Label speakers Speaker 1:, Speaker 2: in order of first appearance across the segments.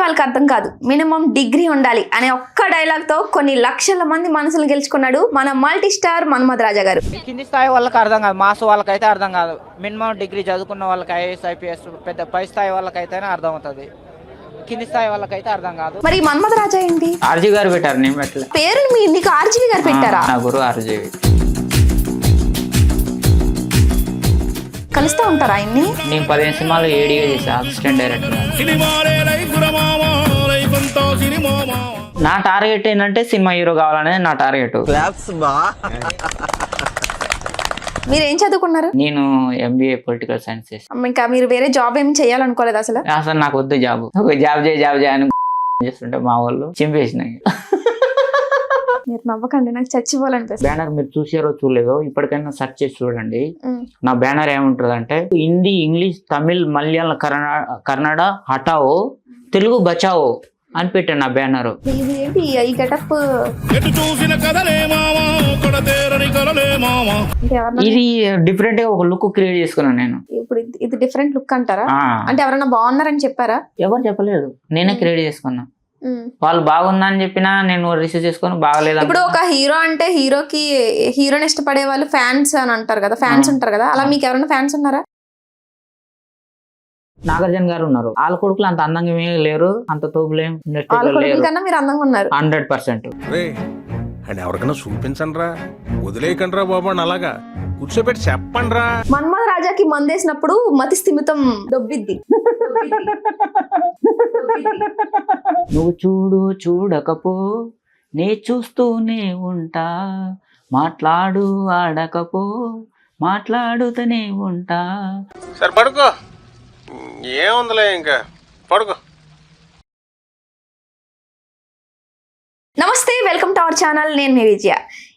Speaker 1: వాళ్ళకి అర్థం కాదు, మినిమం డిగ్రీ ఉండాలి అనే ఒక్క డైలాగ్ తో కొన్ని లక్షల మంది మనసులు గెలుచుకున్నాడు మన మల్టీ స్టార్ మన్మథ్ రాజా గారు.
Speaker 2: కింది స్థాయి వాళ్ళకి అర్థం కాదు, మాస్ వాళ్ళకైతే అర్థం కాదు. మినిమం డిగ్రీ చదువుకున్న వాళ్ళకి ఐఏఎస్ ఐపీఎస్ పెద్ద పై స్థాయి వాళ్ళకైతేనే అర్థం అవుతుంది, కింది స్థాయి వాళ్ళకైతే అర్థం కాదు.
Speaker 1: మరి మన్మథ్ రాజా ఏంటి
Speaker 3: ఆర్జీ గారు పెట్టారు, నేను పెట్టలే.
Speaker 1: పేరు నీకు ఆర్జీవి గారు పెట్టారా?
Speaker 3: నా గురువు ఆర్జీవి.
Speaker 1: కలుస్తా ఉంటారా ఆయన్ని?
Speaker 3: నేను 15 సినిమాలు ఏడీగా చేసా, అసిస్టెంట్ డైరెక్టర్. నా టార్గెట్ ఏంటంటే సినిమా హీరో కావాలనేది నా టార్గెట్.
Speaker 1: మీరు ఏం చదువుకున్నారు?
Speaker 3: నేను ఎంబీఏ పొలిటికల్ సైన్స్ చేసాను.
Speaker 1: ఇంకా మీరు వేరే జాబ్ ఏమి చేయాలనుకోలేదు అసలు?
Speaker 3: అసలు నాకు వద్దు జాబ్, ఒక జాబ్ చేయి అని చేస్తుంటే మా వాళ్ళు చింపేసినాయి.
Speaker 1: మీరు నవ్వకండి, నాకు చచ్చిపోవాలనిపిస్తుంది.
Speaker 3: బ్యానర్ మీరు చూసారో చూడలేదో ఇప్పటికైనా సెర్చ్ చేసి చూడండి. నా బ్యానర్ ఏముంటుంది అంటే హిందీ, ఇంగ్లీష్, తమిళ్, మలయాళం, కన్నడ హటావో, తెలుగు బచావో అని పెట్టాను నా బ్యానర్.
Speaker 1: ఇది ఏంటి ఈ గెటప్?
Speaker 3: ఇది డిఫరెంట్ గా ఒక లుక్ క్రియేట్ చేసుకున్నాను నేను.
Speaker 1: ఇప్పుడు ఇది డిఫరెంట్ లుక్ అంటారా? అంటే ఎవరైనా బాగున్నారని చెప్పారా?
Speaker 3: ఎవరు చెప్పలేదు, నేనే క్రియేట్ చేసుకున్నా. వాళ్ళు బాగుందని చెప్పినా నేను రిసీవ్ చేసుకొని బాగలేదు.
Speaker 1: ఇప్పుడు ఒక హీరో అంటే హీరోకి హీరోని ఇష్టపడే వాళ్ళు ఫ్యాన్స్ అని అంటారు కదా, ఫ్యాన్స్ ఉంటారు కదా, అలా మీకు ఎవరైనా ఫ్యాన్స్ ఉన్నారా?
Speaker 3: నాగార్జున గారు ఉన్నారు, వాళ్ళ కొడుకులు అంత అందంగా ఏమీ లేరు, అంత తోపులేం
Speaker 1: కన్నా మీరు అందంగా ఉన్నారు
Speaker 3: 100%.
Speaker 4: అండ్ ఎవరికైనా చూపించండి రా, వదిలేయకండి రా బాబు అని అలాగా కూర్చోబెట్టి చెప్పండి రా.
Speaker 1: మన్మథ్ రాజాకి మందేసినప్పుడు మతి స్థిమితం దొబ్బిద్ది.
Speaker 3: నువ్వు చూడు చూడకపో నే చూస్తూనే ఉంటా, మాట్లాడు ఆడకపో మాట్లాడుతూనే ఉంటా.
Speaker 4: సరే పడుకో, ఏముందిలే ఇంకా పడుకో.
Speaker 1: నమస్తే, వెల్కమ్ టు అవర్ ఛానల్. నేను మీ విజయ.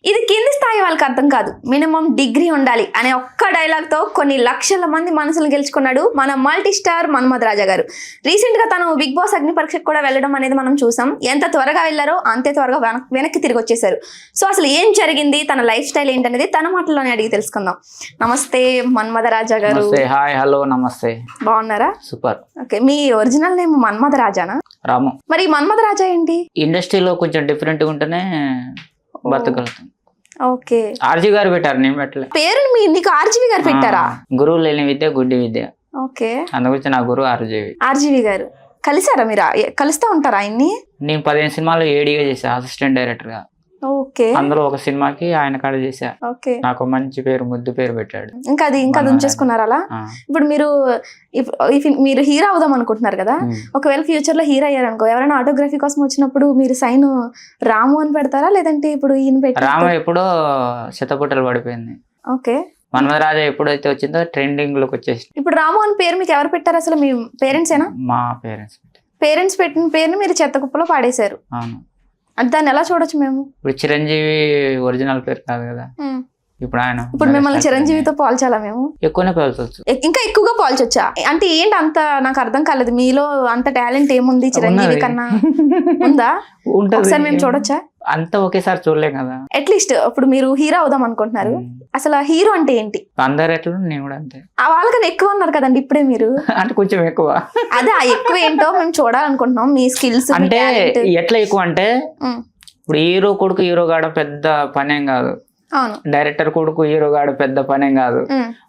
Speaker 1: ఇది కింది స్థాయి వాళ్ళకి అర్థం కాదు, మినిమం డిగ్రీ ఉండాలి అనే ఒక్క డైలాగ్ తో కొన్ని లక్షల మంది మనసులు గెలుచుకున్నాడు మన మల్టీ స్టార్ మన్మథ్ రాజా గారు. రీసెంట్ గా తను బిగ్ బాస్ అగ్ని పరీక్షకు కూడా వెళ్ళడం అనేది మనం చూసాం. ఎంత త్వరగా వెళ్ళారో అంతే త్వరగా వెనక్కి తిరిగి వచ్చేసారు. సో అసలు ఏం జరిగింది, తన లైఫ్ స్టైల్ ఏంటనేది తన మాటల్లోనే అడిగి తెలుసుకుందాం. నమస్తే మన్మథ్ రాజా గారు.
Speaker 3: హాయ్, హలో, నమస్తే.
Speaker 1: బాగున్నారా?
Speaker 3: సూపర్.
Speaker 1: ఓకే, మీ ఒరిజినల్ నేమ్ మన్మథ్ రాజానా?
Speaker 3: రాము.
Speaker 1: మరి మన్మథ్ రాజా ఏంటి?
Speaker 3: ఇండస్ట్రీలో కొంచెం డిఫరెంట్ గా ఉంటేనే బతకగలుగుతాం.
Speaker 1: ఓకే,
Speaker 3: ఆర్జీ గారు పెట్టారు, నేను పెట్టలే.
Speaker 1: పేరు నీకు ఆర్జీవి గారు పెట్టారా?
Speaker 3: గురువు లేని విద్య గుడ్డి విద్య.
Speaker 1: ఓకే,
Speaker 3: అందుగురించి నా గురువు ఆర్జీవి.
Speaker 1: ఆర్జీవి గారు కలిసారా? మీరు కలుస్తా ఉంటారా ఆయన్ని?
Speaker 3: నేను 15 సినిమాలు ఏడీగా చేసా, అసిస్టెంట్ డైరెక్టర్ గా.
Speaker 1: ఓకే,
Speaker 3: అందులో ఒక సినిమాకి ఆయన కాడ చేసా.
Speaker 1: ఓకే,
Speaker 3: నాకు మంచి పేరు, ముద్దు పేరు పెట్టాడు.
Speaker 1: ఇంకా అది ఉంచేసుకున్నారు అలా. ఇప్పుడు మీరు హీరో అవుదాం అనుకుంటున్నారు కదా, ఒకవేళ ఫ్యూచర్ లో హీరో అయ్యారనుకో, ఎవరైనా ఆటోగ్రఫీ కోసం వచ్చినప్పుడు మీరు సైన్ రాము అని పెడతారా, లేదంటే ఇప్పుడు ఈయన పెట్టి?
Speaker 3: రాము ఎప్పుడో శతపుట్టలు పడిపోయింది.
Speaker 1: ఓకే,
Speaker 3: మన్మథ్ రాజా ఎప్పుడైతే వచ్చిందో ట్రెండింగ్ లోకి వచ్చేసి.
Speaker 1: ఇప్పుడు రాము అని పేరు మీకు ఎవరు పెట్టారు అసలు? మీ పేరెంట్స్ ఏనా?
Speaker 3: మా పేరెంట్స్.
Speaker 1: పేరెంట్స్ పెట్టిన పేరుని మీరు చెత్త కుప్పలో పాడేశారు.
Speaker 3: అవును.
Speaker 1: అంటే దాన్ని ఎలా చూడొచ్చు మేము?
Speaker 3: ఇప్పుడు చిరంజీవి ఒరిజినల్ పేరు కాదు కదా, ఇప్పుడు
Speaker 1: మిమ్మల్ని చిరంజీవితో పోల్చాలా మేము?
Speaker 3: ఎక్కువనే పోల్చవచ్చు.
Speaker 1: ఇంకా ఎక్కువగా పోల్చొచ్చా? అంటే ఏంటి అంత నాకు అర్థం కాలేదు, మీలో అంత టాలెంట్ ఏముంది చిరంజీవి కన్నా? ఉందా? ఒకసారి మేము చూడొచ్చా?
Speaker 3: అంత ఒకేసారి చూడలేం కదా.
Speaker 1: అట్లీస్ట్ ఇప్పుడు మీరు హీరో అవుదాం అనుకుంటున్నారు, అసలు హీరో అంటే ఏంటి?
Speaker 3: అందరు ఎట్లా, నేను కూడా అంతే.
Speaker 1: వాళ్ళకన్నా ఎక్కువ ఉన్నారు కదండి ఇప్పుడే మీరు.
Speaker 3: అంటే కొంచెం ఎక్కువ.
Speaker 1: అదే ఆ ఎక్కువ ఏంటో మేము చూడాలనుకుంటున్నాం, మీ స్కిల్స్.
Speaker 3: అంటే ఎట్లా ఎక్కువ అంటే ఇప్పుడు హీరో కొడుకు హీరో కాడ పెద్ద పనేం కాదు, డైరెక్టర్ కొడుకు హీరో గాడు పెద్ద పనేం కాదు,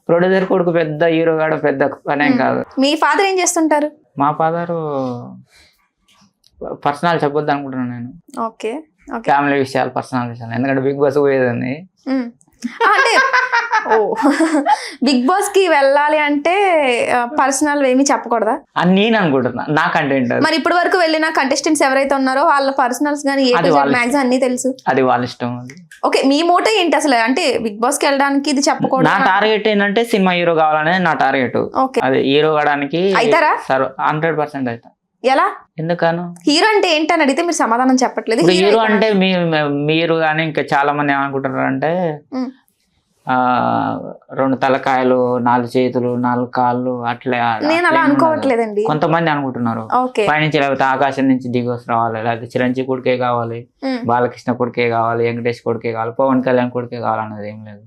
Speaker 3: ప్రొడ్యూసర్ కొడుకు పెద్ద హీరో గాడు పెద్ద పనేం కాదు.
Speaker 1: మీ ఫాదర్ ఏం చేస్తుంటారు?
Speaker 3: మా ఫాదర్ పర్సనల్ చెప్పొద్దు అనుకుంటున్నాను నేను.
Speaker 1: ఓకే,
Speaker 3: ఫ్యామిలీ విషయాలు, పర్సనల్ విషయాలు, ఎందుకంటే బిగ్ బాస్ పోయేదండి.
Speaker 1: అంటే బిగ్ బాస్ కి వెళ్ళాలి అంటే పర్సనల్ ఏమి చెప్పకూడదా
Speaker 3: అని నేను అనుకుంటున్నా, నా కంటెంట్.
Speaker 1: మరి ఇప్పటి వరకు వెళ్ళిన కంటెస్టెంట్స్ ఎవరైతే ఉన్నారో వాళ్ళ పర్సనల్స్ గానీ మ్యాక్సిమం అన్ని తెలుసు.
Speaker 3: అది వాళ్ళ ఇష్టం.
Speaker 1: ఓకే, మీ మోటో ఏంటి అసలు? అంటే బిగ్ బాస్ కి వెళ్ళడానికి ఇది చెప్పకూడదు.
Speaker 3: నా టార్గెట్ ఏంటంటే సినిమా హీరో కావాలనేది నా టార్గెట్. అది హీరో కావడానికి
Speaker 1: అవుతారా?
Speaker 3: 100% అవుతా.
Speaker 1: ఎలా?
Speaker 3: ఎందుకను?
Speaker 1: హీరో అంటే ఏంటని అడిగితే మీరు సమాధానం చెప్పట్లేదు.
Speaker 3: హీరో అంటే మీరు కానీ ఇంకా చాలా మంది ఏమనుకుంటారు అంటే 2 తలకాయలు, 4 చేతులు, 4 కాళ్ళు అట్లా.
Speaker 1: నేను అలా అనుకోవట్లేదండి,
Speaker 3: కొంతమంది అనుకుంటున్నారు. పైనుంచి లేకపోతే ఆకాశం నుంచి దిగి వస్తు రావాలి, లేకపోతే చిరంజీవి కొడుకే కావాలి, బాలకృష్ణ కొడుకే కావాలి, వెంకటేష్ కొడుకే కావాలి, పవన్ కళ్యాణ్ కొడుకే కావాలి అన్నది ఏం లేదు.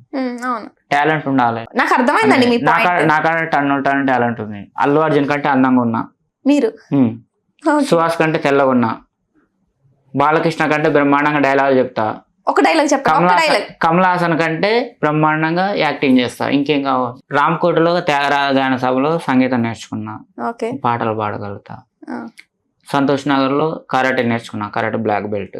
Speaker 3: టాలెంట్ ఉండాలి.
Speaker 1: నాకు అర్థమైందండి.
Speaker 3: నాకాడ టన్ టాలెంట్ ఉంది. అల్లు అర్జున్ కంటే అందంగా ఉన్నా.
Speaker 1: మీరు
Speaker 3: సుహాస్ కంటే తెల్లగా ఉన్నా, బాలకృష్ణ కంటే బ్రహ్మాండంగా డైలాగ్ చెప్తా,
Speaker 1: ఒక డైలాగ్ చెప్పండి, ఒక డైలాగ్.
Speaker 3: కమల్ హాసన్ కంటే బ్రహ్మాండంగా యాక్టింగ్ చేస్తా. ఇంకేం కావాలి? రామ్కోటలో త్యాగరాజ గాన సభలో సంగీతం నేర్చుకున్నా,
Speaker 1: ఓకే.
Speaker 3: పాటలు పాడగలుగుతా. సంతోష్ నగర్ లో కరాటే నేర్చుకున్నా, కరాటే బ్లాక్ బెల్ట్.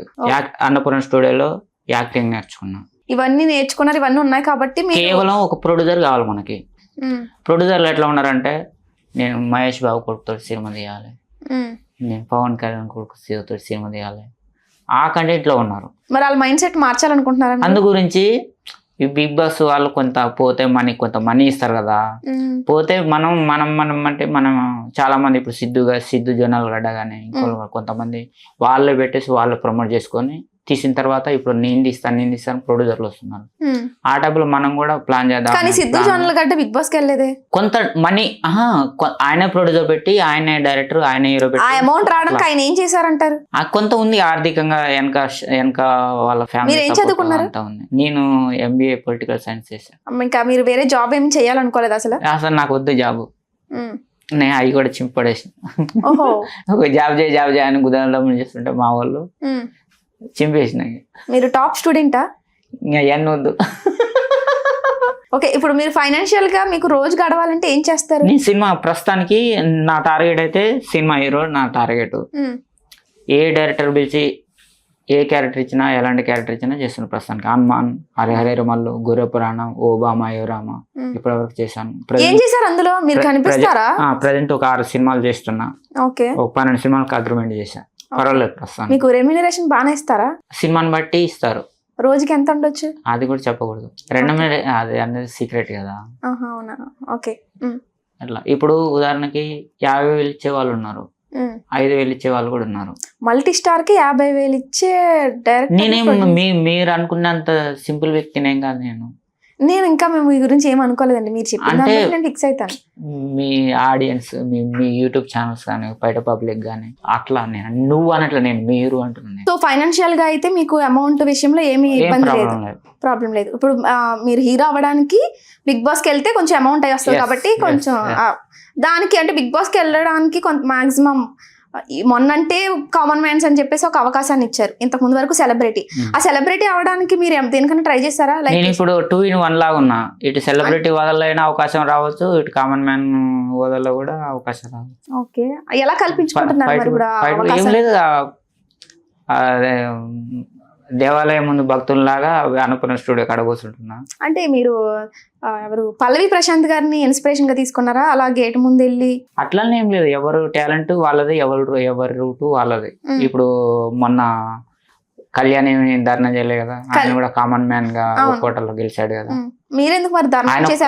Speaker 3: అన్నపూర్ణ స్టూడియోలో యాక్టింగ్ నేర్చుకున్నా.
Speaker 1: ఇవన్నీ నేర్చుకున్నారు, ఇవన్నీ ఉన్నాయి కాబట్టి
Speaker 3: కేవలం ఒక ప్రొడ్యూసర్ కావాలి మనకి. ప్రొడ్యూసర్లు ఎట్లా ఉన్నారంటే, నేను మహేష్ బాబు కొడుకుతో సినిమా తీయాలి, నేను పవన్ కళ్యాణ్ కొడుకు సినిమా తీయాలి, ఆ కంటెంట్ లో ఉన్నారు.
Speaker 1: మరి వాళ్ళ మైండ్ సెట్ మార్చాలనుకుంటున్నారు.
Speaker 3: అందు గురించి ఈ బిగ్ బాస్ వాళ్ళు కొంత పోతే కొంత మనీ ఇస్తారు కదా, పోతే మనం అంటే మనం చాలా మంది ఇప్పుడు సిద్ధు జొన్నలు గడ్డ కానీ కొంతమంది వాళ్ళే పెట్టేసి వాళ్ళు ప్రమోట్ చేసుకొని తీసిన తర్వాత ఇప్పుడు నేను తీస్తాను ప్రొడ్యూసర్లు వస్తున్నారు. ఆ టైపులో మనం కూడా ప్లాన్ చేద్దాం.
Speaker 1: కానీ సిద్ధు జొన్నల గడ్డ బిగ్ బాస్ కి వెళ్ళలేదే.
Speaker 3: కొంత మనీ ఆయనే ప్రొడ్యూసర్ పెట్టి, ఆయనే డైరెక్టర్, ఆయన హీరో పెట్టి
Speaker 1: ఆ అమౌంట్ రావడానికి ఆయన ఏం చేశారంటారు?
Speaker 3: కొంత ఉంది ఆర్థికంగా, వెనక వాళ్ళ ఫ్యామిలీ.
Speaker 1: మీరు ఏం చదువుకున్నారు?
Speaker 3: నేను ఎంబీఏ పొలిటికల్ సైన్స్ చేశాను.
Speaker 1: ఇంకా మీరు వేరే జాబ్ ఏం చేయాలనుకోలేదు అసలు?
Speaker 3: నాకు వద్దు జాబ్, నేను అవి కూడా చింపడేసిన.
Speaker 1: ఓహో.
Speaker 3: ఒక జాబ్ చేయి అని గుదాంలో చేస్తుంటే మా వాళ్ళు చింపేసిన.
Speaker 1: మీరు టాప్ స్టూడెంటా?
Speaker 3: ఇంకా ఎన్ని వద్దు.
Speaker 1: ఓకే, ఇప్పుడు మీరు ఫైనాన్షియల్ గా మీకు రోజు గడవాలంటే ఏం చేస్తారు?
Speaker 3: నేను సినిమా ప్రస్తుతానికి నా టార్గెట్ అయితే సినిమా హీరో నా టార్గెట్. ఏ డైరెక్టర్ పిలిచి ఏ క్యారెక్టర్ ఇచ్చినా, ఎలాంటి క్యారెక్టర్ ఇచ్చినా చేస్తున్నాను ప్రస్తుతానికి. హనుమాన్, హరిహర మల్లు, గుర్ర పురాణం, ఓబామా యోరామ ఇప్పటివరకు చేశాను.
Speaker 1: ఏం చేశారు అందులో? మీరు కనిపిస్తారా?
Speaker 3: ప్రజెంట్ ఒక 6 సినిమాలు చేస్తున్నా.
Speaker 1: ఓకే.
Speaker 3: ఒక 12 సినిమాలకు అగ్రిమెంట్ చేశాను. పర్వాలేదు ప్రస్తుతం.
Speaker 1: మీకు రెమ్యూనరేషన్ బాగానే ఇస్తారా?
Speaker 3: సినిమాని బట్టి ఇస్తారు.
Speaker 1: రోజుకి ఎంత ఉండొచ్చు? అది
Speaker 3: కూడా చెప్పకూడదు, అది అనేది సీక్రెట్ కదా.
Speaker 1: అవునా? ఓకే.
Speaker 3: అట్లా ఇప్పుడు ఉదాహరణకి 50,000 ఇచ్చే వాళ్ళు ఉన్నారు, 5,000 ఇచ్చే వాళ్ళు కూడా ఉన్నారు.
Speaker 1: మల్టీ స్టార్ కి 50,000 ఇచ్చే డైరెక్టర్.
Speaker 3: నేనేం మీరు అనుకున్నంత సింపుల్ వ్యక్తినేం కాదు
Speaker 1: నేను ఇంకా మేము ఈ గురించి ఏం అనుకోలేదండి, మీరు చెప్పిన నేను ఫిక్స్ అవుతాను.
Speaker 3: మీ ఆడియన్స్, మీ యూట్యూబ్ ఛానల్స్ కానీ, బయట పబ్లిక్ కానీ అట్లా నువ్వు అనట్లా, నేను మీరు అంటున్నాను.
Speaker 1: సో ఫైనాన్షియల్ గా అయితే మీకు అమౌంట్ విషయంలో ఏమి ఇబ్బంది లేదు, ప్రాబ్లం లేదు. ఇప్పుడు మీరు హీరో అవ్వడానికి బిగ్ బాస్ కి వెళ్తే కొంచెం అమౌంట్ అయి వస్తుంది కాబట్టి కొంచెం దానికి అంటే బిగ్ బాస్ కి వెళ్ళడానికి కొంత మాక్సిమం మొన్నంటే కామన్ మ్యాన్స్ అని చెప్పేసి ఒక అవకాశాన్ని ఇచ్చారు. ఇంతకు ముందు వరకు సెలబ్రిటీ. ఆ సెలబ్రిటీ అవడానికి మీరు దేనికన్నా ట్రై చేస్తారా?
Speaker 3: నేను ఇప్పుడు 2 in 1 లాగా ఉన్నా. ఇటు సెలబ్రిటీ వదలైన అవకాశం రావచ్చు, ఇటు కామన్ మ్యాన్ వదల కూడా అవకాశం రావచ్చు.
Speaker 1: ఓకే, ఎలా కల్పించుకుంటున్నారు మరి కూడా?
Speaker 3: ఏం లేదు, దేవాలయం ముందు భక్తుల్లాగా అన్నపూర్ణ స్టూడియో కాడ కూర్చుంటున్నా.
Speaker 1: అంటే మీరు ఎవరు పల్లవి ప్రశాంత్ గారిని ఇన్స్పిరేషన్ గా తీసుకున్నారా? అలా గేట్ ముందు వెళ్ళి
Speaker 3: అట్లనే ఏం లేదు, ఎవరు టాలెంట్ వాళ్ళది, ఎవరి రూట్ వాళ్ళది. ఇప్పుడు మొన్న కళ్యాణి ధర్నా చేయలే కదా, ఆయన కూడా కామన్ మ్యాన్ గా కోటలో గెలిచాడు కదా.
Speaker 1: మీరెందుకు మరి ధర్నా చేసి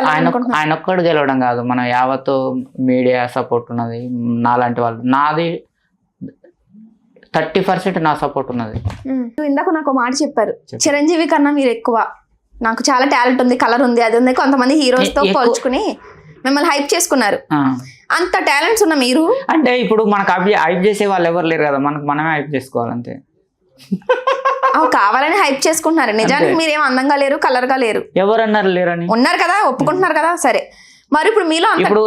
Speaker 3: ఆయన ఒక్కడు గెలవడం కాదు, మన యావత్ మీడియా సపోర్ట్ ఉన్నది. నాలాంటి వాళ్ళు, నాది 30% నా సపోర్ట్ ఉన్నది.
Speaker 1: ఇందాక నాకు మాట చెప్పారు, చిరంజీవి కన్నా మీరు ఎక్కువ, నాకు చాలా టాలెంట్ ఉంది, కలర్ ఉంది, అది ఉంది. కొంతమంది హీరోస్ తో పోల్చుకుని మిమ్మల్ని హైప్ చేసుకున్నారు. అంత టాలెంట్స్ ఉన్న మీరు
Speaker 3: అంటే ఇప్పుడు మనకు హైప్ చేసే వాళ్ళు ఎవరు లేరు కదా, మనమే హైప్ చేసుకోవాలంతే.
Speaker 1: కావాలని హైప్ చేసుకుంటున్నారు. నిజానికి మీరేం అందంగా లేరు, కలర్ గా లేరు.
Speaker 3: ఎవరన్నారు లేరని?
Speaker 1: ఉన్నారు కదా, ఒప్పుకుంటున్నారు కదా. సరే, మరి ఇప్పుడు మీలో
Speaker 3: ఇప్పుడు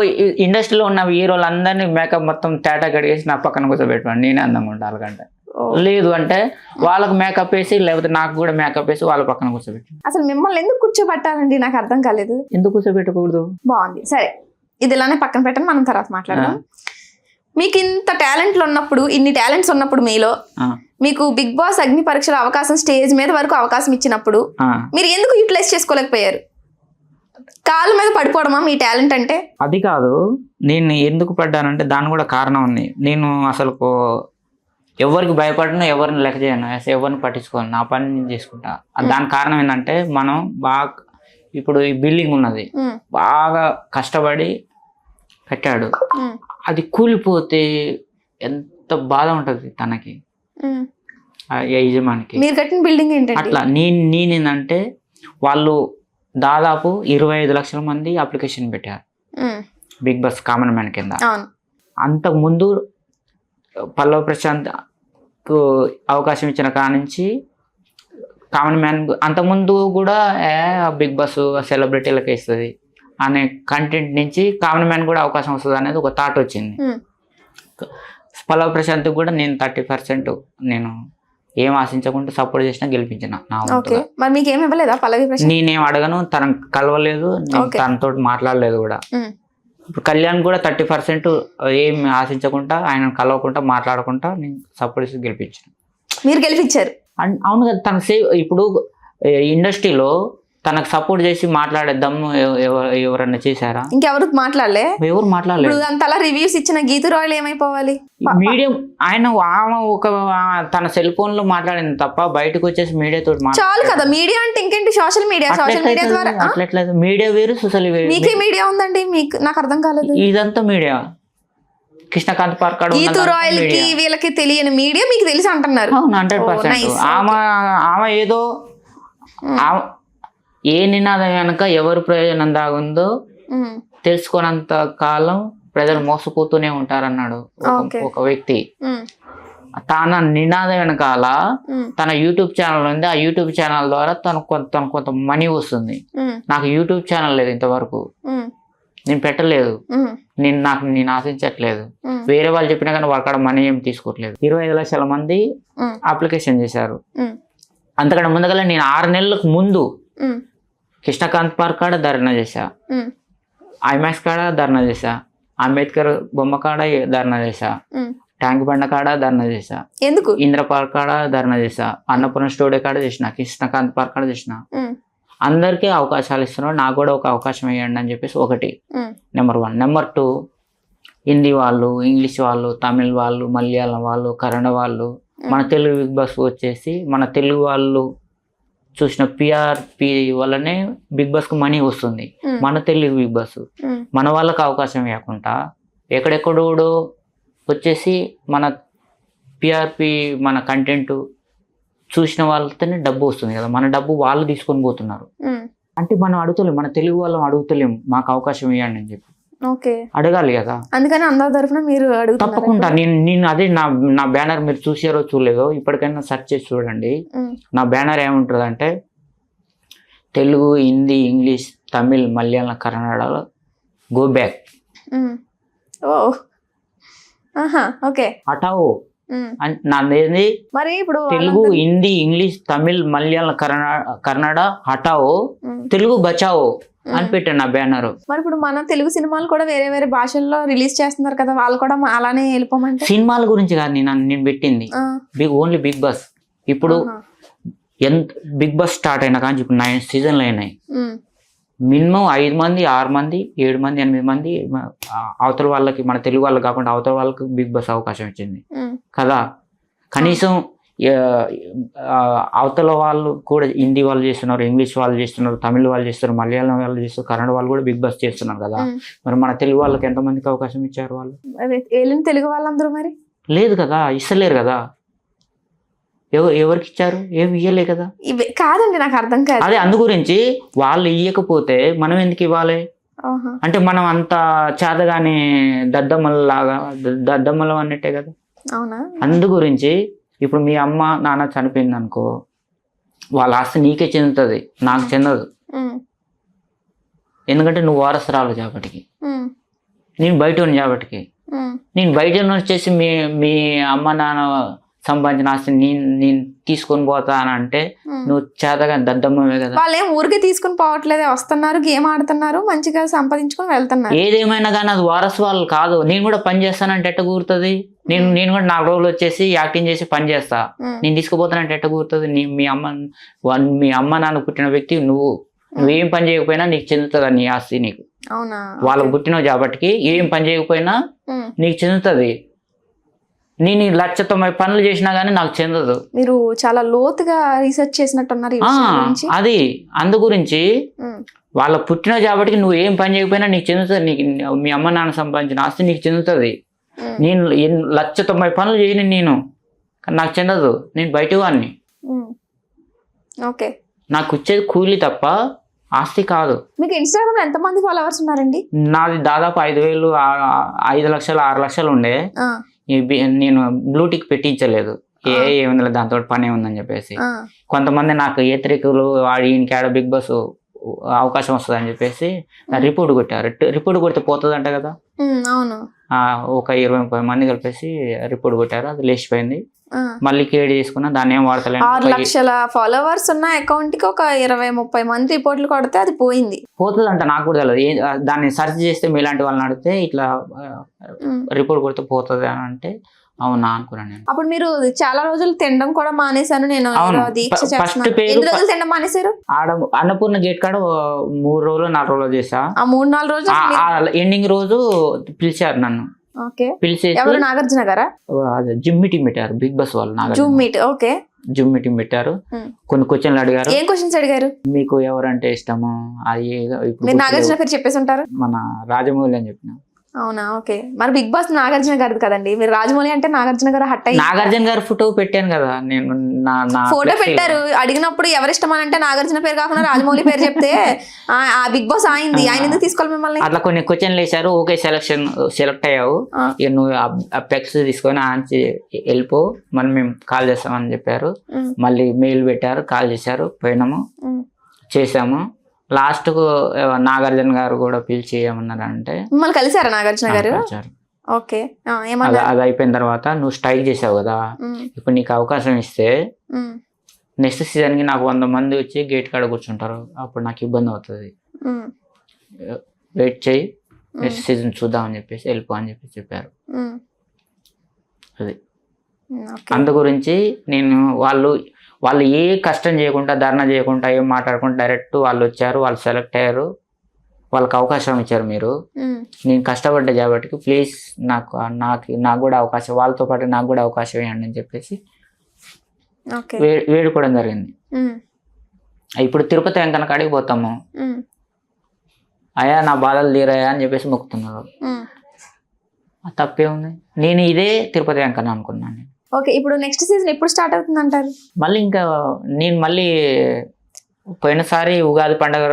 Speaker 3: ఇండస్ట్రీలో ఉన్న హీరోలు అందరినీ మేకప్ మొత్తం తేటా కడిగేసి నా పక్కన కూర్చోబెట్టుకోండి, నేనే అందంగా ఉండాలి కంటే. లేదు అంటే వాళ్ళకి మేకప్ వేసి, లేకపోతే నాకు కూడా మేకప్ వేసి వాళ్ళ పక్కన కూర్చోబెట్టి.
Speaker 1: అసలు మిమ్మల్ని ఎందుకు కూర్చోబెట్టాలండి? నాకు అర్థం కాలేదు.
Speaker 3: ఎందుకు కూర్చోబెట్టకూడదు?
Speaker 1: బాగుంది, సరే ఇది ఇలానే పక్కన పెట్టండి, మనం తర్వాత మాట్లాడదాం. మీకు ఇంత టాలెంట్లు ఉన్నప్పుడు, ఇన్ని టాలెంట్స్ ఉన్నప్పుడు మీలో, మీకు బిగ్ బాస్ అగ్ని పరీక్షల అవకాశం స్టేజ్ మీద వరకు అవకాశం ఇచ్చినప్పుడు మీరు ఎందుకు యూటిలైజ్ చేసుకోలేకపోయారు? కాళ్ళ మీద పడిపోవడమా మీ టాలెంట్ అంటే?
Speaker 3: అది కాదు, నేను ఎందుకు పడ్డానంటే దాని కూడా కారణం ఉంది. నేను అసలు ఎవరికి భయపడను, ఎవరిని లెక్క చేయను, ఎవరిని పట్టించుకోను, నా పని నేను చేసుకుంటా. దానికి కారణం ఏంటంటే, మనం బాగా ఇప్పుడు ఈ బిల్డింగ్ ఉన్నది, బాగా కష్టపడి కట్టాడు, అది కూలిపోతే ఎంత బాధ ఉంటది తనకి, యజమానికి.
Speaker 1: మీరు కట్టిన బిల్డింగ్ ఏంటంటే
Speaker 3: అట్లా నేనేందంటే, వాళ్ళు దాదాపు 25 లక్షల మంది అప్లికేషన్ పెట్టారు బిగ్ బాస్ కామన్ మ్యాన్ కింద. అంతకు ముందు పల్లవి ప్రశాంత్ అవకాశం ఇచ్చిన కానించి కామన్ మ్యాన్, అంతకుముందు కూడా బిగ్ బాస్ సెలబ్రిటీలకు ఇస్తుంది అనే కంటెంట్ నుంచి కామన్ మ్యాన్ కూడా అవకాశం వస్తుంది అనేది ఒక థాట్ వచ్చింది. పల్లవి ప్రశాంత్ కూడా నేను 30% నేను ఏం ఆశించకుండా సపోర్ట్ చేసినా గెలిపించిన నా
Speaker 1: ఓకే,
Speaker 3: వంతుగా.
Speaker 1: మరి మీకు ఏమి ఇవ్వలేదా పల్లవి ప్రశాంత్?
Speaker 3: నేనేం అడగను, తనకు కలవలేదు, నేను
Speaker 1: Okay.
Speaker 3: తనతో మాట్లాడలేదు కూడా.
Speaker 1: ఉమ్,
Speaker 3: ఇప్పుడు కళ్యాణ్ కూడా 30% ఏం ఆశించకుండా ఆయన కలవకుండా మాట్లాడకుండా నేను సపోర్ట్ చేసి గెలిపించిన.
Speaker 1: మీరు గెలిపించారు.
Speaker 3: అవును కదా, తనకు సేవ్ ఇప్పుడు ఇండస్ట్రీలో తనకు సపోర్ట్ చేసి మాట్లాడే దమ్ము ఎవరన్నా చేశారా?
Speaker 1: ఇంకెవరు మాట్లాడలే?
Speaker 3: ఎవరు మాట్లాడలేదు.
Speaker 1: ఇప్పుడు అంతలా రివ్యూస్ ఇచ్చిన గీతు రాయల్ ఏమైపోవాలి?
Speaker 3: మీడియం ఆయన ఆమె తన సెల్ ఫోన్ లో మాట్లాడింది తప్ప బయటకు వచ్చేసి మీడియా తోటి
Speaker 1: చాలు కదా, మీడియా అంటే ఇంకేంటి, సోషల్ మీడియా ద్వారా.
Speaker 3: అట్లట్లేదు, మీడియా వేరు సోషల్ వేరు.
Speaker 1: మీకే మీడియా ఉందండి, మీకు నాకు అర్థం కాలేదు.
Speaker 3: ఇదంతా మీడియా. కృష్ణకాంత్ పార్కాడు
Speaker 1: గీతు రాయల్ కి వీళ్ళకి తెలియని మీడియా మీకు తెలిసి అంటున్నారు.
Speaker 3: 100%. ఆమె ఏదో ఏ నినాదం వెనక ఎవరు ప్రయోజనం దాగుందో
Speaker 1: ఉమ్,
Speaker 3: తెలుసుకోనంత కాలం ప్రజలు మోసపోతూనే ఉంటారన్నాడు ఒక వ్యక్తి.
Speaker 1: ఉమ్,
Speaker 3: తన నినాదం వెనకాల
Speaker 1: ఉమ్,
Speaker 3: తన యూట్యూబ్ ఛానల్ ఉంది, ఆ యూట్యూబ్ ఛానల్ ద్వారా కొంత మనీ వస్తుంది.
Speaker 1: ఉమ్,
Speaker 3: నాకు యూట్యూబ్ ఛానల్ లేదు ఇంతవరకు,
Speaker 1: ఉమ్,
Speaker 3: నేను పెట్టలేదు,
Speaker 1: ఉమ్,
Speaker 3: నేను ఆశించట్లేదు.
Speaker 1: ఉమ్,
Speaker 3: వేరే వాళ్ళు చెప్పినా కానీ వాళ్ళ కాడ మనీ ఏం తీసుకోవట్లేదు. 25 లక్షల మంది
Speaker 1: ఉమ్,
Speaker 3: అప్లికేషన్ చేశారు.
Speaker 1: ఉమ్,
Speaker 3: అంతకన్నా ముందుగా నేను 6 నెలలకు ముందు
Speaker 1: ఉమ్,
Speaker 3: కృష్ణకాంత్ పార్క్ కాడ ధర్నా చేశా,
Speaker 1: ఉమ్,
Speaker 3: ఐమాక్స్ కాడ ధర్నా చేశా, అంబేద్కర్ బొమ్మ కాడ ధర్నా చేశా,
Speaker 1: ఉమ్.
Speaker 3: ట్యాంక్ బండ కాడ ధర్నా చేశా,
Speaker 1: ఎందుకు?
Speaker 3: ఇంద్ర పార్క్ కాడ ధర్నా చేశా, అన్నపూర్ణ స్టూడియో కాడ చేసిన, కృష్ణకాంత్ పార్క్ కాడ చేసిన.
Speaker 1: ఉమ్,
Speaker 3: అందరికీ అవకాశాలు ఇస్తున్నారు, నాకు కూడా ఒక అవకాశం ఇవ్వండి అని చెప్పేసి ఒకటి
Speaker 1: ఉమ్,
Speaker 3: నెంబర్ 1. నెంబర్ 2, హిందీ వాళ్ళు, ఇంగ్లీష్ వాళ్ళు, తమిళ్ వాళ్ళు, మలయాళం వాళ్ళు, కన్నడ వాళ్ళు, మన తెలుగు బిగ్ బాస్ వచ్చేసి మన తెలుగు వాళ్ళు చూసిన పిఆర్పి వల్లనే బిగ్ బాస్కు మనీ వస్తుంది. మన తెలుగు బిగ్ బాస్
Speaker 1: ఉమ్,
Speaker 3: మన వాళ్ళకి అవకాశం ఇవ్వకుండా ఎక్కడెక్కడో వచ్చేసి మన పిఆర్పి మన కంటెంట్ చూసిన వాళ్ళతోనే డబ్బు వస్తుంది కదా, మన డబ్బు వాళ్ళు తీసుకొని పోతున్నారు.
Speaker 1: ఉమ్,
Speaker 3: అంటే మనం అడుగుతలేం, మన తెలుగు వాళ్ళం అడుగుతలేం మాకు అవకాశం ఇవ్వండి అని చెప్పి.
Speaker 1: ఓకే,
Speaker 3: అడగాలి కదా.
Speaker 1: అందుకని అందరి తరఫున మీరు అడుగుతున్నారు.
Speaker 3: తప్పకుండా నేను అదే నా బ్యానర్ మీరు చూసారో చూడలేదో ఇప్పటికైనా సెర్చ్ చేసి చూడండి.
Speaker 1: ఉమ్,
Speaker 3: నా బ్యానర్ ఏముంటుంది అంటే Telugu, Hindi, English, Tamil, Malayalam, Kannada go back.
Speaker 1: Um, oh, ఆహా, ఓకే.
Speaker 3: హటావో
Speaker 1: ఉమ్,
Speaker 3: నాదేంది
Speaker 1: మరి ఇప్పుడు
Speaker 3: తెలుగు, హిందీ, ఇంగ్లీష్, తమిళ్, మలయాళం, కన్నడ హటావో,
Speaker 1: ఉమ్,
Speaker 3: తెలుగు బచావో అని పెట్టాను నా బ్యానర్.
Speaker 1: మరి ఇప్పుడు మన తెలుగు సినిమాలు కూడా వేరే వేరే భాషల్లో రిలీజ్ చేస్తున్నారు కదా, వాళ్ళు కూడా అలానే వెళ్ళిపోమంటే?
Speaker 3: సినిమాల గురించి కాదు నేను పెట్టింది,
Speaker 1: ఆ,
Speaker 3: ఓన్లీ బిగ్ బాస్. ఇప్పుడు
Speaker 1: ఆహా.
Speaker 3: ఎంత బిగ్ బాస్ స్టార్ట్ అయినా కానీ ఇప్పుడు 9 సీజన్లు అయినాయి.
Speaker 1: ఉమ్,
Speaker 3: మినిమం 5 మంది, 6 మంది, 7 మంది, 8 మంది అవతల వాళ్ళకి, మన తెలుగు వాళ్ళకి కాకుండా అవతల వాళ్ళకి బిగ్ బాస్ అవకాశం ఇచ్చింది
Speaker 1: ఉమ్,
Speaker 3: కదా. కనీసం అవతల వాళ్ళు కూడా హిందీ వాళ్ళు చేస్తున్నారు, ఇంగ్లీష్ వాళ్ళు చేస్తున్నారు, తమిళ వాళ్ళు చేస్తున్నారు, మలయాళం వాళ్ళు చేస్తున్నారు, కన్నడ వాళ్ళు కూడా బిగ్ బాస్ చేస్తున్నారు కదా.
Speaker 1: ఉమ్.
Speaker 3: మరి మన తెలుగు వాళ్ళకి ఎంతమందికి అవకాశం ఇచ్చారు వాళ్ళు?
Speaker 1: అదే ఏలిన తెలుగు వాళ్ళందరూ మరి
Speaker 3: లేదు కదా, ఇస్తలేరు కదా. ఎవరికి ఇచ్చారు? ఏమి ఇయ్యలే కదా.
Speaker 1: ఇవి కాదండి, నాకు అర్థం కాదు.
Speaker 3: అదే అందు గురించి వాళ్ళు ఇయ్యకపోతే మనం ఎందుకు ఇవ్వాలి?
Speaker 1: ఆహా.
Speaker 3: అంటే మనం అంత చేతగానే దద్దమ్మలాగా దద్దమ్మలం అన్నట్టే కదా.
Speaker 1: అవునా?
Speaker 3: అందు గురించి ఇప్పుడు మీ అమ్మ నాన్న చనిపోయింది అనుకో, వాళ్ళ ఆస్తి నీకే చెందుతుంది, నాకు చెందదు.
Speaker 1: ఉమ్,
Speaker 3: ఎందుకంటే నువ్వు వారసురాలు కాబట్టికి,
Speaker 1: ఉమ్,
Speaker 3: నేను బయట ఉన్న కాబట్టికి.
Speaker 1: ఉమ్,
Speaker 3: నేను బయట వచ్చేసి మీ అమ్మ నాన్న సంపాదించిన ఆస్తి నేను తీసుకొని పోతానంటే నువ్వు చేతగా దద్దమ్మవే కదా.
Speaker 1: వాళ్ళు ఏం ఊరికే తీసుకుని పోవట్లేదే, వస్తున్నారు, గేమ్ ఆడుతున్నారు, మంచిగా సంపాదించుకొని వెళ్తున్నారు.
Speaker 3: ఏదేమైనా కానీ అది వారసు వాళ్ళు కాదు. నేను కూడా పని చేస్తానంటే ఎట్ట కూరుతుంది? నేను కూడా 4 రోజులు వచ్చేసి యాక్టింగ్ చేసి పని చేస్తా, నేను తీసుకుపోతానంటే ఎట్ట కూరుతుంది? మీ అమ్మ నాన్న పుట్టిన వ్యక్తి నువ్వేం పని చేయకపోయినా నీకు చెందుతుంది నీ ఆస్తి. నీకు
Speaker 1: అవునా?
Speaker 3: వాళ్ళకు పుట్టిన కాబట్టి ఏం పని చేయకపోయినా నీకు చెందుతుంది. నేను 1,90,000 పనులు చేసినా గానీ నాకు చెందదు.
Speaker 1: మీరు చాలా లోతుగా రీసెర్చ్ చేసినట్టున్నారు ఈ విషయం గురించి.
Speaker 3: అది అందు గురించి వాళ్ళ పుట్టిన కాబట్టి నువ్వు ఏం పని చేయకపోయినా నీకు చెందుతుంది. నీకు మీ అమ్మ నాన్న సంపాదించిన ఆస్తి నీకు చెందుతుంది. నేను 1,90,000 పనులు చేయను, నేను నాకు చెందదు. నేను బయట వాడిని,
Speaker 1: ఓకే.
Speaker 3: నాకు వచ్చేది కూలీ తప్ప ఆస్తి కాదు.
Speaker 1: మీకు ఇన్స్టాగ్రామ్ లో ఎంతమంది ఫాలోవర్స్ ఉన్నారండి?
Speaker 3: నాది దాదాపు 5,000, 5 లక్షలు, 6 లక్షలు ఉండే. నేను బ్లూటిక్ పెట్టించలేదు, ఏముంది దాంతో పని ఉందని చెప్పేసి. కొంతమంది నాకు ఏత్రికులు వాడి ఈయనకి ఆడ బిగ్ బాస్ అవకాశం వస్తుంది అని చెప్పేసి రిపోర్ట్ కొట్టారు. రిపోర్ట్ కొడితే పోతుందంట కదా,
Speaker 1: అవును.
Speaker 3: ఒక 20-30 మంది కలిపేసి రిపోర్ట్ కొట్టారు. అది లేచిపోయింది. మళ్ళీ క్రియేట్ చేసుకున్నా, దాన్ని ఏం
Speaker 1: 6
Speaker 3: వాడతలేదు.
Speaker 1: లక్షల ఫాలోవర్స్ ఉన్న అకౌంట్ కి ఒక 20-30 మంది రిపోర్ట్లు కొడితే అది పోయింది.
Speaker 3: పోతుందంట, నాకు కూడా తెలియదు. దాన్ని సెర్చ్ చేస్తే మీలాంటి వాళ్ళని అడిగితే ఇట్లా రిపోర్ట్ కొడితే పోతుంది అని అంటే అవునా అనుకున్నాను నేను.
Speaker 1: అప్పుడు మీరు చాలా రోజులు తినడం కూడా మానేశాను నేను,
Speaker 3: అవును.
Speaker 1: దీక్ష
Speaker 3: ఫస్ట్
Speaker 1: చేస్తున్నాను.
Speaker 3: పేరు
Speaker 1: ఎన్ని రోజులు తినడం మానేశారు?
Speaker 3: ఆడ అన్నపూర్ణ గేట్ కాడ 3 రోజులు 4 రోజులు చేసా.
Speaker 1: ఆ 3-4 రోజులు
Speaker 3: ఎండింగ్ రోజు పిలిచారు నన్ను.
Speaker 1: ఓకే.
Speaker 3: పిలిచేసి
Speaker 1: ఎవరు, నాగార్జున గారా?
Speaker 3: జిమ్ మీటింగ్ పెట్టారు, బిగ్ బాస్ వాళ్ళు.
Speaker 1: Zoom meet. Okay.
Speaker 3: Gym meeting పెట్టారు. కొన్ని క్వశ్చన్లు అడిగారు.
Speaker 1: ఏం క్వశ్చన్స్ అడిగారు?
Speaker 3: మీకు ఎవరంటే ఇష్టము, అది
Speaker 1: మీరు నాగార్జున పేరు చెప్పేసి ఉంటారు.
Speaker 3: మన రాజమౌళి అని చెప్పిన.
Speaker 1: అవునా? ఓకే. మరి బిగ్ బాస్ నాగార్జున గారిది కదండి, మీరు రాజమౌళి అంటే నాగార్జున గారు హట్ అయ్యి
Speaker 3: నాగార్జున గారు ఫోటో పెట్టాను కదా నేను.
Speaker 1: ఫోటో పెట్టారు. అడిగినప్పుడు ఎవరు ఇష్టం అని అంటే నాగార్జున పేరు కాకుండా రాజమౌళి పేరు చెప్తే ఆ బిగ్ బాస్ అయింది, ఆయన ఎందుకు తీసుకోవాలి మిమ్మల్ని?
Speaker 3: అట్లా కొన్ని క్వశ్చన్లు వేశారు. ఓకే, సెలెక్ట్ అయ్యావు, ఇక నువ్వు ఆ పెక్స్ తీసుకొని ఆన్చి వెళ్ళిపో, మళ్ళీ మేము కాల్ చేస్తామని చెప్పారు. మళ్ళీ మెయిల్ పెట్టారు, కాల్ చేశారు, పోయినాము, చేసాము. లాస్ట్ కు నాగార్జున గారు కూడా పిలిచి ఏమన్నారు అంటే,
Speaker 1: మిమ్మల్ని కలిసారా నాగార్జున గారు? ఓకే.
Speaker 3: అది అయిపోయిన తర్వాత నువ్వు స్ట్రైక్ చేసావు కదా, ఇప్పుడు నీకు అవకాశం ఇస్తే నెక్స్ట్ సీజన్ కి నాకు 100 మంది వచ్చి గేట్ కాడ కూర్చుంటారు, అప్పుడు నాకు ఇబ్బంది అవుతుంది, వెయిట్ చేయి, నెక్స్ట్ సీజన్ చూద్దాం అని చెప్పేసి వెళ్ళిపో అని చెప్పారు. అది అందు గురించి నేను వాళ్ళు ఏ కష్టం చేయకుండా, ధర్నా చేయకుండా, ఏం మాట్లాడకుండా డైరెక్ట్ వాళ్ళు వచ్చారు, వాళ్ళు సెలెక్ట్ అయ్యారు, వాళ్ళకి అవకాశం ఇచ్చారు. మీరు నేను కష్టపడ్డా కాబట్టి ప్లీజ్ నాకు కూడా అవకాశం, వాళ్ళతో పాటు నాకు కూడా అవకాశం ఇవ్వండి అని చెప్పేసి వేడుకోవడం జరిగింది. ఇప్పుడు తిరుపతి వెంకన్న కాడికి పోతాము, అయ్యా నా బాధలు తీరాయా అని చెప్పేసి మొక్కుతున్నారు. తప్పే ఉంది, నేను ఇదే తిరుపతి వెంకన్న అనుకున్నాను.
Speaker 1: ఓకే. ఇప్పుడు నెక్స్ట్ సీజన్ ఎప్పుడు స్టార్ట్ అవుతుంది అంటారు?
Speaker 3: మళ్ళీ పోయినసారి ఉగాది పండుగ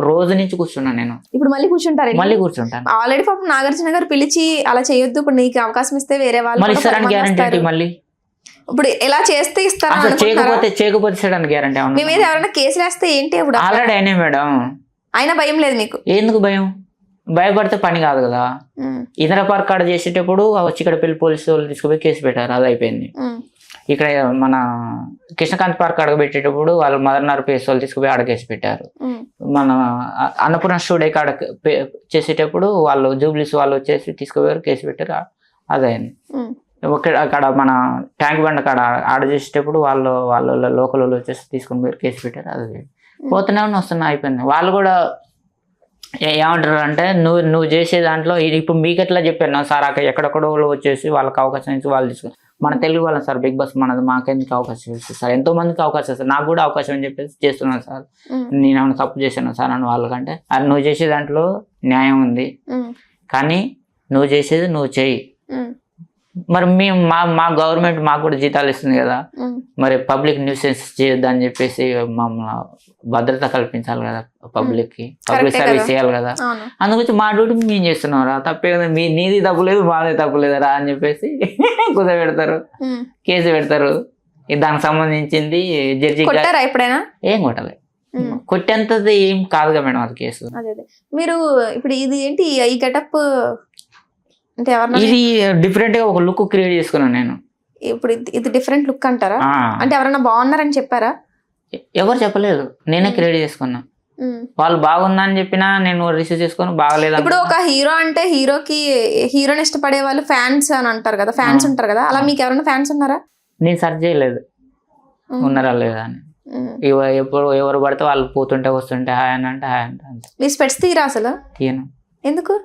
Speaker 3: రోజు నుంచి కూర్చున్నాను నేను.
Speaker 1: ఇప్పుడు మళ్ళీ కూర్చుంటారు?
Speaker 3: మళ్ళీ కూర్చుంటాను.
Speaker 1: ఆల్రెడీ పాపం నాగార్జున గారు పిలిచి అలా చేయొద్దు, ఇప్పుడు నీకు అవకాశం ఇస్తే వేరే వాళ్ళు
Speaker 3: ఇస్తారని గ్యారంటీ. మళ్ళీ
Speaker 1: ఇప్పుడు ఎలా చేస్తే ఇస్తారా?
Speaker 3: చేయకపోతే ఇస్తారని గ్యారంటీ.
Speaker 1: మీ మీద ఎవరైనా కేసులు వేస్తే ఏంటి? ఇప్పుడు
Speaker 3: ఆల్రెడీ అయినా మేడం.
Speaker 1: అయినా భయం లేదు మీకు?
Speaker 3: ఎందుకు భయం? భయపడితే పని కాదు కదా. ఇందిరా పార్క్ కాడ చేసేటప్పుడు చిక్కడపల్లి పోలీసు వాళ్ళు తీసుకుపోయి కేసు పెట్టారు, అది అయిపోయింది. ఇక్కడ మన కృష్ణకాంత్ పార్క్ అడగ పెట్టేటప్పుడు వాళ్ళు మదర్నార్ పేస్ వాళ్ళు తీసుకుపోయి ఆడ కేసు పెట్టారు. మన అన్నపూర్ణ స్టూడియో కాడ చేసేటప్పుడు వాళ్ళు జూబ్లీస్ వాళ్ళు వచ్చేసి తీసుకుపోయారు, కేసు పెట్టారు, అదైంది. అక్కడ మన ట్యాంక్ బండ్ కాడ ఆడ చేసేటప్పుడు వాళ్ళు లోకల్ వాళ్ళు వచ్చేసి తీసుకుని పోయారు, కేసు పెట్టారు, అది పోతూనే వస్తున్నా, అయిపోయింది. వాళ్ళు కూడా ఏమంటారు అంటే నువ్వు చేసే దాంట్లో ఇప్పుడు మీకు ఎట్లా చెప్పాను సార్, అక్కడ ఎక్కడెక్కడో వచ్చేసి వాళ్ళకి అవకాశం ఇచ్చి వాళ్ళు తీసుకుని, మన తెలుగు వాళ్ళం సార్ బిగ్ బాస్ మనది, మాకెందుకు అవకాశం ఇస్తుంది సార్, ఎంతో మందికి అవకాశం ఇస్తారు, నాకు కూడా అవకాశం అని చెప్పేసి చేస్తున్నాను సార్, నేను ఏమైనా తప్పు చేశాను సార్ అని వాళ్ళకంటే, అది నువ్వు చేసే దాంట్లో న్యాయం ఉంది, కానీ నువ్వు చేసేది నువ్వు చెయ్యి. మరి మేము మా గవర్నమెంట్ మాకు కూడా జీతాలు ఇస్తుంది కదా, మరి పబ్లిక్ న్యూసెన్స్ చేయొద్దు అని చెప్పేసి మమ్మల్ని భద్రత కల్పించాలి కదా, పబ్లిక్ సర్వీస్ చేయాలి కదా, అందుకొచ్చి మా డ్యూటీ మేము చేస్తున్నాం. తప్పే కదా, నీది తప్పు లేదు మాదే తప్పు లేదరా అని చెప్పేసి కుదపెడతారు, కేసు పెడతారు. దానికి సంబంధించింది జడ్జి
Speaker 1: ఎప్పుడైనా ఏం
Speaker 3: కొట్టలే, కొట్టేంతది ఏం కాదుగా మేడం అది కేసు.
Speaker 1: మీరు ఇప్పుడు ఇది ఏంటి ఈ గెటప్ అంటే
Speaker 3: ఇది డిఫరెంట్ గా ఒక లుక్ క్రియేట్ చేసుకున్నాను నేను.
Speaker 1: ఇప్పుడు ఇది డిఫరెంట్ లుక్ అంటారా? అంటే ఎవరైనా బాగున్నారని చెప్పారా?
Speaker 3: ఎవరు చెప్పలేదు, నేనే క్రియేట్ చేసుకున్నా. వాళ్ళు బాగుందా అని చెప్పినా నేను రిసీవ్ చేసుకుని బాగలేదు.
Speaker 1: ఇప్పుడు ఒక హీరో అంటే హీరోని ఇష్టపడే వాళ్ళు ఫ్యాన్స్ అని అంటారు కదా, ఫ్యాన్స్ ఉంటారు కదా, అలా మీకు ఎవరైనా ఫ్యాన్స్ ఉన్నారా?
Speaker 3: నేను సెర్చ్ చేయలేదు ఉన్నారా లేదా అని. ఎవరు పడితే వాళ్ళు పోతుంటే వస్తుంటే హాయ్ అని అంటే హాయ్ అంటే.
Speaker 1: మీ స్పెట్స్ తీరా అసలు?
Speaker 3: తీయను.
Speaker 1: ఎందుకు?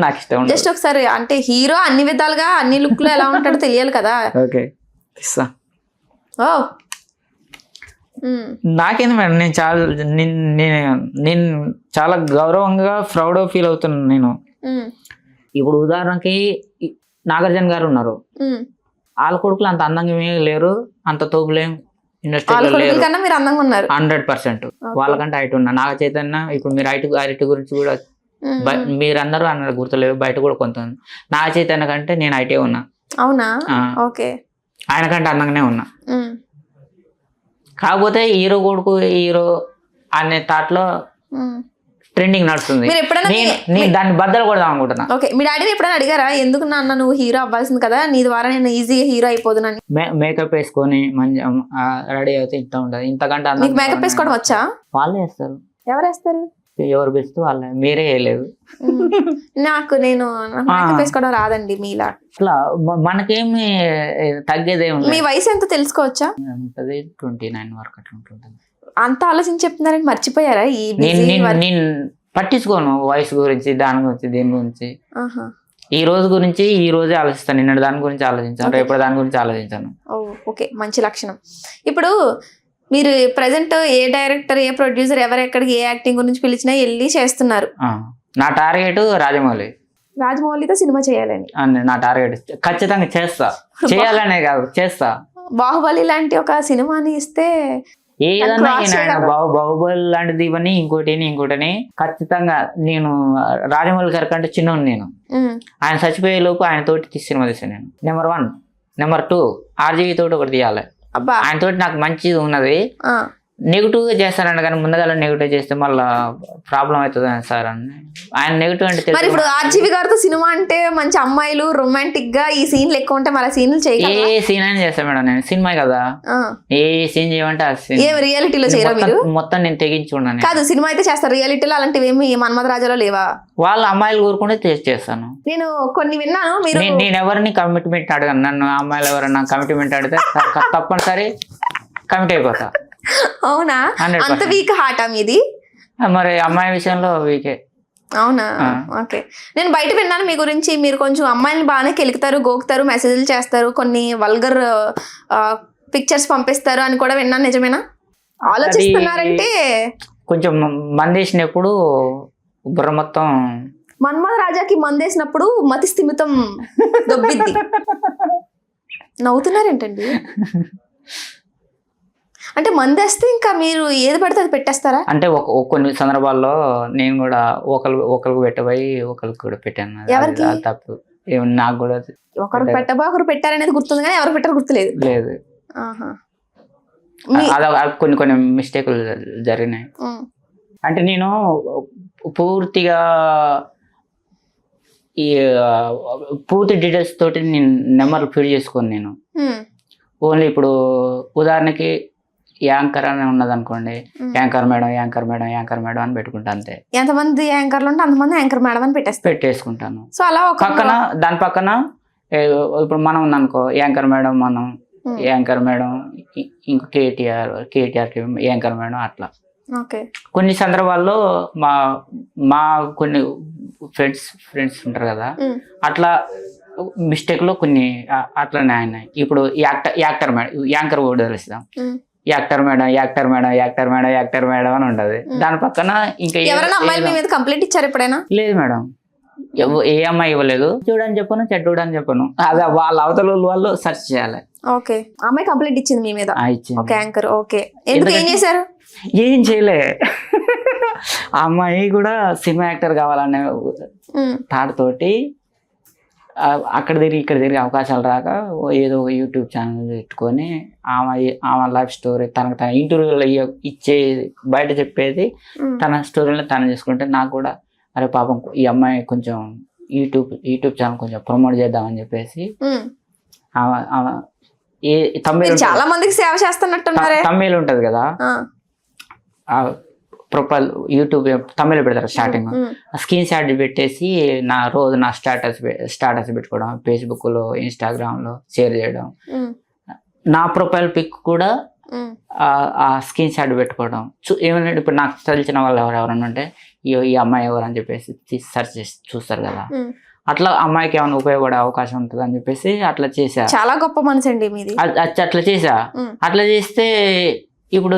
Speaker 3: నాకు ఇష్టం.
Speaker 1: జస్ట్ ఒకసారి అంటే హీరో అన్ని విధాలుగా అన్ని లుక్ లో ఎలా ఉంటాడో తెలియాలి కదా.
Speaker 3: ఓకే
Speaker 1: ఓ
Speaker 3: నాకేంది మేడం, నేను చాలా గౌరవంగా ప్రౌడ్ ఫీల్ అవుతున్నాను నేను. ఇప్పుడు ఉదాహరణకి నాగార్జున గారు ఉన్నారు, వాళ్ళ కొడుకులు అంత అందంగా ఏమీ లేరు, అంత తోపులేం ఇండస్ట్రీలో లేరు, 100%. వాళ్ళకంటే హైట్ ఉన్నా. నాగ చైతన్య ఇప్పుడు మీరు హైట్ గురించి కూడా మీరందరూ అన్నారు గుర్తులేదు, బయట కూడా కొంత నాగ చైతన్య కంటే నేను హైటే ఉన్నా.
Speaker 1: అవునా? ఓకే.
Speaker 3: ఆయన కంటే అందంగానే ఉన్నా. కాకపోతే హీరో కొడుకు హీరో అనే థాట్లో ట్రెండింగ్ నడుస్తుంది.
Speaker 1: మీరు ఎప్పుడైనా
Speaker 3: నేను దాన్ని బద్దలు కొడదాం అనుకుంటున్నా.
Speaker 1: ఓకే, మీ డాడీని ఎప్పుడైనా అడిగారా ఎందుకు నాన్న నువ్వు హీరో అవ్వాల్సింది కదా, నీ ద్వారా నేను ఈజీగా హీరో అయిపోదునని?
Speaker 3: మేకప్ వేసుకొని మంచి రెడీ అయితే ఇంత ఉంటది, ఇంతకంటే
Speaker 1: మీకు మేకప్ వేసుకోవడం వచ్చా?
Speaker 3: వాళ్ళే వేస్తారు.
Speaker 1: ఎవరు వేస్తారు?
Speaker 3: ఎవరు బెస్ట్ వాళ్ళే, మీరే వేయలేదు.
Speaker 1: నేను మేకప్ వేసుకోవడం రాదండి మీలా.
Speaker 3: అట్లా మనకేమి తగ్గేదేమి.
Speaker 1: మీ వయసు ఎంత తెలుసుకోవచ్చా?
Speaker 3: ఉంటది 29 వరకు అట్లా ఉంటుంది.
Speaker 1: అంత ఆలోచించి చెప్తున్నారని మర్చిపోయారా? ఈ
Speaker 3: నేను పట్టించుకోను వయసు గురించి, దాని గురించి, దీని గురించి. ఈ రోజు గురించి ఈ రోజే ఆలోచిస్తాను, నిన్న దాని గురించి ఆలోచించాను, రేపు దాని గురించి ఆలోచించాను.
Speaker 1: ఓకే, మంచి లక్షణం. ఇప్పుడు మీరు ప్రెసెంట్ ఏ డైరెక్టర్, ఏ ప్రొడ్యూసర్, ఎవరెక్కడికి ఏ యాక్టింగ్ గురించి పిలిచినా వెళ్ళి చేస్తున్నారు.
Speaker 3: నా టార్గెట్ రాజమౌళి.
Speaker 1: రాజమౌళితో సినిమా చేయాలని
Speaker 3: నా టార్గెట్. ఖచ్చితంగా చేస్తా, చేయాలనే కాదు చేస్తా.
Speaker 1: బాహుబలి లాంటి ఒక సినిమాని ఇస్తే
Speaker 3: ఏదన్నా బాహుబలి లాంటిది ఇవన్నీ ఇంకోటిని ఖచ్చితంగా. నేను రాజమౌళి గారి కంటే చిన్నోడు నేను. ఆయన చచ్చిపోయే లోపు ఆయన తోటి సినిమా తీసాను నేను. నెంబర్ 1. నెంబర్ 2 ఆర్జీవి తోటి ఒకటి తీయాలి. ఆయన తోటి నాకు మంచిది ఉన్నది. నెగిటివ్ గా చేస్తానండి, కానీ ముందుగా నెగిటివ్ చేస్తే మళ్ళీ ప్రాబ్లం అవుతుంది సార్ అని. ఆయన నెగిటివ్ అంటే
Speaker 1: మరి ఇప్పుడు ఆర్జీవి గారితో సినిమా అంటే మంచి అమ్మాయిలు రొమాంటిక్ గా ఈ సీన్లు ఎక్కువ ఉంటే మరి సీన్లు
Speaker 3: ఏ సీన్ అయినా చేస్తాను మేడం నేను. సినిమా కదా, ఏ సీన్ చేయమంటే ఆ సీన్.
Speaker 1: ఏం రియాలిటీలో చేయరా మీరు?
Speaker 3: మొత్తం నేను తెగించి ఉన్నాను.
Speaker 1: కాదు, సినిమా అయితే చేస్తారు, రియాలిటీలో అలాంటివి ఏమి మన్మథ రాజాలో లేవా?
Speaker 3: వాళ్ళ అమ్మాయిలు కోరుకుంటే చేస్తాను.
Speaker 1: నేను కొన్ని విన్నాను. మీరు
Speaker 3: నేను ఎవరిని కమిట్మెంట్ అడగను. నన్ను అమ్మాయిలు ఎవరైనా కమిట్మెంట్ అడిగితే తప్పనిసరి కమిట్ అయిపోతా.
Speaker 1: అవునా? అంత వీక్ హార్టా మీది?
Speaker 3: మరి అమ్మాయి విషయంలో వీకే.
Speaker 1: అవునా? ఓకే. నేను బయట విన్నాను మీ గురించి, మీరు కొంచెం అమ్మాయిని బాగానే కెలుకుతారు, గోకుతారు, మెసేజ్లు చేస్తారు, కొన్ని వల్గర్ పిక్చర్స్ పంపిస్తారు అని కూడా విన్నాను. నిజమేనా? ఆలోచిస్తున్నారంటే
Speaker 3: కొంచెం మందేసినప్పుడు బుర్ర మొత్తం.
Speaker 1: మన్మథ రాజాకి మందేసినప్పుడు మతి స్థిమితం దొబ్బిద్ది. నవ్వుతున్నారేంటండి? అంటే మందేస్తే ఇంకా మీరు ఏది పడితే అది పెట్టేస్తారా?
Speaker 3: అంటే కొన్ని సందర్భాల్లో నేను కూడా ఒకరికి పెట్టబోయి ఒకరికి కూడా పెట్టాను.
Speaker 1: ఎవరికి?
Speaker 3: తప్పు నాకు కూడా.
Speaker 1: ఒకరు పెట్టబోయి ఒకరు పెట్టారనేది గుర్తుంది, కానీ ఎవరు పెట్టారు గుర్తులేదు.
Speaker 3: లేదు, కొన్ని మిస్టేకులు జరిగినాయి. అంటే నేను పూర్తిగా ఈ పూర్తి డీటెయిల్స్ తోటి నేను నెంబర్లు ఫీడ్ చేసుకోను. నేను ఓన్లీ ఇప్పుడు ఉదాహరణకి యాంకర్ అని ఉన్నది అనుకోండి, యాంకర్ మేడం అని పెట్టుకుంటా అంతే.
Speaker 1: ఎంతమంది యాంకర్లు ఉంటే అంతమంది యాంకర్ మేడం అని
Speaker 3: పెట్టేసుకుంటాను.
Speaker 1: సో అలా
Speaker 3: పక్కన దాని పక్కన ఇప్పుడు మనం ఉందనుకో యాంకర్ మేడం, మనం యాంకర్ మేడం, ఇంకో కేటీఆర్ యాంకర్ మేడం, అట్లా. కొన్ని సందర్భాల్లో మా కొన్ని ఫ్రెండ్స్ ఉంటారు కదా, అట్లా మిస్టేక్ లో కొన్ని అట్లనే అయినాయి. ఇప్పుడు యాంకర్ కూడా తెలుస్తాం, యాక్టర్ మేడం అని ఉంటది. దాని పక్కన ఇంకా
Speaker 1: కంప్లైంట్ ఇచ్చారు ఎప్పుడైనా?
Speaker 3: లేదు మేడం, ఏ అమ్మాయి ఇవ్వలేదు. చూడని చెప్పను, చెడ్డని చెప్పను, అదే వాళ్ళ అవతల వాళ్ళు సెర్చ్ చేయాలి.
Speaker 1: ఓకే, అమ్మాయి కంప్లైంట్ ఇచ్చింది మీ మీద? Okay, anchor. ఓకే, ఎందుకు, ఏం చేశారు?
Speaker 3: ఏం చేయలే. ఆ అమ్మాయి కూడా సినిమా యాక్టర్ కావాలనే తాడుతోటి అక్కడ తిరిగి అవకాశాలు రాక ఏదో యూట్యూబ్ ఛానల్ పెట్టుకొని ఆమె లైఫ్ స్టోరీ తన ఇంటర్వ్యూలో బయట చెప్పేది, తన స్టోరీలో తను చేసుకుంటే నాకు కూడా అరే పాపం ఈ అమ్మాయి కొంచెం యూట్యూబ్ ఛానల్ కొంచెం ప్రమోట్ చేద్దామని చెప్పేసి
Speaker 1: చాలా మందికి సేవ చేస్తున్నట్టున్నారే.
Speaker 3: తమిళ్ ఉంటది కదా, ప్రొఫైల్ యూట్యూబ్ తమిళ పెడతారు స్టార్టింగ్, స్క్రీన్ షాట్ పెట్టేసి రోజు నా స్టాటస్ పెట్టుకోవడం, ఫేస్బుక్ లో, ఇన్స్టాగ్రామ్ లో షేర్ చేయడం, నా ప్రొఫైల్ పిక్ కూడా ఆ స్క్రీన్ షాట్ పెట్టుకోవడం. ఏమైనా ఇప్పుడు నాకు తెలిసిన వాళ్ళు ఎవరైనా ఉంటే ఈ అమ్మాయి ఎవరు అని చెప్పేసి సెర్చ్ చేసి చూస్తారు కదా, అట్లా అమ్మాయికి ఏమైనా ఉపయోగపడే అవకాశం ఉంటుంది అని చెప్పేసి అట్లా చేసా.
Speaker 1: చాలా గొప్ప మనసు అండి మీది.
Speaker 3: అట్లా చేసా. అట్లా చేస్తే ఇప్పుడు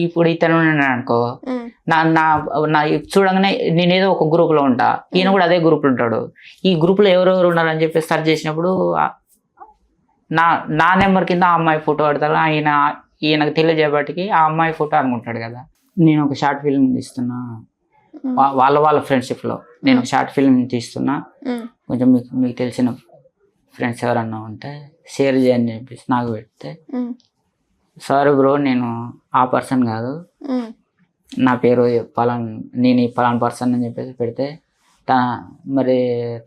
Speaker 3: ఇప్పుడు ఇతను అనుకో, నా చూడగానే నేనేదో ఒక గ్రూప్ లో ఉంటా, ఈయన కూడా అదే గ్రూప్ లో ఉంటాడు. ఈ గ్రూప్ లో ఎవరెవరు ఉన్నారని చెప్పి సెర్చ్ చేసినప్పుడు నా నెంబర్ కింద ఆ అమ్మాయి ఫోటో పెడతాడు. ఈయనకు తెలియజేపటికి ఆ అమ్మాయి ఫోటో అనుకుంటాడు కదా. నేను ఒక షార్ట్ ఫిల్మ్ తీస్తున్నా, వాళ్ళ ఫ్రెండ్షిప్ లో నేను షార్ట్ ఫిల్మ్ తీస్తున్నా, కొంచెం మీకు తెలిసిన ఫ్రెండ్స్ ఎవరన్నా ఉంటే షేర్ చేయని చెప్పేసి నాకు పెడితే, సారీ బ్రో నేను ఆ పర్సన్ కాదు, నా పేరు నేను ఈ పలానా పర్సన్ అని చెప్పేసి పెడితే మరి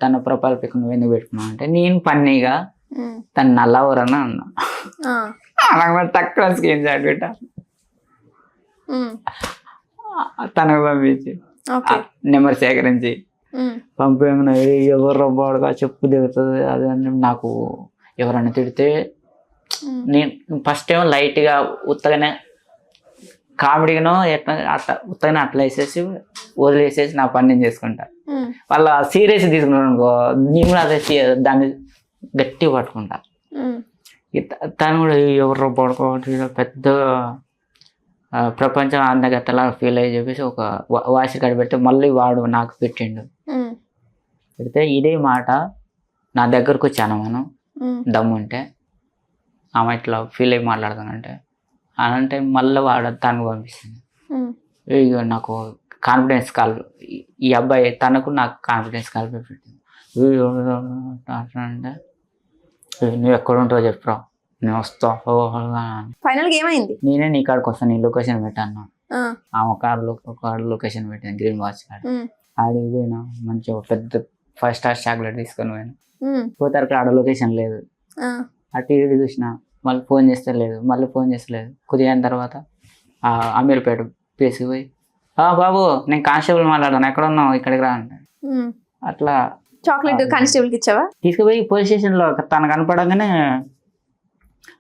Speaker 3: తన ప్రొఫైల్ పిక్ నువ్వు ఎందుకు పెట్టుకున్నావు అంటే నేను పన్నీగా తను నల్లవరని అన్నా. అలాగే తక్కువ స్క్రీన్ షాట్ పెట్టా తనకు పంపించి నెంబర్ సేకరించి పంపేమన్నా ఎవరు రబ్బాడుగా చెప్పు దిగుతుంది అది అని నాకు ఎవరైనా తిడితే నేను ఫస్ట్ ఏమో లైట్గా ఉత్తగానే కామెడీగానో ఎట్లా అట్లా ఉత్తగానే అట్లా వేసేసి వదిలేసేసి నా పని నేను చేసుకుంటా. వాళ్ళ సీరియస్ తీసుకున్నాను అనుకో నేను కూడా అదే దాన్ని గట్టిగా పట్టుకుంటా. తను కూడా ఎవరు పడుకోవట్టు పెద్ద ప్రపంచం అందగత్తలా ఫీల్ అయ్యి చెప్పేసి ఒక వాయిస్ కార్డు పెడితే మళ్ళీ వాడు నాకు పెట్టిండు. పెడితే ఇదే మాట నా దగ్గరకు వచ్చాను మనం దమ్ముంటే ఆమె ఇట్లా ఫీల్ అయ్యి మాట్లాడతానంటే అనంటే మళ్ళీ వాడు తనకు పంపిస్తుంది. ఇక నాకు కాన్ఫిడెన్స్ కాల్ ఈ అబ్బాయి తనకు నాకు కాన్ఫిడెన్స్ కాల్ పెట్టింది. అంటే నువ్వు ఎక్కడ ఉంటావో చెప్పురా నేను వస్తా.
Speaker 1: ఫైనల్ గా ఏమైంది?
Speaker 3: నేనే నీ కాడికి వస్తాను నీ లొకేషన్ పెట్టాను. ఆమె కార్ లొకేషన్ పెట్టాను గ్రీన్ వాచ్ కార్డ్. ఆడికి పోయినా మంచిగా పెద్ద 5 స్టార్ చాక్లెట్ తీసుకొని పోయినా. పోతారు ఆడ లొకేషన్ లేదు. అటు ఇటు చూసిన మళ్ళీ ఫోన్ చేస్తే లేదు, మళ్ళీ ఫోన్ చేస్తలేదు. కొద్దిగా అయిన తర్వాత అమీర్పేట పేసి పోయి బాబు నేను కానిస్టేబుల్ మాట్లాడతాను ఎక్కడ ఉన్నావు ఇక్కడికి రా అంటే అట్లా
Speaker 1: చాక్లెట్ కానిస్టేబుల్ కి ఇచ్చావా?
Speaker 3: తీసుకుపోయి పోలీస్ స్టేషన్ లో తను కనపడగానే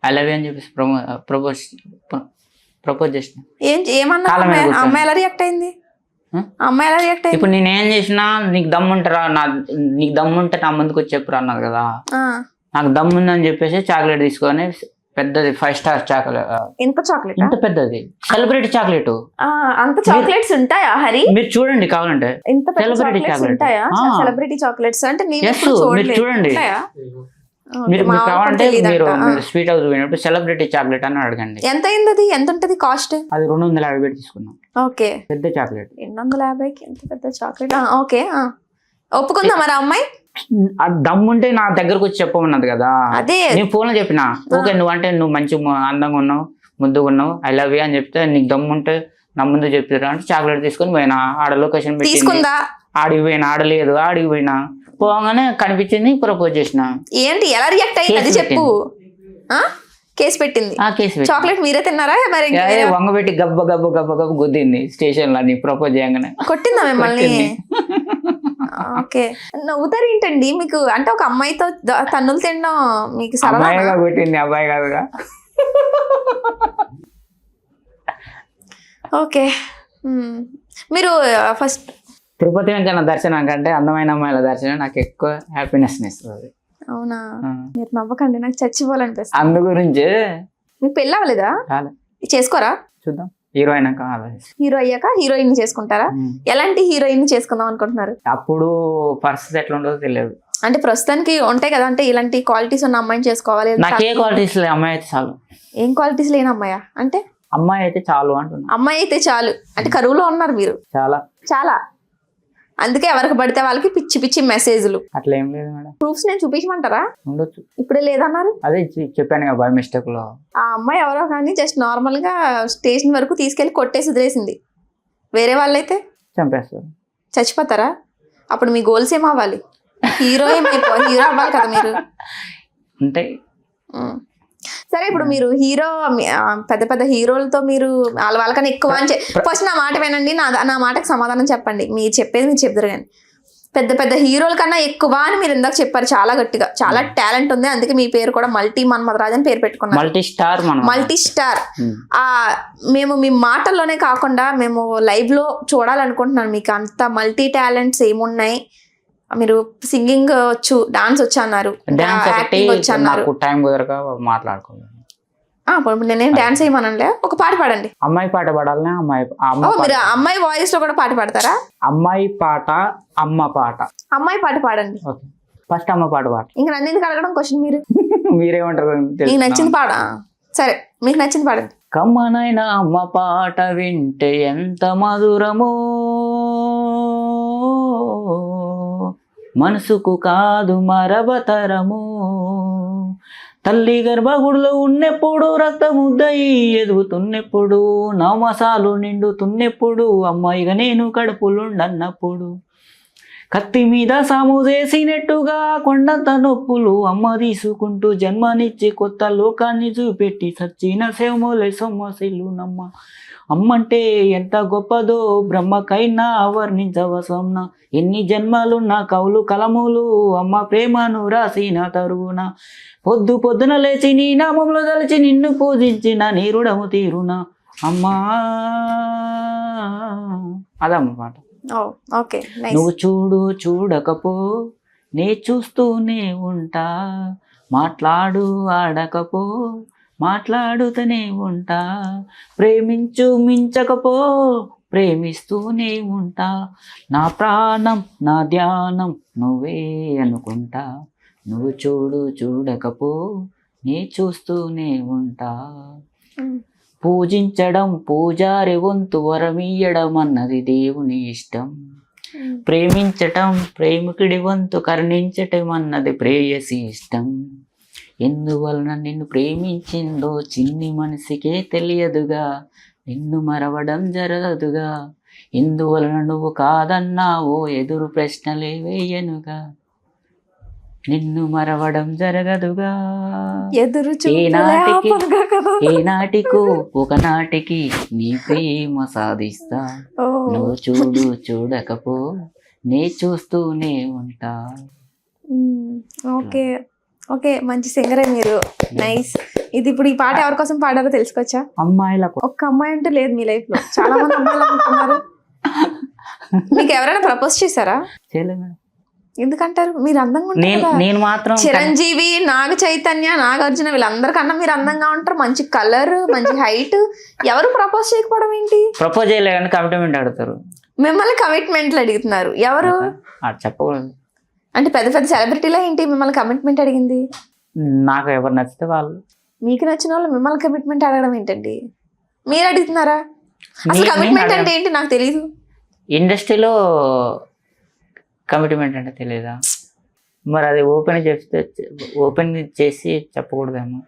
Speaker 3: ఐ లవ్ యూ అని చెప్పేసి ప్రపోజ్ చేసిన.
Speaker 1: ఏమన్నా అమ్మాయి ఎలా రియాక్ట్ అయింది? అమ్మాయి ఎలా రియాక్ట్ అయింది?
Speaker 3: ఇప్పుడు నేనేం చేసినా నీకు దమ్ముంటారా నీకు దమ్ముంటే నా ముందుకు వచ్చి చెప్పురా అన్నది కదా. నాకు దమ్ముందని చెప్పేసి చాక్లెట్ తీసుకొని పెద్దది 5 స్టార్ చాక్లెట్.
Speaker 1: ఎంత చాక్లెట్?
Speaker 3: ఇంత పెద్దది సెలబ్రిటీ చాక్లెట్.
Speaker 1: అంత చాక్లెట్స్ ఉంటాయా హరి?
Speaker 3: మీరు చూడండి కావాలంటే
Speaker 1: ఇంత సెలబ్రిటీ ఉంటాయా? సెలబ్రిటీ చాక్లెట్స్ అంటే
Speaker 3: మీరు చూడండి. మీరు కావాలంటే మీరు స్వీట్ హౌస్ పోయినప్పుడు సెలబ్రిటీ చాక్లెట్ అని అడగండి.
Speaker 1: ఎంత అయింది అది? ఎంత ఉంటది కాస్ట్?
Speaker 3: అది 250 పెట్టి తీసుకున్నాం.
Speaker 1: ఓకే పెద్ద చాక్లెట్ 250కి ఎంత పెద్ద చాక్లెట్? ఓకే ఒప్పుకుందా మరి అమ్మాయి?
Speaker 3: దమ్ముంటే నా దగ్గరకు వచ్చి చెప్పమన్నది కదా. అదే నేను ఫోన్ లో చెప్పిన ఓకే నువ్వంటే నువ్వు మంచి అందంగా ఉన్నావు ముద్దుగా ఉన్నావు ఐ లవ్ యూ అని చెప్తే నీకు దమ్ముంటే నా ముందు చెప్తారా అంటే చాక్లెట్ తీసుకొని పోయినా. ఆడ లొకేషన్ పెట్టి ఆడికి పోయినా ఆడలేదు ఆడికి పోయినా పోగానే కనిపించింది ప్రపోజ్ చేసిన.
Speaker 1: ఏంటి ఎలా రియాక్ట్ అయ్యింది అది చెప్పు. కేసు పెట్టింది. చాక్లెట్ మీరే తిన్నారా? మరి
Speaker 3: వంగబెట్టి గబ్బ గబ్బ గబ్బ గబ్బ గుద్దింది స్టేషన్ లో. నీ ప్రపోజ్ చేయగానే
Speaker 1: కొట్టిందా మిమ్మల్ని? ఓకే నవ్వుతారు ఏంటండి మీకు? అంటే ఒక అమ్మాయితో తన్నులు తినడం మీకు
Speaker 3: సరదాగా కొట్టింది అబ్బాయి కాదుగా.
Speaker 1: ఓకే మీరు ఫస్ట్
Speaker 3: తిరుపతి వెంకన్న దర్శనం కంటే అందమైన అమ్మాయిల దర్శనం నాకు ఎక్కువ హ్యాపీనెస్ ఇస్తుంది.
Speaker 1: అవునా? మీరు నవ్వకండి నాకు చచ్చిపోవాలనిపిస్తుంది.
Speaker 3: అందు గురించి
Speaker 1: మీకు పెళ్ళి అవ్వలేదా? చేసుకోరా?
Speaker 3: చూద్దాం హీరోయిన్
Speaker 1: హీరో అయ్యాక హీరోయిన్ చేసుకుంటారా? ఎలాంటి హీరోయిన్ చేసుకుందాం అనుకుంటున్నారు?
Speaker 3: అప్పుడు పరిస్థితి ఎట్లా ఉండదో తెలియదు.
Speaker 1: అంటే ప్రస్తుతానికి ఉంటాయి కదా అంటే ఇలాంటి క్వాలిటీస్ ఉన్న అమ్మాయిని చేసుకోవాలి.
Speaker 3: నాకు ఏ క్వాలిటీస్ లేదు అమ్మాయి అయితే చాలు.
Speaker 1: ఏం క్వాలిటీస్ లేని అమ్మాయా? అంటే
Speaker 3: అమ్మాయి అయితే చాలు అంటున్నా.
Speaker 1: అమ్మాయి అయితే చాలు అంటే కరువులో ఉన్నారు మీరు. చాలా చాలా అందుకే ఎవరికి పడితే వాళ్ళకి పిచ్చి పిచ్చి మెసేజ్లు.
Speaker 3: అట్లా ఏం లేదు మేడం.
Speaker 1: ప్రూఫ్స్ నేను చూపించమంటారా?
Speaker 3: ఉండొచ్చు.
Speaker 1: ఇప్పుడే లేదన్నారు.
Speaker 3: అదే చెప్పాను బై మిస్టేక్ లో.
Speaker 1: ఆ అమ్మాయి ఎవరో కానీ జస్ట్ నార్మల్ గా స్టేషన్ వరకు తీసుకెళ్లి కొట్టేసి వదిలేసింది. వేరే వాళ్ళైతే
Speaker 3: చంపేస్తారు.
Speaker 1: చచ్చిపోతారా? అప్పుడు మీ గోల్స్ ఏం అవ్వాలి? హీరో హీరో అవ్వాలి కదా మీరు.
Speaker 3: అంటే
Speaker 1: సరే ఇప్పుడు మీరు హీరో పెద్ద పెద్ద హీరోలతో మీరు వాళ్ళకన్నా ఎక్కువ అని ఫస్ట్ నా మాట వినండి. నా మాటకు సమాధానం చెప్పండి. మీరు చెప్పేది మీరు చెప్తారు కానీ పెద్ద పెద్ద హీరోల కన్నా ఎక్కువ అని మీరు ఇందాక చెప్పారు చాలా గట్టిగా. చాలా టాలెంట్ ఉంది అందుకే మీ పేరు కూడా మల్టీ మన్మథరాజ్ అని పేరు పెట్టుకున్నారు. Multi star. మేము మీ మాటల్లోనే కాకుండా మేము లైవ్ లో చూడాలనుకుంటున్నాను. మీకు అంత మల్టీ టాలెంట్స్ ఏమున్నాయి? మీరు సింగింగ్ వచ్చు, డాన్స్ వచ్చు అన్నారు, యాక్టింగ్ వచ్చు అన్నారు. నేనేం డాన్స్ చేయమనంలే. ఒక పాట పాడండి.
Speaker 3: అమ్మాయి పాట పాడాలనే.
Speaker 1: మీరు అమ్మాయి వాయిస్ లో కూడా పాట పాడతారా?
Speaker 3: అమ్మాయి పాట అమ్మ పాట.
Speaker 1: అమ్మాయి పాట పాడండి.
Speaker 3: ఫస్ట్ అమ్మ పాట పాట.
Speaker 1: ఇంకా నన్ను ఎందుకు అడగడం క్వశ్చన్? మీరు
Speaker 3: మీరేమంటారు?
Speaker 1: మీకు నచ్చింది పాడ. సరే మీకు నచ్చింది పాడండి.
Speaker 3: కమ్మనైన అమ్మ పాట వింటే ఎంత మధురమో మనసుకు కాదు మరబతరము తల్లి గర్భగుడిలో ఉన్నెప్పుడు రక్తముద్దయి ఎదుగుతున్నెప్పుడు నవమాసాలు నిండుతున్నెప్పుడు అమ్మాయిగా నేను కడుపులుండన్నప్పుడు కత్తి మీద సాము చేసినట్టుగా కొండంత నొప్పులు అమ్మ తీసుకుంటూ జన్మనిచ్చి కొత్త లోకాన్ని చూపెట్టి సచ్చిన సేమోలే సొమ్మసిల్లు నమ్మ అమ్మంటే ఎంత గొప్పదో బ్రహ్మకైనా వర్ణించవసంన ఎన్ని జన్మలున్న కవులు కలములు అమ్మ ప్రేమను రాసిన తరుగున పొద్దున లేచి నీ నామంలో తలిచి నిన్ను పూజించిన నీ రుణము తీరునా అమ్మా. అదమ్మ మాట.
Speaker 1: ఓకే
Speaker 3: నువ్వు చూడు చూడకపో నే చూస్తూనే ఉంటా, మాట్లాడు ఆడకపో మాట్లాడుతూనే ఉంటా, ప్రేమించు మించకపో ప్రేమిస్తూనే ఉంటా, నా ప్రాణం నా ధ్యానం నువ్వే అనుకుంటా, నువ్వు చూడు చూడకపో నే చూస్తూనే ఉంటా. పూజించడం పూజారి వంతు వరమియ్యడం అన్నది దేవుని ఇష్టం, ప్రేమించటం ప్రేమికుడి వంతు కరుణించటం అన్నది ప్రేయసి ఇష్టం. ఎందువలన నిన్ను ప్రేమించిందో చిన్ని మనసుకే తెలియదుగా, నిన్ను మరవడం జరగదుగా, ఎందువలన నువ్వు కాదన్నావో ఎదురు ప్రశ్నలే వేయనుగా, నిన్ను మరవడం జరగదుగా,
Speaker 1: ఎదురు
Speaker 3: ఏనాటికో ఒకనాటికి నీ ప్రేమ సాధిస్తా, నువ్వు చూడు చూడకపో నే చూస్తూనే ఉంటా.
Speaker 1: ఓకే ఓకే, మంచి సింగరే మీరు. నైస్. ఇది ఇప్పుడు ఈ పాట ఎవరి కోసం పాడారో తెలుసుకోవచ్చా?
Speaker 3: అమ్మాయిలకు.
Speaker 1: ఒక్క అమ్మాయి అంటూ లేదు మీ లైఫ్ లో, చాలా మంది అమ్మాయిలు అనుకుంటున్నారు. మీకు ఎవరైనా ప్రపోజ్ చేశారా?
Speaker 3: చేయలేదు మేడం.
Speaker 1: ఎందుకంటారు? మీరు అందంగా ఉంటారు.
Speaker 3: నేను మాత్రం
Speaker 1: చిరంజీవి, నాగ చైతన్య, నాగార్జున వీళ్ళందరికన్నా మీరు అందంగా ఉంటారు, మంచి కలర్, మంచి హైట్. ఎవరు ప్రపోజ్ చేయకపోవడం ఏంటి?
Speaker 3: ప్రపోజ్ చేయలేదు కానీ కమిట్మెంట్ అడుగుతారు.
Speaker 1: మిమ్మల్ని కమిట్మెంట్లు అడుగుతున్నారు ఎవరు?
Speaker 3: చెప్పకూడదు.
Speaker 1: అంటే పెద్ద పెద్ద సెలబ్రిటీలా ఏంటి మిమ్మల్ని కమిట్మెంట్ అడిగింది?
Speaker 3: నాకు ఎవరు నచ్చితే వాళ్ళు.
Speaker 1: మీకు నచ్చిన వాళ్ళు మిమ్మల్ని కమిట్మెంట్ అడగడం ఏంటండి? మీరు అడుగుతున్నారా? అసలు కమిట్మెంట్ అంటే ఏంటి నాకు తెలియదు.
Speaker 3: ఇండస్ట్రీలో కమిట్మెంట్ అంటే తెలియదా? మరి అది ఓపెన్ చేసి చెప్పకూడదేమో.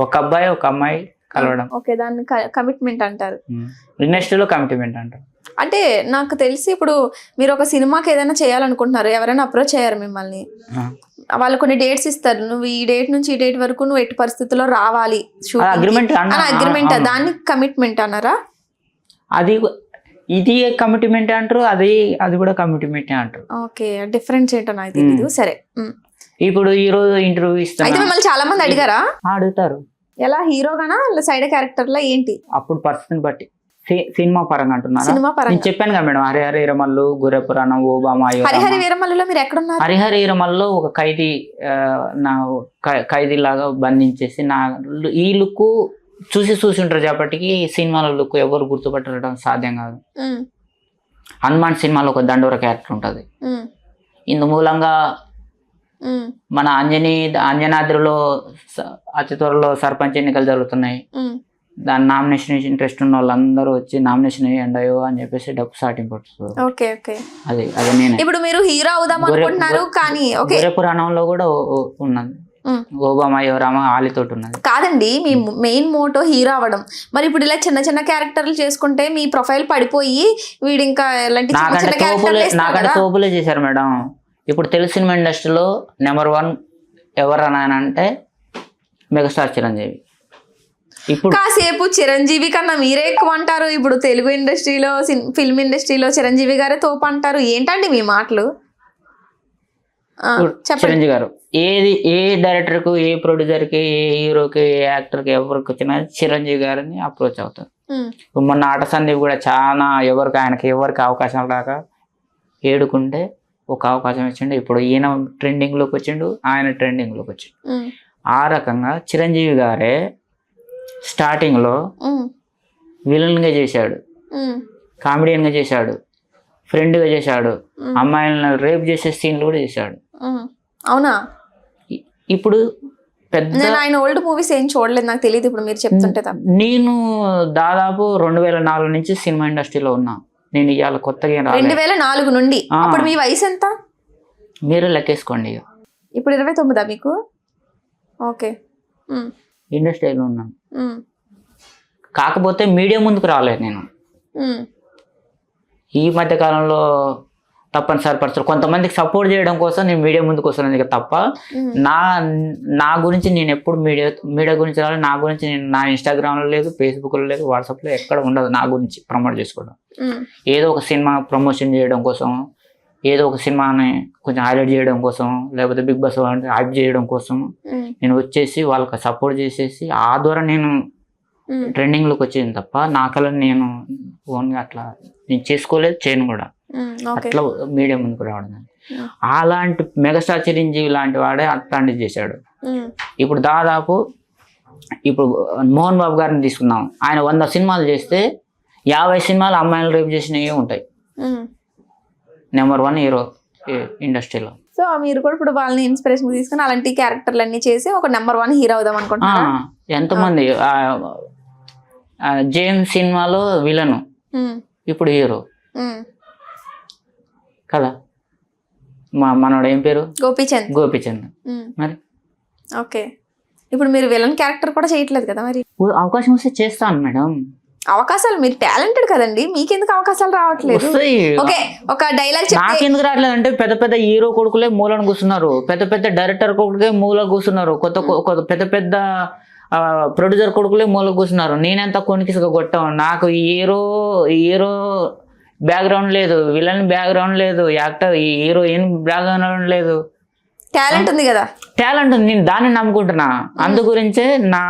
Speaker 3: ఒక అబ్బాయి ఒక అమ్మాయి కలవడం,
Speaker 1: ఓకే, దాన్ని కమిట్మెంట్ అంటారు.
Speaker 3: ఇండస్ట్రీలో కమిట్మెంట్ అంటారు.
Speaker 1: అంటే నాకు తెలిసి ఇప్పుడు మీరు ఒక సినిమాకి ఏదైనా చేయాలనుకుంటున్నారు, ఎవరైనా అప్రోచ్ అయ్యారు మిమ్మల్ని, వాళ్ళు కొన్ని డేట్స్ ఇస్తారు, నువ్వు ఈ డేట్ నుంచి ఈ డేట్ వరకు నువ్వు ఎట్టి పరిస్థితుల్లో రావాలి,
Speaker 3: అగ్రిమెంట్
Speaker 1: అగ్రిమెంట్, దాన్ని కమిట్మెంట్ అన్నారా?
Speaker 3: అది ఇది కమిట్మెంట్ అంటారు, అది కూడా కమిట్మెంట్ అంటారు.
Speaker 1: ఓకే, డిఫరెన్స్ ఏంటో నాకు తెలియదు. సరే,
Speaker 3: ఇప్పుడు ఈ రోజు ఇంటర్వ్యూ ఇస్తాను.
Speaker 1: అయితే మిమ్మల్ని చాలా మంది అడిగారా?
Speaker 3: అడుగుతారు.
Speaker 1: ఎలా, హీరోగానా సైడ్ క్యారెక్టర్ లా ఏంటి?
Speaker 3: అప్పుడు పరిస్థితిని బట్టి. సినిమా పరంగా అంటున్నారా?
Speaker 1: సినిమా పరంగా
Speaker 3: నేను చెప్పాను కదా మేడం, హరిహర వీరమల్లు, గుర్రపురాణం, ఓబామా.
Speaker 1: హరిహర వీరమల్లులో మీరు ఎక్కడున్నారు?
Speaker 3: హరిహర వీరమల్లులో ఒక ఖైదీ లాగా బంధించేసి ఈ లుక్ చూసి ఉంటారు కాబట్టి సినిమాలో లుక్ ఎవరు గుర్తుపట్టడం సాధ్యం కాదు. హనుమాన్ సినిమాలో ఒక దండోర క్యారెక్టర్ ఉంటుంది. ఇందు మూలంగా మన అంజనాద్రిలో అతి త్వరలో సర్పంచ్ ఎన్నికలు జరుగుతున్నాయి. దాని నామినేషన్ ఇంట్రెస్ట్ ఉన్న వాళ్ళందరూ వచ్చి నామినేషన్ వేయండియో అని చెప్పేసి డబ్బు స్టార్టింగ్ పడుతుంది.
Speaker 1: ఓకే ఓకే,
Speaker 3: అది నేను
Speaker 1: ఇప్పుడు మీరు హీరో అవుదాం అనుకుంటున్నారు కానీ
Speaker 3: పురాణంలో కూడా ఉన్నది, ఓబామా యువరామ ఆలితోటి ఉన్నది.
Speaker 1: కాదండి, మీ మెయిన్ మోటో హీరో అవ్వడం. మరి ఇప్పుడు ఇలా చిన్న చిన్న క్యారెక్టర్లు చేసుకుంటే మీ ప్రొఫైల్ పడిపోయి వీడు ఇంకా
Speaker 3: నాకంటే తోపులే చేశారు మేడం. ఇప్పుడు తెలుగు సినిమా ఇండస్ట్రీలో నెంబర్ 1 ఎవరన్నా అంటే మెగాస్టార్ చిరంజీవి. ఇప్పుడు
Speaker 1: కాసేపు చిరంజీవి కన్నా మీరే ఎక్కువ అంటారు, ఇప్పుడు తెలుగు ఇండస్ట్రీలో ఫిల్మ్ ఇండస్ట్రీలో చిరంజీవి గారే తోపు అంటారు. ఏంటండి మీ మాటలు?
Speaker 3: చిరంజీవి గారు ఏ డైరెక్టర్ కు, ఏ ప్రొడ్యూసర్ కి, ఏ హీరోకి, ఏ యాక్టర్ కి ఎవరికి వచ్చినా చిరంజీవి గారిని అప్రోచ్ అవుతారు. మొన్న ఆట సందీప్ కూడా చాలా ఎవరికి అవకాశం రాక ఏడుకుంటే ఒక అవకాశం ఇచ్చిండు. ఇప్పుడు ఈయన ట్రెండింగ్ లోకి వచ్చిండు, ఆయన ట్రెండింగ్ లోకి వచ్చిండు. ఆ రకంగా చిరంజీవి గారే స్టార్టింగ్ లో విలన్ గా చేశాడు, కామెడియన్ గా చేశాడు, ఫ్రెండ్ గా చేశాడు, అమ్మాయిలను రేప్ చేసే సీన్లు కూడా చేశాడు.
Speaker 1: అవునా?
Speaker 3: ఇప్పుడు పెద్ద
Speaker 1: ఆయన ఓల్డ్ మూవీస్ ఏం చూడలేదు, నాకు తెలియదు. ఇప్పుడు మీరు చెప్తుంటే
Speaker 3: నేను దాదాపు 2004 నుంచి సినిమా ఇండస్ట్రీలో ఉన్నా. నేను ఇవాళ కొత్తగా
Speaker 1: 2004 నుండి. అప్పుడు మీ వయసు ఎంత?
Speaker 3: మీరు లెక్కేసుకోండి.
Speaker 1: ఇప్పుడు 29 మీకు? ఓకే. ఉమ్,
Speaker 3: ఇండస్ట్రీలో ఉన్నాను.
Speaker 1: ఉమ్,
Speaker 3: కాకపోతే మీడియా ముందుకు రాలేదు నేను.
Speaker 1: ఉమ్,
Speaker 3: ఈ మధ్య కాలంలో తప్పనిసరి పరిస్థితులు కొంతమందికి సపోర్ట్ చేయడం కోసం నేను మీడియా ముందుకు వస్తున్నాను తప్ప నా నా గురించి నేను ఎప్పుడు మీడియా గురించి రావాలి. నా గురించి నేను నా ఇన్స్టాగ్రామ్లో లేదు, ఫేస్బుక్లో లేదు, వాట్సాప్లో ఎక్కడ ఉండదు నా గురించి ప్రమోట్ చేసుకోవడం.
Speaker 1: ఉమ్,
Speaker 3: ఏదో ఒక సినిమా ప్రమోషన్ చేయడం కోసం, ఏదో ఒక సినిమాని కొంచెం హైలైట్ చేయడం కోసం, లేకపోతే బిగ్ బాస్ అంటే హైప్ చేయడం కోసం
Speaker 1: ఉమ్,
Speaker 3: నేను వచ్చేసి వాళ్ళకి సపోర్ట్ చేసేసి ఆ ద్వారా నేను
Speaker 1: ఉమ్,
Speaker 3: ట్రెండింగ్లోకి వచ్చింది తప్ప నాకలా నేను ఓన్గా అట్లా నేను చేసుకోలేదు, చేయను కూడా.
Speaker 1: ఉమ్, ఓకే.
Speaker 3: అట్లా మీడియా ముందుకు రావడం. అలాంటి మెగాస్టార్ చిరంజీవి లాంటి వాడే అట్లాంటిది చేశాడు.
Speaker 1: ఉమ్,
Speaker 3: ఇప్పుడు దాదాపు ఇప్పుడు మోహన్ బాబు గారిని తీసుకున్నాం. ఆయన 100 సినిమాలు చేస్తే 50 సినిమాలు అమ్మాయిలు రేపు చేసినవి ఉంటాయి.
Speaker 1: ఉమ్.
Speaker 3: నెంబర్ 1 హీరో ఇండస్ట్రీలో.
Speaker 1: సో మీరు కూడా ఇప్పుడు వాళ్ళని ఇన్స్పిరేషన్ తీసుకుని అలాంటి క్యారెక్టర్లు అన్ని చేసి ఒక నెంబర్ 1 హీరో అవుదాం అనుకుంటున్నారా?
Speaker 3: ఎంతమంది జేమ్స్ సినిమాలో విలను,
Speaker 1: ఉమ్,
Speaker 3: ఇప్పుడు హీరో
Speaker 1: ఉమ్.
Speaker 3: కదా. మనోడు ఏం పేరు?
Speaker 1: గోపీచంద్.
Speaker 3: గోపీచంద్.
Speaker 1: ఉమ్,
Speaker 3: మరి
Speaker 1: ఓకే. ఇప్పుడు మీరు విలన్ క్యారెక్టర్ కూడా చేయట్లేదు కదా మరి?
Speaker 3: అవకాశం వస్తే చేస్తాను మేడం.
Speaker 1: అవకాశాలు, మీరు టాలెంటెడ్ కదండి, మీకెందుకు అవకాశాలు రావట్లేదు?
Speaker 3: వస్తాయి.
Speaker 1: ఓకే, ఒక డైలాగ్ చెప్తే.
Speaker 3: నాకెందుకు రావట్లేదు అంటే పెద్ద పెద్ద హీరో కొడుకులే మూలను కూర్చున్నారు, పెద్ద పెద్ద డైరెక్టర్ కొడుకులే మూల కూర్చున్నారు, పెద్ద పెద్ద ప్రొడ్యూసర్ కొడుకులే మూల కూర్చున్నారు. నేనెంత కొనికిసుగా కొట్టాం. నాకు హీరో బ్యాక్గ్రౌండ్ లేదు, విలన్ బ్యాక్గ్రౌండ్ లేదు, యాక్టర్ హీరోయిన్ బ్యాక్గ్రౌండ్ లేదు.
Speaker 1: టాలెంట్ ఉంది కదా.
Speaker 3: టాలెంట్ ఉంది, నేను దాన్ని నమ్ముకుంటున్నా. అందు గురించే నా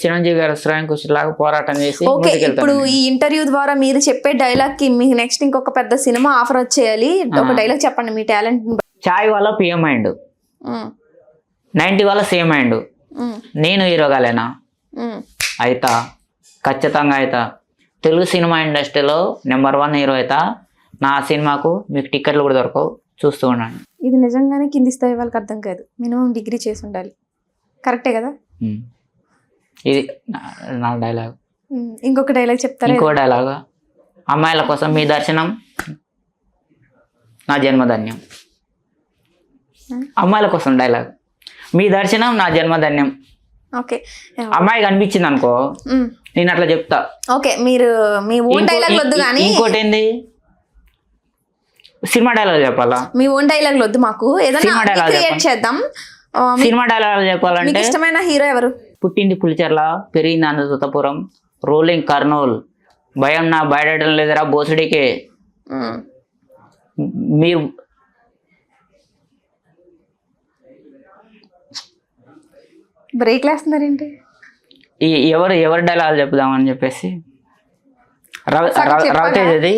Speaker 3: చిరంజీవి గారు స్వయం కృషి లాగా పోరాటం చేసి
Speaker 1: ఓకే. ఇప్పుడు ఈ ఇంటర్వ్యూ ద్వారా మీరు చెప్పే డైలాగ్ కి మీకు నెక్స్ట్ ఇంకొక పెద్ద సినిమా ఆఫర్ వచ్చేయాలి. ఒక డైలాగ్ చెప్పండి మీ టాలెంట్.
Speaker 3: చాయ్ వల్ల పిఎం అయిండు, 90 వల్ల సేమ్ అయిండు, నేను హీరోగాలేనా? అయితా, ఖచ్చితంగా అయితా. తెలుగు సినిమా ఇండస్ట్రీలో నెంబర్ 1 హీరో అయితా. నా సినిమాకు మీకు టికెట్లు కూడా దొరకవు, చూస్తూ ఉండండి.
Speaker 1: ఇది నిజంగానే కింది స్థాయి వాళ్ళకి అర్థం కాదు. మినిమం డిగ్రీ చేసి ఉండాలి. కరెక్టే కదా?
Speaker 3: ఇది నా డైలాగ్.
Speaker 1: ఇంకొక డైలాగ్ చెప్తారా?
Speaker 3: ఇంకో డైలాగ్, అమ్మాయిల కోసం మీ దర్శనం నా జన్మధన్యం. అమ్మాయిల కోసం డైలాగ్, మీ దర్శనం నా జన్మధన్యం.
Speaker 1: ఓకే.
Speaker 3: అమ్మాయి కనిపించింది అనుకో, నేను అట్లా చెప్తా.
Speaker 1: ఓకే, మీరు మీ ఓన్ డైలాగ్ వద్దు కానీ
Speaker 3: ఇంకోటి ఏంది, సినిమా డైలాగ్ చెప్పాలా?
Speaker 1: మీ ఓన్ డైలాగ్ వద్దు, మాకు ఏదైనా క్రియేట్ చేద్దాం.
Speaker 3: సినిమా డైలాగ్ చెప్పాలంటే
Speaker 1: ఇష్టమైన హీరో ఎవరు?
Speaker 3: పుట్టింది పులిచెర్ల, పెరిగింది అనంతపురం, రోలింగ్ కర్నూల్, భయం నా బయటం లేదురా బోసుడికే. మీరు
Speaker 1: బ్రేక్ వేస్తున్నారేంటి?
Speaker 3: ఎవరి డైలాగ్ చెప్దామని చెప్పేసి రవితేజ్ అది.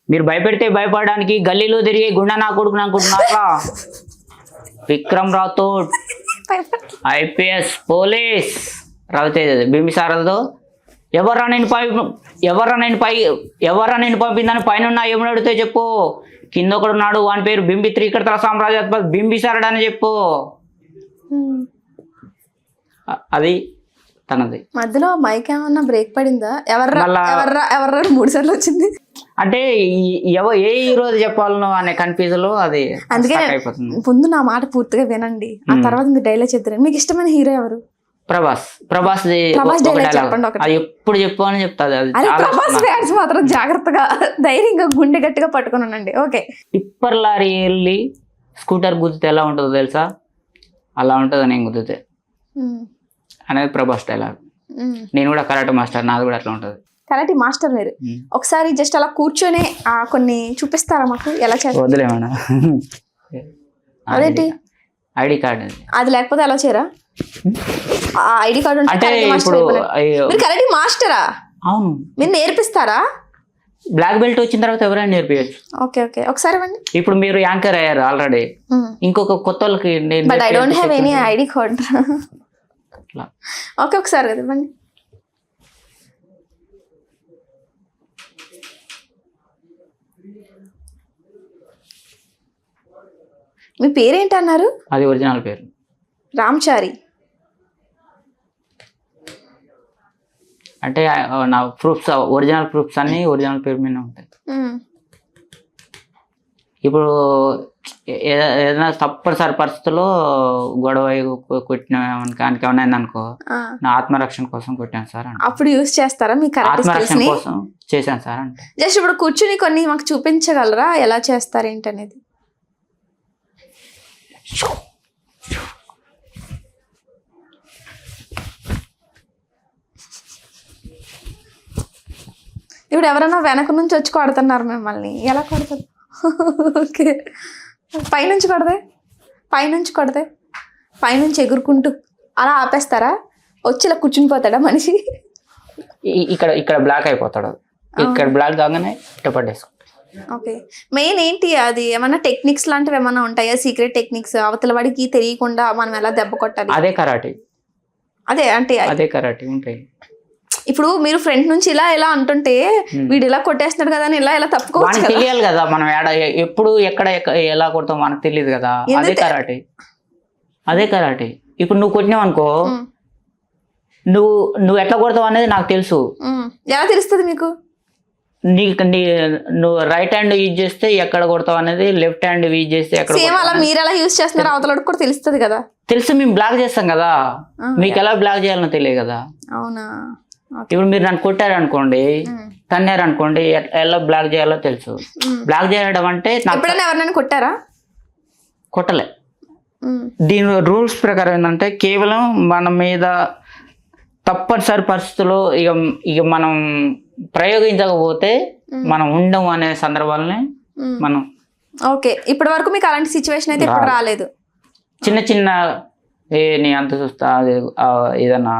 Speaker 3: మీరు భయపెడితే భయపడడానికి గల్లీలో తిరిగి గుండె నా కొడుకు అనుకుంటున్నారా? Vikram Rathod, IPS police. రవితేజ్ అది. బింబిసారలతో ఎవర్రా నేను పంపిందని పైన ఏమని అడిగితే చెప్పు. కింద ఒకడున్నాడు, వాని పేరు బింబి త్రికర్తల సామ్రాజ్యాధిపతి బింబిసారుడు అని చెప్పు. అది తనది.
Speaker 1: మధ్యలో మైక్ ఏమన్నా బ్రేక్ పడిందా? ఎవర్రా 3 సార్లు వచ్చింది
Speaker 3: అంటే ఏ హీరోది చెప్పాలను అనే కన్ఫ్యూజన్ లో అది
Speaker 1: అందుకే
Speaker 3: అయిపోతుంది.
Speaker 1: ముందు నా మాట పూర్తిగా వినండి, ఆ తర్వాత మీరు డైలాగ్ చెప్తారు. మీకు ఇష్టమైన హీరో ఎవరు?
Speaker 3: ప్రభాస్
Speaker 1: డైలాగ్ చెప్పండి ఒకటి.
Speaker 3: అది ఎప్పుడు చెప్పు అని చెప్తాది.
Speaker 1: అది ప్రభాస్ ఫ్యాన్స్ మాత్రం జాగ్రత్తగా ధైర్యంగా గుండె గట్టిగా పట్టుకుని ఉండండి. ఓకే.
Speaker 3: టిప్పర్ లారీ వెళ్ళి స్కూటర్ గుద్దితే ఎలా ఉంటుందో తెలుసా? అలా ఉంటుంది నేను గుద్దితే అనేది ప్రభాస్ డైలాగ్. నేను కూడా కరాటే మాస్టర్, నాది కూడా అట్లా ఉంటుంది.
Speaker 1: కరాటే మాస్టర్ మీరు. ఒకసారి జస్ట్ అలా కూర్చొని కొన్ని చూపిస్తారా మాకు ఎలా చేస్తారు?
Speaker 3: వదిలేమన్నా
Speaker 1: అదేంటి
Speaker 3: ఐడి కార్డ్
Speaker 1: అది లేకపోతే ఎలా చేయరా? ఐడి కార్డు
Speaker 3: అంటే ఇప్పుడు
Speaker 1: కరాటే మాస్టరా?
Speaker 3: అవును.
Speaker 1: మీరు నేర్పిస్తారా?
Speaker 3: బ్లాక్ బెల్ట్ వచ్చిన తర్వాత ఎవరైనా నేర్పించచ్చు.
Speaker 1: ఓకే ఓకే, ఒకసారి ఇవ్వండి.
Speaker 3: ఇప్పుడు మీరు యాంకర్ అయ్యారు ఆల్రెడీ, ఇంకొక కొత్త వాళ్ళకి
Speaker 1: but I don't have any ID card. Okay, ఒకసారి కదా ఇవ్వండి. మీ పేరేంటి అన్నారు?
Speaker 3: అది ఒరిజినల్ పేరు
Speaker 1: రామ్చారి.
Speaker 3: అంటే నా ప్రూఫ్స్, ఒరిజినల్ ప్రూఫ్స్ అన్ని ఒరిజినల్ పేరు మీద ఉంటాయి. ఇప్పుడు ఏదైనా తప్పనిసరి పరిస్థితుల్లో గొడవ కొట్టిన ఆయనకి ఏమైనా అయిందనుకో, నా ఆత్మరక్షణ కోసం కొట్టాను సార్ అంటే.
Speaker 1: అప్పుడు యూస్ చేస్తారా మీ కరాటే స్కిల్స్
Speaker 3: ఆత్మరక్షణ
Speaker 1: ని?
Speaker 3: కోసం చేశాను సార్ అంటే.
Speaker 1: జస్ట్ ఇప్పుడు కూర్చుని కొన్ని మాకు చూపించగలరా ఎలా చేస్తారు ఏంటనేది? ఇప్పుడు ఎవరైనా వెనక నుంచి వచ్చి కొడుతున్నారు మిమ్మల్ని, ఎలా కొడతారు? ఓకే, పైనుంచి కొడితే పైనుంచి ఎగురుకుంటూ అలా ఆపేస్తారా? వచ్చి ఇలా కూర్చుని పోతాడా మనిషి?
Speaker 3: ఇక్కడ ఇక్కడ బ్లాక్ అయిపోతాడు, ఇక్కడ బ్లాక్ కాగానే పట్టేసుకుంటాడు.
Speaker 1: ఓకే, మెయిన్ ఏంటి అది? ఏమన్నా టెక్నిక్స్ లాంటివి ఏమైనా ఉంటాయా? సీక్రెట్ టెక్నిక్స్ అవతల వాడికి తెలియకుండా మనం ఎలా దెబ్బ కొట్టాలి?
Speaker 3: అదే కరాటే. అదే కరాటే ఉంటాయి.
Speaker 1: ఇప్పుడు మీరు ఫ్రంట్ నుంచి ఇలా అంటుంటే వీడు ఇలా కొట్టేస్తున్నాడు కదా అని ఇలా తప్పుకోవచ్చు కదా?
Speaker 3: తెలియాలి కదా మనం ఎప్పుడు ఎక్కడ ఎలా కొడతాం మనకు తెలియదు కదా. అదే కరాటే. ఇప్పుడు నువ్వు కొట్టినావు అనుకో, నువ్వు ఎట్లా కొడతావు అనేది నాకు తెలుసు.
Speaker 1: ఎలా తెలుస్తుంది మీకు?
Speaker 3: నువ్వు రైట్ హ్యాండ్ యూజ్ చేస్తే ఎక్కడ కొడతావు అనేది, లెఫ్ట్ హ్యాండ్ యూజ్ చేస్తే ఎక్కడ.
Speaker 1: సేమ్ అలా మీరు ఎలా యూజ్ చేస్తున్నారు అవతల కూడా తెలుస్తుంది కదా?
Speaker 3: తెలుసు, మేము బ్లాక్ చేస్తాం కదా. మీకు ఎలా బ్లాక్ చేయాలో తెలియదు కదా.
Speaker 1: అవునా?
Speaker 3: ఇప్పుడు మీరు నన్ను కొట్టారనుకోండి, తన్నారనుకోండి, ఎలా బ్లాక్ చేయాలో తెలుసు. బ్లాక్ చేయడం అంటే
Speaker 1: ఎప్పుడైనా ఎవరినైనా కొట్టారా?
Speaker 3: కొట్టలే. దీని రూల్స్ ప్రకారం ఏంటంటే కేవలం మన మీద తప్పనిసరి పరిస్థితుల్లో ఇక మనం ప్రయోగించకపోతే మనం ఉండం అనే సందర్భాలని మనం.
Speaker 1: ఓకే, ఇప్పటి వరకు మీకు అలాంటి సిచ్యువేషన్ అయితే ఇప్పుడు రాలేదు?
Speaker 3: చిన్న నీ అంత చూస్తా ఏదన్నా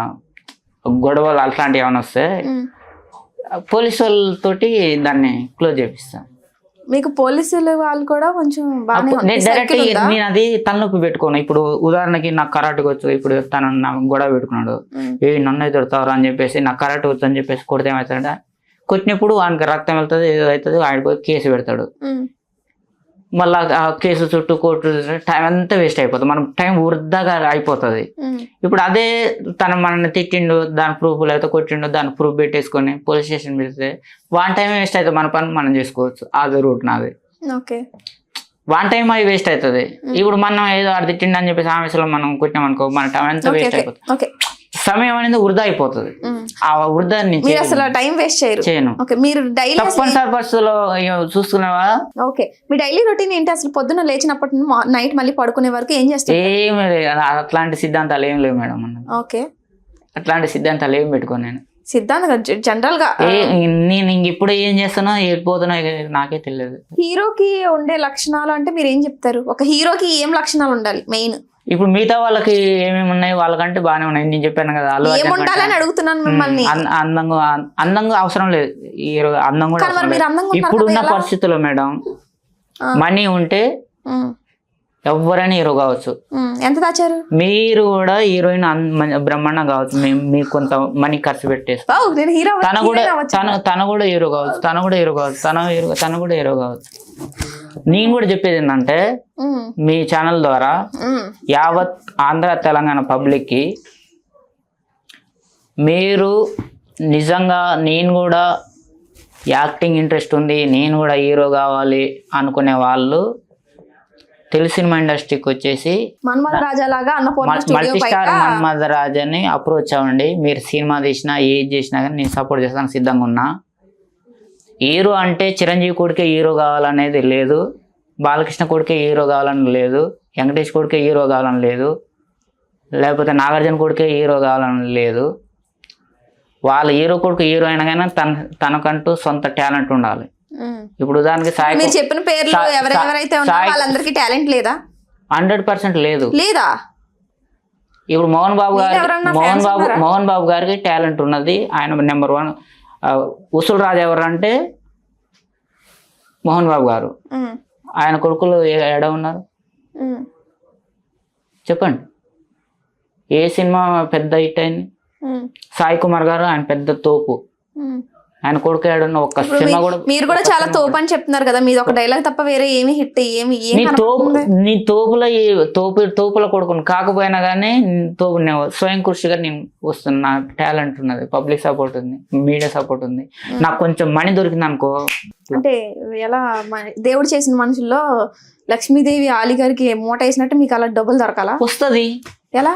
Speaker 3: గొడవలు అట్లాంటివి ఏమైనా వస్తే పోలీసు వాళ్ళతోటి దాన్ని క్లోజ్ చేపిస్తాను.
Speaker 1: మీకు పోలీసులు వాళ్ళు కూడా కొంచెం
Speaker 3: డైరెక్ట్ నేను అది తలనొప్పి పెట్టుకోను. ఇప్పుడు ఉదాహరణకి నాకు కరాటకు వచ్చు, ఇప్పుడు తను నా గొడవ పెట్టుకున్నాడు, నన్ను దొరుకుతారు అని చెప్పేసి నాకు కరాటే వచ్చు అని చెప్పేసి కొడితే ఏమవుతాడంటే, కొట్టినప్పుడు ఆయనకి రక్తం వెళ్తుంది, ఏదో అవుతుంది, ఆయన పోయి కేసు పెడతాడు. మళ్ళీ ఆ కేసు చుట్టూ కోర్టు టైం అంతా వేస్ట్ అయిపోతుంది, మనం టైం వృధాగా అయిపోతుంది. ఇప్పుడు అదే మనల్ని తిట్టిండు, దాని ప్రూఫ్ లేకపోతే కొట్టిండు, దాని ప్రూఫ్ పెట్టేసుకొని పోలీస్ స్టేషన్ పెడితే వన్ టైం వేస్ట్ అవుతుంది, మన పని మనం చేసుకోవచ్చు. అది రూట్ నాది. వన్ టైం అది వేస్ట్ అవుతుంది. ఇప్పుడు మనం ఏదో అది తిట్టిండు అని చెప్పేసి ఆమెలో మనం కొట్టినాం అనుకో, మన టైం అంతా వేస్ట్ అయిపోతుంది, సమయం అనేది వృధా అయిపోతుంది. ఆ వృధా
Speaker 1: అసలు టైం వేస్ట్ చేయను. మీరు డైలీ
Speaker 3: తప్పనిసరి పరిస్థితుల్లో చూసుకున్నావా?
Speaker 1: ఓకే, మీ డైలీ రొటీన్ ఏంటి అసలు? పొద్దున్న లేచినప్పటి నైట్ మళ్ళీ పడుకునే వరకు ఏం చేస్తారు?
Speaker 3: ఏమి అట్లాంటి సిద్ధాంతాలు ఏం లేవు మేడం.
Speaker 1: ఓకే,
Speaker 3: అట్లాంటి సిద్ధాంతాలు ఏం పెట్టుకోను నేను.
Speaker 1: సిద్ధాంతం జనరల్ గా
Speaker 3: నేను ఇప్పుడు ఏం చేస్తున్నా వెళ్ళిపోతున్నా నాకే తెలియదు.
Speaker 1: హీరోకి ఉండే లక్షణాలు అంటే మీరు ఏం చెప్తారు? ఒక హీరోకి ఏం లక్షణాలు ఉండాలి మెయిన్?
Speaker 3: ఇప్పుడు మిగతా వాళ్ళకి ఏమేమి ఉన్నాయి, వాళ్ళకంటే బాగానే ఉన్నాయి. నేను చెప్పాను కదా,
Speaker 1: అడుగుతున్నాను మిమ్మల్ని.
Speaker 3: అందంగా అవసరం లేదు, అందం కూడా ఇప్పుడున్న పరిస్థితుల్లో మేడం. మనీ ఉంటే ఎవరైనా హీరో కావచ్చు.
Speaker 1: ఎంత దాచారు?
Speaker 3: మీరు కూడా హీరోయిన్ బ్రహ్మాండం కావచ్చు, మీకు కొంత మనీ ఖర్చు పెట్టేస్తాను. తను కూడా హీరో కావచ్చు, తను కూడా హీరో కావచ్చు. నేను కూడా చెప్పేది ఏంటంటే, మీ ఛానల్ ద్వారా యావత్ ఆంధ్ర తెలంగాణ పబ్లిక్ కి మీరు నిజంగా నేను కూడా యాక్టింగ్ ఇంట్రెస్ట్ ఉంది, నేను కూడా హీరో కావాలి అనుకునే వాళ్ళు తెలుగు ఇండస్ట్రీకి వచ్చేసి మల్టీస్టార్ మన్మథ రాజాని అప్రోచ్ అవ్వండి. మీరు సినిమా తీసినా ఏది చేసినా కానీ నేను సపోర్ట్ చేస్తాను, సిద్ధంగా ఉన్నా. హీరో అంటే చిరంజీవి కొడుకే హీరో కావాలనేది లేదు, బాలకృష్ణ కొడుకే హీరో కావాలని లేదు, వెంకటేష్ కొడుకే హీరో కావాలని లేదు, లేకపోతే నాగార్జున కొడుకే హీరో కావాలని లేదు. వాళ్ళ హీరో కొడుకు హీరో అయినా కానీ తనకంటూ సొంత టాలెంట్ ఉండాలి. ఇప్పుడు ఉదాహరణకి
Speaker 1: మీరు చెప్పిన పేర్లు ఎవరెవరైతే ఉన్నారో వాళ్ళందరికీ టాలెంట్ లేదా?
Speaker 3: 100% లేదు.
Speaker 1: లేదా?
Speaker 3: ఇప్పుడు మోహన్ బాబు గారికి టాలెంట్ ఉన్నది, ఆయన నెంబర్ 1. ఉసుల్ రాజు ఎవరంటే మోహన్ బాబు గారు. ఆయన కొడుకులు ఎడ ఉన్నారు చెప్పండి? ఏ సినిమా పెద్ద హిట్ అయింది? సాయి కుమార్ గారు, ఆయన పెద్ద తోపు, ఆయన కొడుకు ఏడన్నా ఒక్క
Speaker 1: ఇప్పుడు
Speaker 3: సినిమా కూడా
Speaker 1: మీరు కూడా చాలా తోపు అని చెప్తున్నారు కదా, మీది ఒక డైలాగ్ తప్ప వేరే ఏమి హిట్ ఏమి ఏం
Speaker 3: నీ తోపుల కొడుకుని కాకపోయినా కానీ తోపు స్వయం కృషిగా నేను వస్తున్నా. నా టాలెంట్ ఉన్నది, పబ్లిక్ సపోర్ట్ ఉంది, మీడియా సపోర్ట్ ఉంది. నాకు కొంచెం మనీ దొరికింది అనుకో.
Speaker 1: అంటే ఎలా దేవుడు చేసిన మనుషుల్లో లక్ష్మీదేవి ఆలి గారికి మూట వేసినట్టు మీకు అలా డబ్బులు దొరకాలా?
Speaker 3: వస్తుంది.
Speaker 1: ఎలా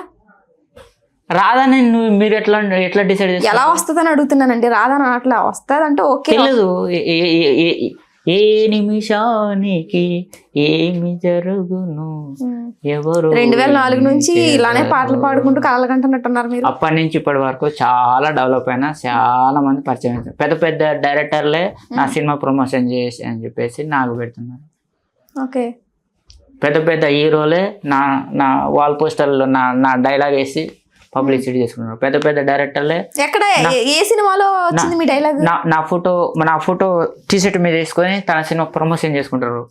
Speaker 3: రాదని మీరు ఎట్లా డిసైడ్ చేస్తారు?
Speaker 1: ఎలా వస్తుందని అడుగుతున్నానండి. రాదని అట్లా వస్తుందంటే ఓకే.
Speaker 3: తెలియదు ఏ నిమిషానికి ఏమి జరుగును ఎవరు.
Speaker 1: 2004 నుంచి ఇలానే పాటలు పాడుకుంటూ కలగంటున్నట్టున్నారు మీరు.
Speaker 3: అప్పటి నుంచి ఇప్పటి వరకు చాలా డెవలప్ అయినా, చాలా మంది పరిచయం అవుతారు. పెద్ద పెద్ద డైరెక్టర్లే నా సినిమా ప్రమోషన్ చేసి అని చెప్పేసి నాకు పెడుతున్నారు.
Speaker 1: ఓకే.
Speaker 3: పెద్ద పెద్ద హీరోలే నా నా వాల్ పోస్టర్లో నా డైలాగ్ వేసి పబ్లిసిటీ చేసుకుంటారు. పెద్ద పెద్ద డైరెక్టర్లే.
Speaker 1: ఎక్కడ ఏ సినిమాలో వచ్చింది మీ డైలాగ్?
Speaker 3: నా ఫోటో టీషర్ట్ మీద వేసుకొని తన సినిమా ప్రమోషన్ చేసుకుంటారు.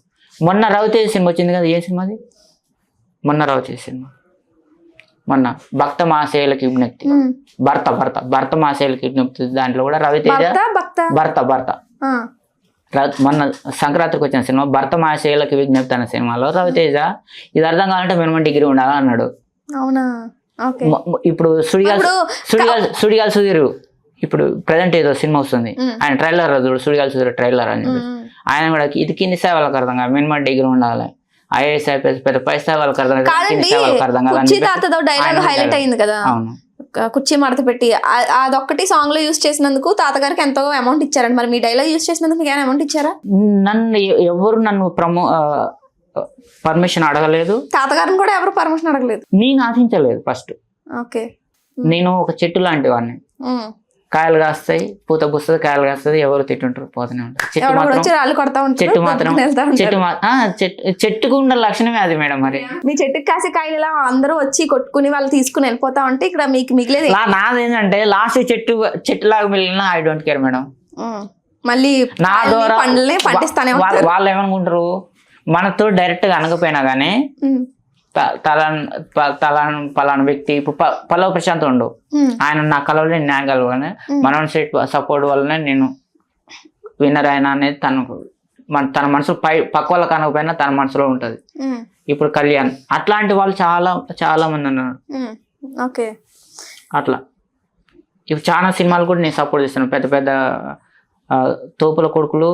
Speaker 3: మొన్న రవితేజ సినిమా వచ్చింది కదా, ఏ సినిమాది? మొన్న రవితేజ సినిమా, మొన్న భక్త మహాశయులకి విజ్ఞప్తి, భర్త మహాశయులకి విజ్ఞప్తి. దాంట్లో కూడా రవితేజ భర్త మొన్న సంక్రాంతికి వచ్చిన సినిమా భర్త మహాశయులకి విజ్ఞప్తి అనే సినిమాలో రవితేజ ఇది అర్థం కావాలంటే మినిమం డిగ్రీ ఉండాలి అన్నాడు.
Speaker 1: అవునా?
Speaker 3: ఇప్పుడు సుడిగాలి సుధీర్ ఇప్పుడు ప్రజెంట్ ఏదో సినిమా వస్తుంది, ఆయన ట్రైలర్ సుడిగాలి సుధీర్ ట్రైలర్ అని చెప్పి ఆయన కూడా ఇది కింది స్థాయి వాళ్ళకి అర్థం కాదు, మినిమం డిగ్రీ ఉండాలి. ఐఏఎస్ ఐపీఎస్ పెద్ద పై స్థాయి వాళ్ళకి అర్థం
Speaker 1: కాదు. అవును, కుర్చీ మడత పెట్టి అదొక్కటి సాంగ్ లో యూస్ చేసినందుకు తాతగారికి ఎంతో అమౌంట్ ఇచ్చారండి. మరి మీ డైలాగ్ యూస్ చేసినందుకు మీకు అమౌంట్ ఇచ్చారా?
Speaker 3: నన్ను పర్మిషన్ అడగలేదు,
Speaker 1: తాతగారిని కూడా ఎవరు పర్మిషన్ అడగలేదు.
Speaker 3: నేను ఆశించలేదు ఫస్ట్.
Speaker 1: ఓకే.
Speaker 3: నేను ఒక చెట్టు లాంటి వాడిని, కాయలు కాస్తాయి, పూత పూస్తుంది, కాయలు కాస్తుంది, ఎవరు తిట్టుంటారు, పోతూనే ఉంటారు. చెట్టుకు ఉన్న లక్షణమే అది మేడం. మరి
Speaker 1: మీ చెట్టుకు కాసే కాయలు ఇలా అందరూ వచ్చి కొట్టుకుని వాళ్ళు తీసుకుని వెళ్ళిపోతా ఉంటే ఇక్కడ మీకు మిగిలేదు.
Speaker 3: నాదేంటంటే లాస్ట్ చెట్టులాగా మిగిలిన ఐ డోంట్ కేర్ మేడం.
Speaker 1: మళ్ళీ
Speaker 3: నా ద్వారా
Speaker 1: పండిస్తానే
Speaker 3: వాళ్ళు ఏమనుకుంటారు, మనతో డైరెక్ట్ గా అనకపోయినా గానీ పలానా వ్యక్తి ఇప్పుడు పల్లవ ప్రశాంత్ ఉండు, ఆయన నా కలవలే నేను కలవగానే మన సపోర్ట్ వల్లనే నేను విన్నర్ అయినా అనేది తన మనసులో పక్క వాళ్ళకి అనకపోయినా తన మనసులో ఉంటది. ఇప్పుడు కళ్యాణ్ అట్లాంటి వాళ్ళు చాలా చాలా మంది ఉన్నారు. అట్లా ఇప్పుడు చాలా సినిమాలు కూడా నేను సపోర్ట్ చేస్తాను. పెద్ద పెద్ద తోపుల కొడుకులు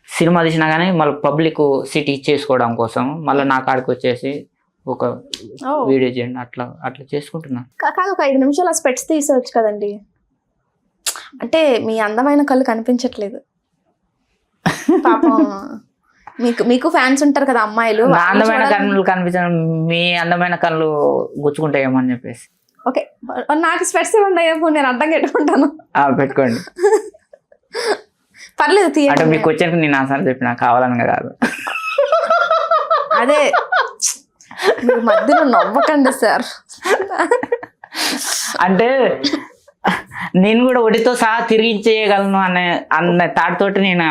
Speaker 3: సినిమా తీసినా కానీ మళ్ళీ పబ్లిక్ సిటీ చేసుకోవడం కోసం మళ్ళీ నా కాడికి వచ్చేసి ఒక వీడియో చేయండి అట్లా అట్లా చేసుకుంటున్నాను.
Speaker 1: కాదు, ఒక 5 నిమిషాలు ఆ స్పెట్స్ తీసేవచ్చు కదండి. అంటే మీ అందమైన కళ్ళు కనిపించట్లేదు పాపం. మీకు ఫ్యాన్స్ ఉంటారు కదా అమ్మాయిలు.
Speaker 3: నా అందమైన కళ్ళు కనిపించడం, మీ అందమైన కళ్ళు గుచ్చుకుంటాయేమో అని చెప్పేసి.
Speaker 1: ఓకే, నాకు స్పెట్స్ ఉన్నాయేమో, నేను అడ్డం పెట్టుకుంటాను.
Speaker 3: పెట్టుకోండి,
Speaker 1: పర్లేదు.
Speaker 3: అంటే మీకు వచ్చాక నేను ఆసారి చెప్పిన కావాలని కాదు.
Speaker 1: అదే మధ్యలో నవ్వకండి సార్.
Speaker 3: అంటే నేను కూడా ఒడితో సహా తిరిగి చేయగలను అన్న తాటితోటి నేను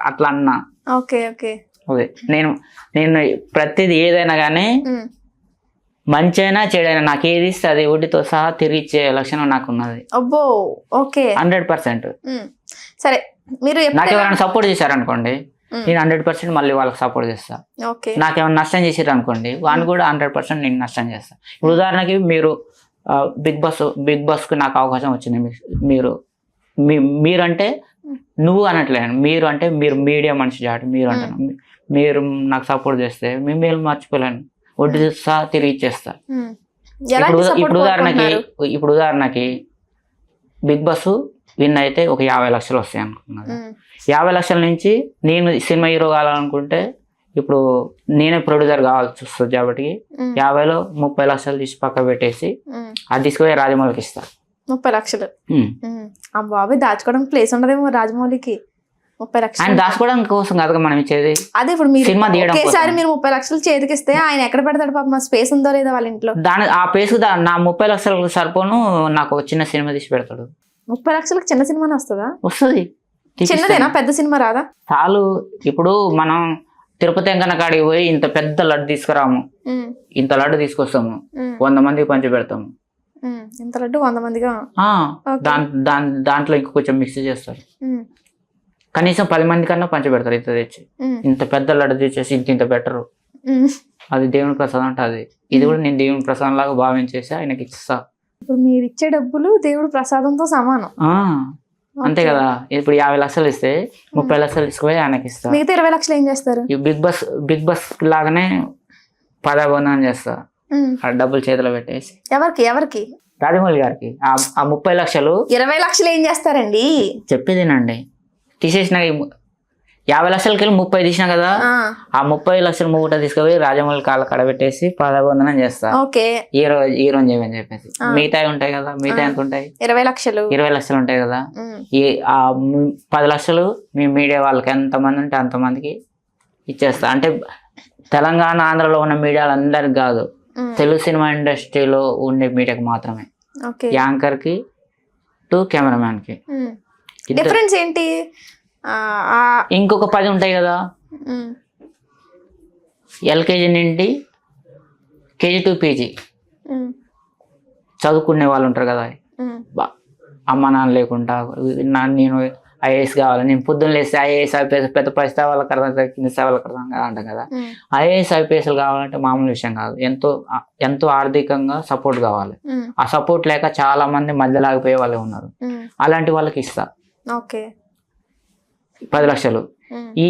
Speaker 3: అట్లా అన్నా.
Speaker 1: Okay okay.
Speaker 3: అదే నేను ప్రతిది ఏదైనా కానీ మంచి అయినా చెడైనా నాకు ఏది ఇస్తే అది ఒడితో సహా తిరిగి ఇచ్చే లక్షణం నాకు ఉన్నది.
Speaker 1: అబ్బో, ఓకే,
Speaker 3: 100%.
Speaker 1: సరే, మీరు
Speaker 3: నాకు ఎవరైనా సపోర్ట్ చేశారనుకోండి, నేను 100% మళ్ళీ వాళ్ళకి సపోర్ట్ చేస్తా. నాకేమైనా నష్టం చేసారు అనుకోండి, వాళ్ళు కూడా 100% నేను నష్టం చేస్తా. ఇప్పుడు ఉదాహరణకి మీరు బిగ్ బాస్ కు నాకు అవకాశం వచ్చింది. మీరంటే నువ్వు అనట్లేదు, మీరు అంటే మీరు మీడియా మనిషి చాటు మీరు అంటున్నాను. మీరు నాకు సపోర్ట్ చేస్తే మేము మర్చిపోలేను, వడ్డీ సహా తిరిగి ఇచ్చేస్తా. ఇప్పుడు ఉదాహరణకి బిగ్ బాస్ విన్ అయితే ఒక 50 లక్షలు వస్తాయి అనుకున్నాను. 50 లక్షల నుంచి నేను సినిమా హీరో కావాలనుకుంటే ఇప్పుడు నేనే ప్రొడ్యూసర్ కావాల్సి వస్తుంది కాబట్టి 50లో 30 లక్షలు తీసి పక్క పెట్టేసి అది తీసుకుపోయి రాజమౌళికి ఇస్తా.
Speaker 1: 30 లక్షలు ఆ బాబు దాచుకోవడం ప్లేస్ ఉండదేమో రాజమౌళికి. 30 లక్షలు
Speaker 3: ఆయన దాచుకోవడం కోసం కాదు మనం ఇచ్చేది.
Speaker 1: అదే ఇప్పుడు మీరు
Speaker 3: సినిమా తీయడం
Speaker 1: ఒకేసారి మీరు 30 లక్షలు చేతికిస్తే ఆయన ఎక్కడ పెడతాడు పాపం, స్పేస్ ఉందో లేదా వాళ్ళ ఇంట్లో.
Speaker 3: ఆ ప్లేస్ నా 30 లక్షలకు సరిపోను నాకు ఒక చిన్న సినిమా తీసి పెడతాడు.
Speaker 1: 30 లక్షలకు చిన్న సినిమానే వస్తుందా?
Speaker 3: వస్తుంది.
Speaker 1: చిన్నదేనా, పెద్ద సినిమా రాదా?
Speaker 3: చాలు. ఇప్పుడు మనం తిరుపతి వెంకన్న కాడికి పోయి ఇంత పెద్ద లడ్డు తీసుకురాము, ఇంత లడ్డు తీసుకొస్తాము, 100 మందికి పంచి పెడతాము.
Speaker 1: ఇంత లడ్డు 100 మందిగా.
Speaker 3: ఆ,
Speaker 1: Okay.
Speaker 3: దాంట్లో ఇంక కొంచెం మిక్స్ చేస్తారు.
Speaker 1: ఉమ్,
Speaker 3: కనీసం 10 మంది కన్నా పంచబెడతారు ఇంత తెచ్చి.
Speaker 1: ఉమ్,
Speaker 3: ఇంత పెద్ద లడ్డు తెచ్చేసి ఇంత బెటరు.
Speaker 1: ఉమ్.
Speaker 3: అది దేవుని ప్రసాదం అంటే అది. ఇది కూడా నేను దేవుని ప్రసాదం లాగా భావించేసి ఆయనకి ఇస్తా.
Speaker 1: ఇప్పుడు మీరు ఇచ్చే డబ్బులు దేవుడు ప్రసాదంతో సమానం.
Speaker 3: ఆ, అంతే
Speaker 1: Okay.
Speaker 3: కదా. ఇప్పుడు 50 లక్షలు ఇస్తే 30 లక్షలు తీసుకుపోయి ఆయనకి ఇస్తా.
Speaker 1: మిగతా 20 లక్షలు ఏం చేస్తారు?
Speaker 3: ఈ బిగ్ బస్ లాగానే పదబంధనం చేస్తా.
Speaker 1: ఉమ్,
Speaker 3: ఆ డబ్బులు చేతిలో పెట్టేసి
Speaker 1: ఎవరికి
Speaker 3: రాజమౌళి గారికి ఆ 30 లక్షలు
Speaker 1: 20 లక్షలు ఏం చేస్తారండి?
Speaker 3: చెప్పేదేనండి. తీసేసిన 50 లక్షలకి 30 తీసినా కదా,
Speaker 1: ఆ,
Speaker 3: ఆ 30 లక్షలు మూట తీసుకుపోయి రాజమౌళి కాళ్ళ కడబెట్టేసి పదబంధనం చేస్తా.
Speaker 1: ఓకే.
Speaker 3: హీరో చేయమని చెప్పేసి.
Speaker 1: ఆ.
Speaker 3: మిగతా ఉంటాయి కదా, మిగతా ఎంత ఉంటాయి?
Speaker 1: 20 లక్షలు.
Speaker 3: 20 లక్షలు ఉంటాయి కదా.
Speaker 1: ఉమ్,
Speaker 3: ఆ 10 లక్షలు మీ మీడియా వాళ్ళకి ఎంతమంది ఉంటే అంతమందికి ఇచ్చేస్తా. అంటే తెలంగాణ ఆంధ్రలో ఉన్న మీడియాలు అందరికి కాదు,
Speaker 1: ఉమ్,
Speaker 3: తెలుగు సినిమా ఇండస్ట్రీలో ఉండే మీడియాకి మాత్రమే.
Speaker 1: ఓకే.
Speaker 3: యాంకర్ కి టు కెమెరామ్యాన్ కి.
Speaker 1: ఉమ్.
Speaker 3: ఇద్దరు.
Speaker 1: డిఫరెన్స్ ఏంటి? ఆ, ఆ,
Speaker 3: ఇంకొక 10 ఉంటాయి కదా,
Speaker 1: ఉమ్,
Speaker 3: ఎల్కేజీ నుండి కేజీ టు పీజీ
Speaker 1: ఉమ్,
Speaker 3: చదువుకునే వాళ్ళు ఉంటారు కదా.
Speaker 1: ఉమ్,
Speaker 3: అమ్మ నాన్న లేకుండా నేను ఐఏఎస్ కావాలి, నేను పొద్దున్న లేస్తే ఐఏఎస్ ఐపీఎస్ పెద్ద పై స్థాయి వాళ్ళకి అర్థం అవుతుంది, కింద స్థాయి వాళ్ళకి అర్థం కాదు అంటాం కదా.
Speaker 1: ఉమ్,
Speaker 3: ఐఏఎస్ ఐపీఎస్లు కావాలంటే మామూలు విషయం కాదు. ఎంతో ఆర్థికంగా సపోర్ట్ కావాలి.
Speaker 1: ఉమ్,
Speaker 3: ఆ సపోర్ట్ లేక చాలా మంది మధ్యలో ఆగిపోయే వాళ్ళే ఉన్నారు.
Speaker 1: ఉమ్,
Speaker 3: అలాంటి వాళ్ళకి ఇస్తా
Speaker 1: ఓకే.
Speaker 3: 10 లక్షలు.
Speaker 1: ఉమ్,
Speaker 3: ఈ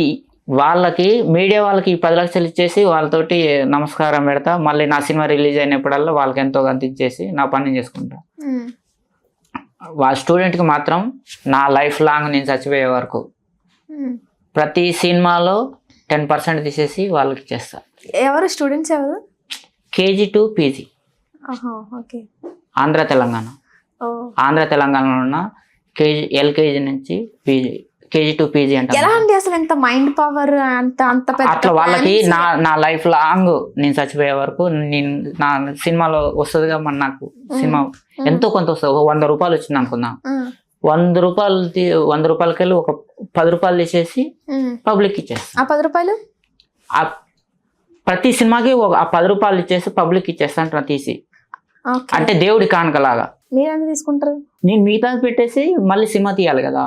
Speaker 3: వాళ్ళకి మీడియా వాళ్ళకి ఈ 10 లక్షలు ఇచ్చేసి వాళ్ళతోటి నమస్కారం పెడతా. మళ్ళీ నా సినిమా రిలీజ్ అయినప్పుడల్లా వాళ్ళకి ఎంతో కొంత ఇచ్చేసి నా పని చేసుకుంటా.
Speaker 1: ఉమ్,
Speaker 3: వాళ్ళ స్టూడెంట్కి మాత్రం నా లైఫ్ లాంగ్ నేను చచ్చిపోయే వరకు
Speaker 1: ఉమ్.
Speaker 3: ప్రతి సినిమాలో 10% తీసేసి వాళ్ళకి ఇచ్చేస్తా.
Speaker 1: ఎవరు స్టూడెంట్స్ ఎవరు?
Speaker 3: KG to PG.
Speaker 1: ఆహా, ఓకే.
Speaker 3: ఆంధ్ర తెలంగాణ.
Speaker 1: ఓ,
Speaker 3: ఆంధ్ర తెలంగాణలో ఉన్న ఎల్కేజీ నుంచి పీజీ, కేజీ టు పీజీ
Speaker 1: ఎలా
Speaker 3: అంటారు.
Speaker 1: అండి అసలు ఎంత మైండ్ పవర్, అంత అంత పెద్ద
Speaker 3: అట్లా వాళ్ళకి
Speaker 1: plans?
Speaker 3: నా లైఫ్ లాంగ్ నేను చచ్చిపోయే వరకు నేను నా సినిమాలో వస్తుందిగా. మన నాకు సినిమా ఎంతో కొంత వస్తుంది. ఒక 100 రూపాయలు వచ్చింది అనుకుందాం.
Speaker 1: ఉమ్,
Speaker 3: 100 రూపాయలకి వెళ్ళి ఒక 10 రూపాయలు తీసేసి
Speaker 1: ఉమ్.
Speaker 3: పబ్లిక్ ఇచ్చేస్తా.
Speaker 1: ఆ 10 రూపాయలు
Speaker 3: ఆ ప్రతి సినిమాకి ఆ 10 రూపాయలు ఇచ్చేసి పబ్లిక్ ఇచ్చేస్తాను తీసి.
Speaker 1: ఓకే.
Speaker 3: అంటే దేవుడి కానుకలాగా.
Speaker 1: మీరు ఎంత తీసుకుంటారు?
Speaker 3: నేను మిగతా పెట్టేసి మళ్ళీ సినిమా తీయాలి కదా.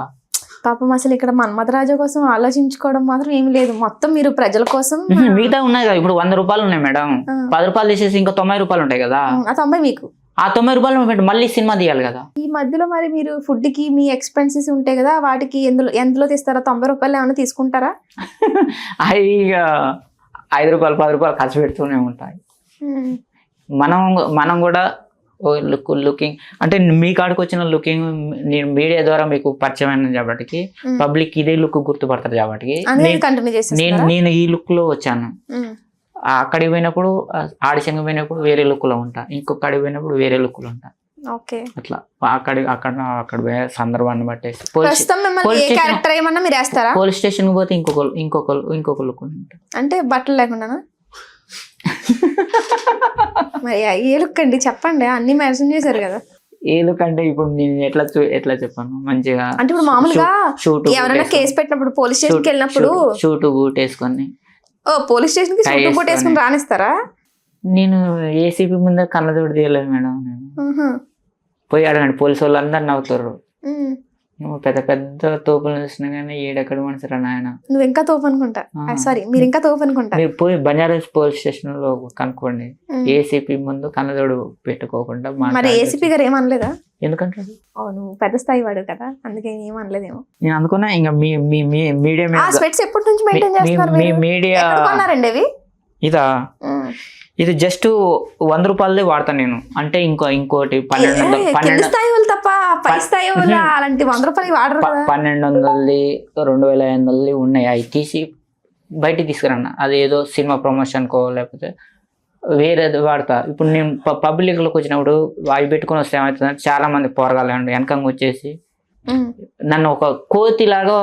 Speaker 1: పాపం అసలు ఇక్కడ మన్మథరాజా కోసం ఆలోచించుకోవడం మాత్రం ఏమి లేదు, మొత్తం మీరు ప్రజల కోసం.
Speaker 3: మిగతా ఉన్నాయి కదా. ఇప్పుడు 100 రూపాయలు ఉన్నాయి మేడం, 10 రూపాయలు తీసేసి ఇంకా 90 రూపాయలు ఉంటాయి కదా.
Speaker 1: ఆ 90 మీకు.
Speaker 3: ఆ 90 రూపాయలు పెట్టి మళ్ళీ సినిమా తీయాలి కదా.
Speaker 1: ఈ మధ్యలో మరి మీరు ఫుడ్ కి మీ ఎక్స్పెన్సెస్ ఉంటాయి కదా, వాటికి ఎందులో తీస్తారా? 90 రూపాయలు ఏమైనా తీసుకుంటారా?
Speaker 3: అవి ఇక 5 రూపాయలు 10 రూపాయలు ఖర్చు పెడుతూనే ఉంటాయి.
Speaker 1: ఉమ్,
Speaker 3: మనం కూడా లుకింగ్ అంటే మీ కాడికి వచ్చిన లుకింగ్ నేను మీడియా ద్వారా మీకు పరిచయం అయిన కాబట్టి పబ్లిక్ ఇదే లుక్ గుర్తుపడతారు కాబట్టి
Speaker 1: అందుకని కంటిన్యూ చేసేస్తారా?
Speaker 3: నేను ఈ లుక్ లో వచ్చాను.
Speaker 1: ఉమ్,
Speaker 3: అక్కడికి పోయినప్పుడు ఆడిషన్కి పోయినప్పుడు వేరే లుక్ లో ఉంటా, ఇంకొక అడిగి పోయినప్పుడు వేరే లుక్ లో ఉంటా.
Speaker 1: ఓకే.
Speaker 3: అట్లా అక్కడ పోయే సందర్భాన్ని బట్టేసి
Speaker 1: ప్రస్తుతం మిమ్మల్ని ఏ క్యారెక్టర్ ఏమన్నా మీరు వేస్తారా?
Speaker 3: పోలీస్ స్టేషన్ పోతే ఇంకొక లుక్ ఉంటా.
Speaker 1: అంటే బట్టలు లేకుండానా? మరి ఏ లుక్ అండి చెప్పండి, అన్ని మెన్షన్ చేశారు కదా.
Speaker 3: ఏ లుక్ అంటే ఇప్పుడు నేను ఎట్లా చెప్పాను మంచిగా.
Speaker 1: అంటే ఇప్పుడు మామూలుగా
Speaker 3: షూట్
Speaker 1: ఎవరైనా కేసు పెట్టినప్పుడు పోలీస్ స్టేషన్ కి వెళ్ళినప్పుడు
Speaker 3: షూట్ బూట్ వేసుకొని.
Speaker 1: ఓ, పోలీస్ స్టేషన్ కి షూట్ బూట్ వేసుకుని రానిస్తారా?
Speaker 3: నేను ఏసీపీ ముందే కళ్ళజోడు తీయలేదు మేడం. నేను
Speaker 1: ఉహు,
Speaker 3: పోయి అడగండి, పోలీసు వాళ్ళు అందరు నవ్వుతారు.
Speaker 1: ఉమ్.
Speaker 3: నువ్వు పెద్ద తోపులు చూసినా కానీ ఏడెక్కడ మనిషిరా నాయన.
Speaker 1: నువ్వు ఇంకా తోపు అనుకుంటా. సారీ, మీరు ఇంకా తోపు అనుకుంటా.
Speaker 3: మీరు పోయి బంజారాస్ పోలీస్ స్టేషన్ లో కనుక్కోండి, ఏసీపీ ముందు కళ్ళజోడు పెట్టుకోకుండా
Speaker 1: మరి ఏసీపీ గారు ఏమనలేదా?
Speaker 3: ఎందుకంటే
Speaker 1: నువ్వు పెద్ద స్థాయి వాడు కదా, అందుకే ఏమనలేదేమో.
Speaker 3: నేను అనుకున్నా ఇంకా మీడియా
Speaker 1: ఆ స్వెట్స్ ఎప్పటి నుంచి మెయింటైన్ చేస్తున్నారు మీరు?
Speaker 3: మీడియా
Speaker 1: ఎక్కడ కొన్నారండి అవి?
Speaker 3: ఇదా,
Speaker 1: ఉమ్.
Speaker 3: ఇది జస్ట్ 100 రూపాయలదే వాడతాను నేను. అంటే ఇంకోటి 1200
Speaker 1: కింద స్థాయి వాళ్ళు తప్ప పై స్థాయి వాళ్ళు అలాంటి 100 రూపాయలు వాడరు కదా.
Speaker 3: 1200 2500 ఉన్నాయి. అవి తీసి బయటికి తీసుకురన్నా, అది ఏదో సినిమా ప్రమోషన్కో లేకపోతే వేరేది వాడతా. ఇప్పుడు నేను పబ్లిక్లోకి వచ్చినప్పుడు అవి పెట్టుకుని వస్తే ఏమవుతుందంటే చాలా మంది పోరగాలండి వెనకంగా వచ్చేసి నన్ను ఒక కోతిలాగా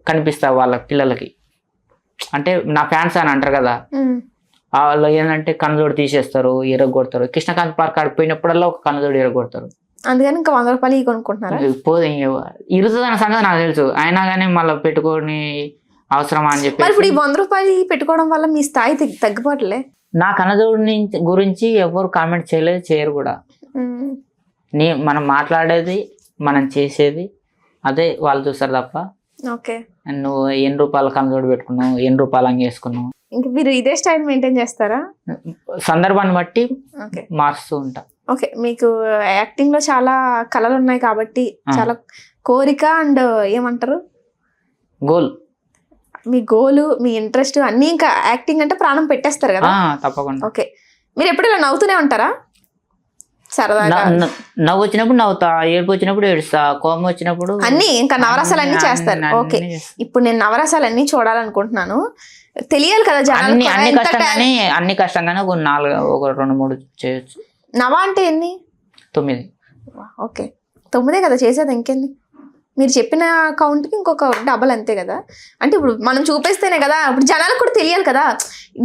Speaker 3: కనిపిస్తా వాళ్ళ పిల్లలకి. అంటే నా ఫ్యాన్స్ అని అంటారు కదా, వాళ్ళు ఏంటంటే కన్నజోడు తీసేస్తారు, ఎరగొడతారు. కృష్ణకాంత్ పార్క్ ఆడిపోయినప్పుడల్లా ఒక కన్నజోడు ఎరగొడతారు.
Speaker 1: అందుకని ఇంకా 100 రూపాయలు కొనుక్కుంటున్నారా?
Speaker 3: ఇరుతుంది అన్న సంగతి నాకు తెలుసు, అయినా కానీ మళ్ళీ పెట్టుకొని అవసరమా అని చెప్పి.
Speaker 1: ఇప్పుడు ఈ 100 రూపాయలు పెట్టుకోవడం వల్ల మీ స్థాయి తగ్గిపోవట్లే?
Speaker 3: నా కన్నజోడు గురించి ఎవరు కామెంట్ చేయలేదు, చేయరు కూడా. మనం మాట్లాడేది మనం చేసేది అదే వాళ్ళు చూస్తారు తప్ప
Speaker 1: ఓకే.
Speaker 3: నువ్వు ఎన్ని రూపాయల కళ్ళజోడు పెట్టుకున్నావు, ఎన్ని రూపాయలు అంగి వేసుకున్నావు,
Speaker 1: ఇంకా మీరు ఇదే స్టైల్ మెయింటైన్ చేస్తారా?
Speaker 3: సందర్భాన్ని బట్టి
Speaker 1: ఓకే
Speaker 3: మారుస్తూ ఉంటా.
Speaker 1: ఓకే. మీకు యాక్టింగ్ లో చాలా కళలు ఉన్నాయి కాబట్టి చాలా కోరిక అండ్ ఏమంటారు
Speaker 3: గోల్,
Speaker 1: మీ గోలు, మీ ఇంట్రెస్ట్ అన్ని, ఇంకా యాక్టింగ్ అంటే ప్రాణం పెట్టేస్తారు కదా.
Speaker 3: తప్పకుండా.
Speaker 1: ఓకే. మీరు ఎప్పుడు ఇలా నవ్వుతూనే ఉంటారా సరదాగా?
Speaker 3: నవ్వు వచ్చినప్పుడు నవ్వుతా, ఏడుపు వచ్చినప్పుడు ఏడుస్తా, కోపం వచ్చినప్పుడు
Speaker 1: అన్ని ఇంకా నవరసాలు అన్ని చేస్తారు. ఓకే. ఇప్పుడు నేను నవరసాలు అన్ని చూడాలనుకుంటున్నాను, తెలియాలి కదా జనాలు.
Speaker 3: అన్ని కష్టంగానే ఒక 2-3 చేయొచ్చు.
Speaker 1: నవ అంటే ఎన్ని?
Speaker 3: 9.
Speaker 1: ఓకే. 9 కదా చేసేది, ఇంకెన్ని? మీరు చెప్పిన కౌంట్కి ఇంకొక డబల్ అంతే కదా. అంటే ఇప్పుడు మనం చూపిస్తేనే కదా ఇప్పుడు జనాలకు కూడా తెలియాలి కదా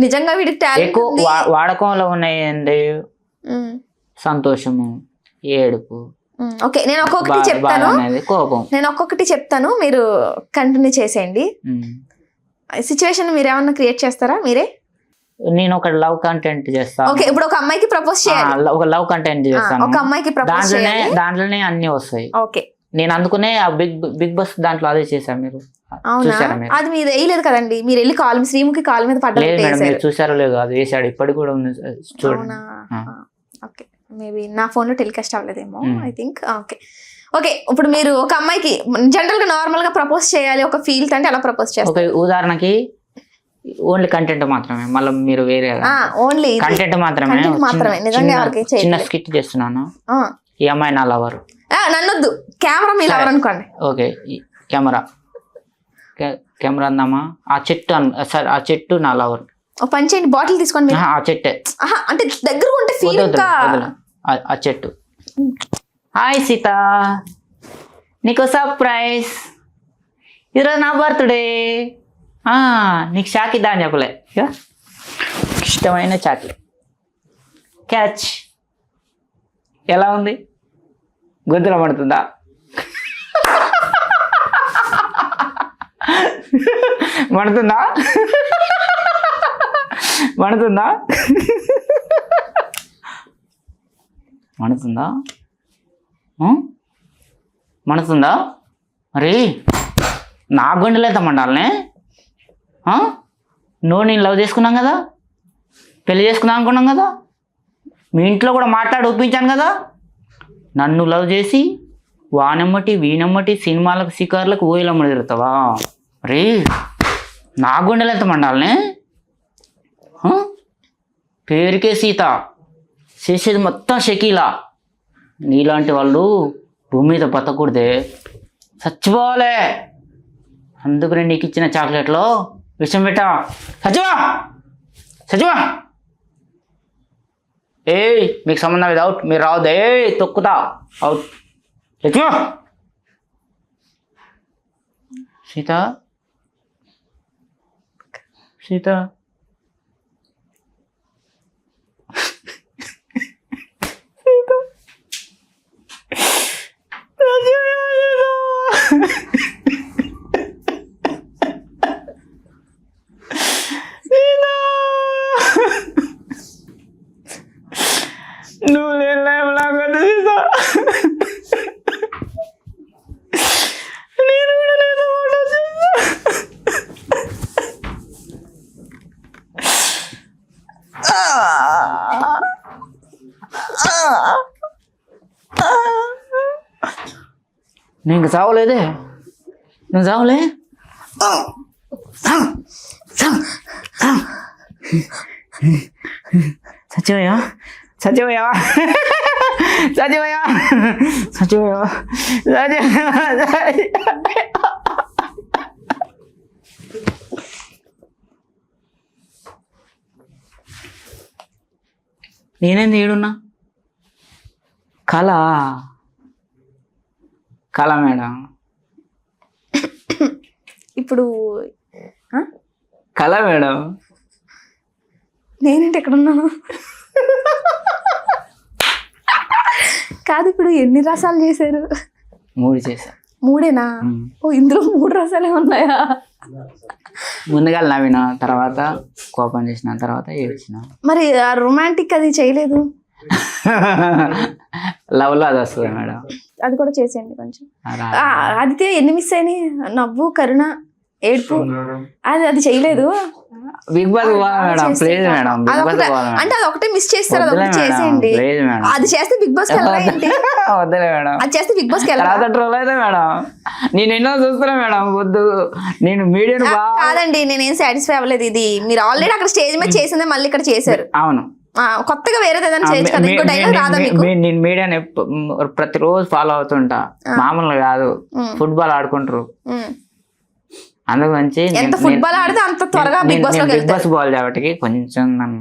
Speaker 1: నిజంగా వీడికి టాలెంట్
Speaker 3: ఎక్కువ వాడకంలో ఉన్నాయండి. సంతోషము, ఏడుపు.
Speaker 1: ఓకే. నేను ఒక్కొక్కటి చెప్తాను,
Speaker 3: కోపం,
Speaker 1: నేను ఒక్కొక్కటి చెప్తాను, మీరు కంటిన్యూ చేసేయండి. సిచ్యువేషన్ మీరు ఏమన్నా క్రియేట్ చేస్తారా మీరే?
Speaker 3: నేను ఒక లవ్ కంటెంట్ చేస్తాను.
Speaker 1: ఓకే. ఇప్పుడు ఒక అమ్మాయికి ప్రపోజ్ చేయాలి,
Speaker 3: ఒక లవ్ కంటెంట్ చేస్తాను.
Speaker 1: ఒక అమ్మాయికి ప్రపోజ్ చేయాలి,
Speaker 3: దాంట్లోనే అన్ని వస్తాయి.
Speaker 1: ఓకే.
Speaker 3: నేను అందుకునే ఆ బిగ్ బాస్ దాంట్లో అదే చేశాను. మీరు చూసారా?
Speaker 1: అది మీరు వేయలేదు కదండి, మీరు వెళ్ళి శ్రీముఖి కాల్ మీద పడ్డారు.
Speaker 3: చూసారో లేదు, అది వేసాడు, ఇప్పటికి కూడా ఉంది చూడండి.
Speaker 1: ఓకే. మేబీ నా ఫోన్ లో టెలికాస్ట్ అవ్వలేదేమో, ఐ థింక్. ఓకే. ఓకే. ఇప్పుడు మీరు ఒక అమ్మాయికి జనరల్ గా నార్మల్ గా ప్రపోజ్ చేయాలి, ఒక ఫీల్ అంటే ఎలా ప్రపోజ్ చేస్తారు?
Speaker 3: ఉదాహరణకి ఓన్లీ కంటెంట్ మాత్రమే, మళ్ళీ మీరు వేరే
Speaker 1: ఓన్లీ
Speaker 3: కంటెంట్ మాత్రమే.
Speaker 1: నిజంగా
Speaker 3: చిన్న స్కిట్ చేస్తున్నాను. ఈ అమ్మాయి నా లవర్.
Speaker 1: నన్నొద్దు, కెమెరా మీ లవర్ అనుకోండి.
Speaker 3: ఓకే. కెమెరా అందామా? ఆ చెట్టు నా లవర్.
Speaker 1: పని చేయండి, బాటిల్ తీసుకోండి.
Speaker 3: ఆ చెట్టే
Speaker 1: అంటే దగ్గర ఉంటే ఫీల్.
Speaker 3: ఆ చెట్టు. హాయ్ సీత, నీకు సర్ప్రైజ్, ఈరోజు నా బర్త్డే. నీకు చాకిద్దా అని చెప్పలే, ఇష్టమైన చాకి. క్యాచ్. ఎలా ఉంది? గొంతులో పడుతుందా? పడుతుందా? పడుతుందా? మడుతుందా? మడుతుందా? మరి నా గుండెలు ఎంత మండాలనే? నువ్వు నేను లవ్ చేసుకున్నాం కదా, పెళ్లి చేసుకుందాం అనుకున్నాం కదా, మీ ఇంట్లో కూడా మాట్లాడి ఒప్పించాను కదా. నన్ను లవ్ చేసి వానమ్మటి వీనమ్మటి సినిమాలకు షికార్లకు ఊయలమ్మడి తిరుగుతావా? రే నా గుండెలు ఎంత మండాలనే? పేరుకే సీత, చేసేది మొత్తం షకీలా. నీలాంటి వాళ్ళు భూమి మీద బతకూడదే, చచ్చిపోవాలే. అందుకని నీకు ఇచ్చిన చాక్లెట్లో విషం పెట్టా. సచివా మీకు సంబంధం ఇది, అవుట్. మీరు రావద్దు, తొక్కుతా, అవుట్. సచివా సీత సీత నువ్వు లేని లైఫ్ నాకు వద్దు సీత. నేను కూడా లేదు నీకు చావలేదే, నువ్వు చావలే. సచివయ్యా సచివయ్యా సచివయ్యా సచివయ్యా నేనేంది ఏడున్నా? కళ మేడం,
Speaker 1: ఇప్పుడు
Speaker 3: కళ మేడం.
Speaker 1: నేనేంటి ఎక్కడ ఉన్నాను? కాదు, ఇప్పుడు ఎన్ని రసాలు చేశారు?
Speaker 3: 3 చేశా.
Speaker 1: 3ఏనా? ఓ, ఇందులో 3 రసాలే ఉన్నాయా?
Speaker 3: ముందుగా నవ్విన, తర్వాత కోపం చేసిన, తర్వాత ఏడ్చిన.
Speaker 1: మరి రొమాంటిక్ అది చేయలేదు?
Speaker 3: లవ్ లో అది వస్తుంది మేడం.
Speaker 1: అది కూడా చేసేయండి కొంచెం.
Speaker 3: అలా.
Speaker 1: ఆదిత్య ఎన్ని మిస్ అయినాయి? నవ్వు, కరుణ, ఏడుపు, అది చేయలేదు.
Speaker 3: Bigg Boss madam please madam, Bigg Boss
Speaker 1: అంటే అది ఒకటే మిస్ చేస్తారు, అది ఒకటి చేసేయండి.
Speaker 3: ప్లీజ్ మేడం,
Speaker 1: అది చేస్తే బిగ్ బాస్ కి వెళ్ళరా ఏంటి?
Speaker 3: వద్దులే మేడం,
Speaker 1: అది చేస్తే బిగ్ బాస్ కి
Speaker 3: తర్వాత
Speaker 1: వెళ్ళరా?
Speaker 3: ట్రోల్ అయితే మేడం. నేను ఎన్నో చూస్తున్నా మేడం, వద్దు. నేను మీడియాను
Speaker 1: కాదండి, నేనేం సాటిస్ఫై అవ్వలేదు. ఇది మీరు ఆల్రెడీ అక్కడ స్టేజ్ మీద చేసిందే మళ్ళీ ఇక్కడ చేశారు.
Speaker 3: అవును,
Speaker 1: కొత్తగా వేరే ఏదైనా చేయొచ్చు కదా. ఇంకో డైలాగ్ రాదా మీకు?
Speaker 3: నేను మీడియాని ప్రతిరోజు ఫాలో అవుతుంటా, మామూలుగా కాదు. ఫుట్బాల్ ఆడుకుంటారు, అందుకు మంచి
Speaker 1: ఎంత ఫుట్బాల్ ఆడితే అంత త్వరగా బిగ్ బాస్ లోకి
Speaker 3: బిగ్ బాస్ బాల్ కాబట్టి కొంచెం నన్ను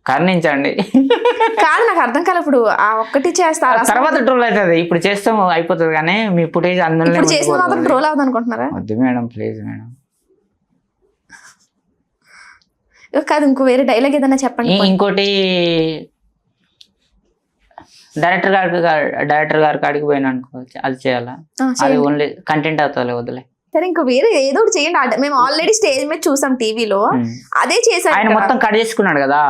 Speaker 3: కరుణించండి.
Speaker 1: కాదు, నాకు అర్థం కాదు. ఇప్పుడు ఆ ఒక్కటి చేస్తారు,
Speaker 3: తర్వాత ట్రోల్ అవుతుంది. ఇప్పుడు చేస్తాం అయిపోతుంది, కానీ మీ ఫుటేజ్ అందులో
Speaker 1: చేసిన మాత్రం ట్రోల్ అవుతుంది అనుకుంటున్నారా?
Speaker 3: వద్దు మేడం, ప్లీజ్ మేడం.
Speaker 1: కాదు, ఇంకో వేరే డైలాగ్ ఏదైనా చెప్పండి.
Speaker 3: ఇంకోటి డైరెక్టర్ గారి కాడికి పోయినా అనుకోవచ్చు, అది చేయాలా? అది ఓన్లీ కంటెంట్ అవుతుంది, వదిలే.
Speaker 1: సరే, ఇంకో వేరే ఏదో ఒకటి చేయండి. మేము ఆల్రెడీ స్టేజ్ మీద చూసాం టీవీలో, అదే చేశారు.
Speaker 3: ఆయన మొత్తం కట్ చేసుకున్నాడు కదా,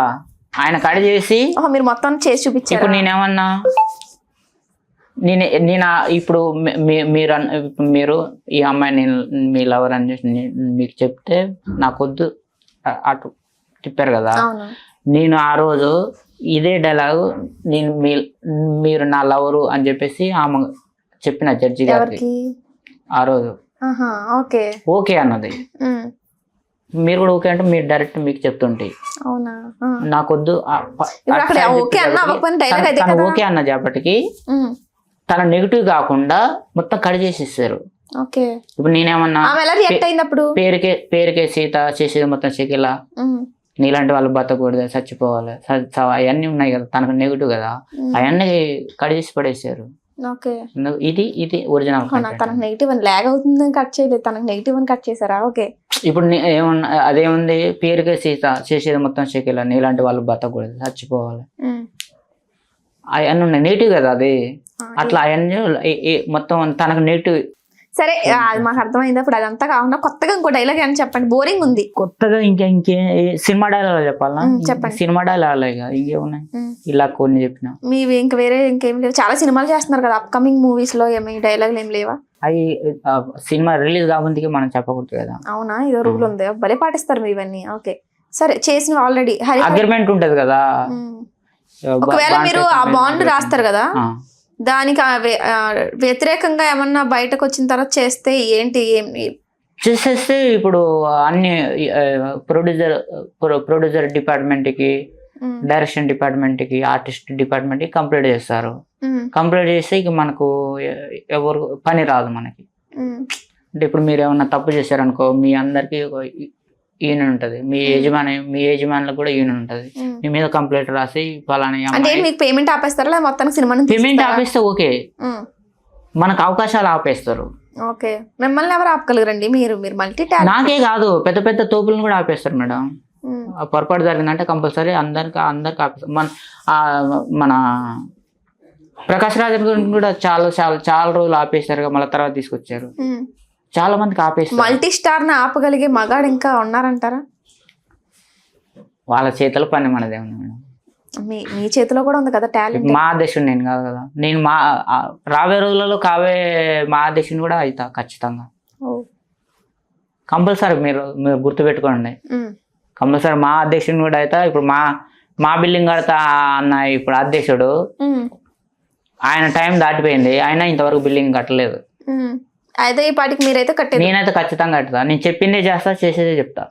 Speaker 3: ఆయన కట్ చేసి
Speaker 1: మీరు మొత్తం చేసి చూపించారు.
Speaker 3: ఇప్పుడు నేనేమన్నా నేను ఇప్పుడు మీరు ఈ అమ్మాయి మీ లవర్ అని మీకు చెప్తే నాకొద్దు అటు తిప్పారు కదా. నేను ఆ రోజు ఇదే డైలాగ్ నేను మీరు నా లవరు అని చెప్పేసి ఆమె చెప్పిన జడ్జి గారికి ఆ రోజు. ఓకే అన్నది. మీరు కూడా ఓకే అంటే మీరు డైరెక్ట్ మీకు చెప్తుంటే నాకొద్దు ఓకే అన్న చేపటికి తన నెగిటివ్ కాకుండా మొత్తం కట్ చేసి ఇస్తారు. ఇప్పుడు నేనేమన్నా పేరుకే సీత చేసేది మొత్తం షకీలా, నీలాంటి వాళ్ళు బతకూడదు, చచ్చిపోవాలి, అవన్నీ ఉన్నాయి కదా, తనకు నెగిటివ్ కదా, అవన్నీ కట్ చేసి పడేసారు. ఇది ఒరిజినల్.
Speaker 1: తనకు నెగిటివ్ అని లాగ్ అవుతుందని కట్ చేయలేదు, తనకు నెగిటివ్ అని కట్ చేశారా? ఓకే.
Speaker 3: ఇప్పుడు ఏమన్నా అదేముంది, పేరుకే సీత చేసేది మొత్తం షకీలా, నీలాంటి వాళ్ళు బతకూడదు, చచ్చిపోవాలి, అవన్నీ ఉన్నాయి నెగిటివ్ కదా. అది అట్లా అవన్నీ మొత్తం తనకు నెగిటివ్.
Speaker 1: సరే, అది మాకు అర్థమైంది. అప్పుడు అదంతా కాకుండా కొత్తగా ఇంకో డైలాగ్ అని చెప్పండి. బోరింగ్ ఉంది.
Speaker 3: కొత్తగా ఇంకే సినిమా డైలాగ్ చెప్పాలా? చెప్పండి. సినిమా డైలాగ్ ఇంకేమున్నాయి, ఇలా కొన్ని చెప్పిన
Speaker 1: మీవి ఇంకా వేరే ఇంకేం లేవు. చాలా సినిమాలు చేస్తున్నారు కదా, అప్కమింగ్ మూవీస్ లో ఏమి డైలాగులు ఏం లేవా?
Speaker 3: అవి సినిమా రిలీజ్ కాకుండా మనం చెప్పకూడదు కదా.
Speaker 1: అవునా, ఇదో రూల్ ఉంది, భలే పాటిస్తారు మీ ఇవన్నీ. ఓకే, సరే, చేసిన ఆల్రెడీ
Speaker 3: అగ్రిమెంట్ ఉంటది కదా.
Speaker 1: ఒకవేళ మీరు ఆ బాండ్ రాస్తారు కదా, దానికి వ్యతిరేకంగా ఏమన్నా బయటకు వచ్చిన తర్వాత చేస్తే ఏంటి
Speaker 3: చేసేస్తే ఇప్పుడు అన్ని ప్రొడ్యూసర్ డిపార్ట్మెంట్ కి, డైరెక్షన్ డిపార్ట్మెంట్ కి, ఆర్టిస్ట్ డిపార్ట్మెంట్ కి కంప్లీట్ చేస్తారు. కంప్లీట్ చేస్తే ఇక మనకు ఎవరు పని రాదు మనకి. అంటే ఇప్పుడు మీరు ఏమన్నా తప్పు చేశారనుకో, మీ అందరికి యూనియన్ ఉంటది, మీ యజమానులకు కూడా యూనియన్ ఉంటది. మీ మీద కంప్లైంట్ రాసి పలానా
Speaker 1: పేమెంట్ ఆపేస్తారా మొత్తం సినిమా?
Speaker 3: పేమెంట్ ఆపేస్తే ఓకే, మనకు అవకాశాలు ఆపేస్తారు.
Speaker 1: ఓకే, మిమ్మల్ని ఎవరు ఆపగలరండి? మీరు మల్టీ
Speaker 3: నాకే కాదు, పెద్ద పెద్ద తోపులను కూడా ఆపేస్తారు మేడం. పొరపాటు జరిగిందంటే కంపల్సరీ అందరికి ఆపేస్తారు. మన ప్రకాష్ రాజ్ కూడా చాలా రోజులు ఆపేశారు, మళ్ళీ తర్వాత తీసుకొచ్చారు. చాలా మందికి ఆపేస్తారు.
Speaker 1: మల్టీ స్టార్ ని ఆపగలిగే మగాడు ఇంకా ఉన్నారంటారా?
Speaker 3: వాళ్ళ చేతిలో పని మనదే ఉంది మేడం.
Speaker 1: మీ చేతిలో కూడా ఉంది కదా టాలెంట్.
Speaker 3: మా అధ్యక్షుడు నేను కాదు కదా, నేను రాబోయే రోజులలో మా అధ్యక్షుని కూడా అవుతా ఖచ్చితంగా. కంపల్సరీ మీరు గుర్తుపెట్టుకోండి, కంపల్సరీ మా అధ్యక్షుని కూడా అవుతా. ఇప్పుడు మా బిల్డింగ్ కడతా అన్న ఇప్పుడు అధ్యక్షుడు, ఆయన టైం దాటిపోయింది, ఆయన ఇంతవరకు బిల్డింగ్ కట్టలేదు.
Speaker 1: అయితే ఈ పాటికి మీరైతే కట్టేది.
Speaker 3: నేనైతే ఖచ్చితంగా కట్టుతా, నేను చెప్పిందే చేస్తా, చేసేదే చెప్తా.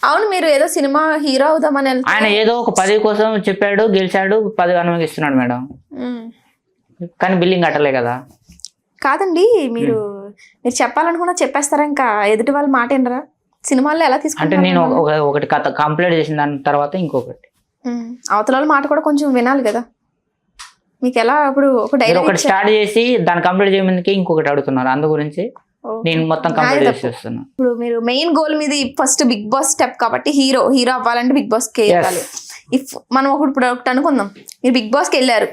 Speaker 1: అవును, మీరు ఏదో సినిమా హీరో అవుదామని
Speaker 3: ఆయన ఏదో ఒక పదవి కోసం చెప్పాడు, గెలిచాడు, పదవి అనుమతిస్తున్నాడు మేడం, కానీ బిల్డింగ్ కట్టలే కదా.
Speaker 1: కాదండి, మీరు చెప్పాలనుకున్నా చెప్పేస్తారా? ఇంకా ఎదుటి వాళ్ళ మాట ఏంటరా? సినిమాల్లో ఎలా తీసుకుంటే
Speaker 3: నేను ఒకటి కథ కంప్లీట్ చేసిన దాని తర్వాత ఇంకొకటి
Speaker 1: అవతల వాళ్ళ మాట కూడా కొంచెం వినాలి కదా. మీకు ఎలా ఇప్పుడు
Speaker 3: ఒకటి స్టార్ట్ చేసి దాన్ని కంప్లీట్ చేయడానికి ఇంకొకటి అడుగుతున్నారు, అందు గురించి నేను మొత్తం కంప్లీట్ చేసేస్తున్నా.
Speaker 1: ఇప్పుడు మీరు మెయిన్ గోల్ మీద ఫస్ట్ బిగ్ బాస్ స్టెప్ కాబట్టి హీరో అవ్వాలంటే బిగ్ బాస్ కి వెళ్ళాలి. ఇఫ్ మనం ఇప్పుడు ఒకటి అనుకుందాం, మీరు బిగ్ బాస్ కి వెళ్ళారు,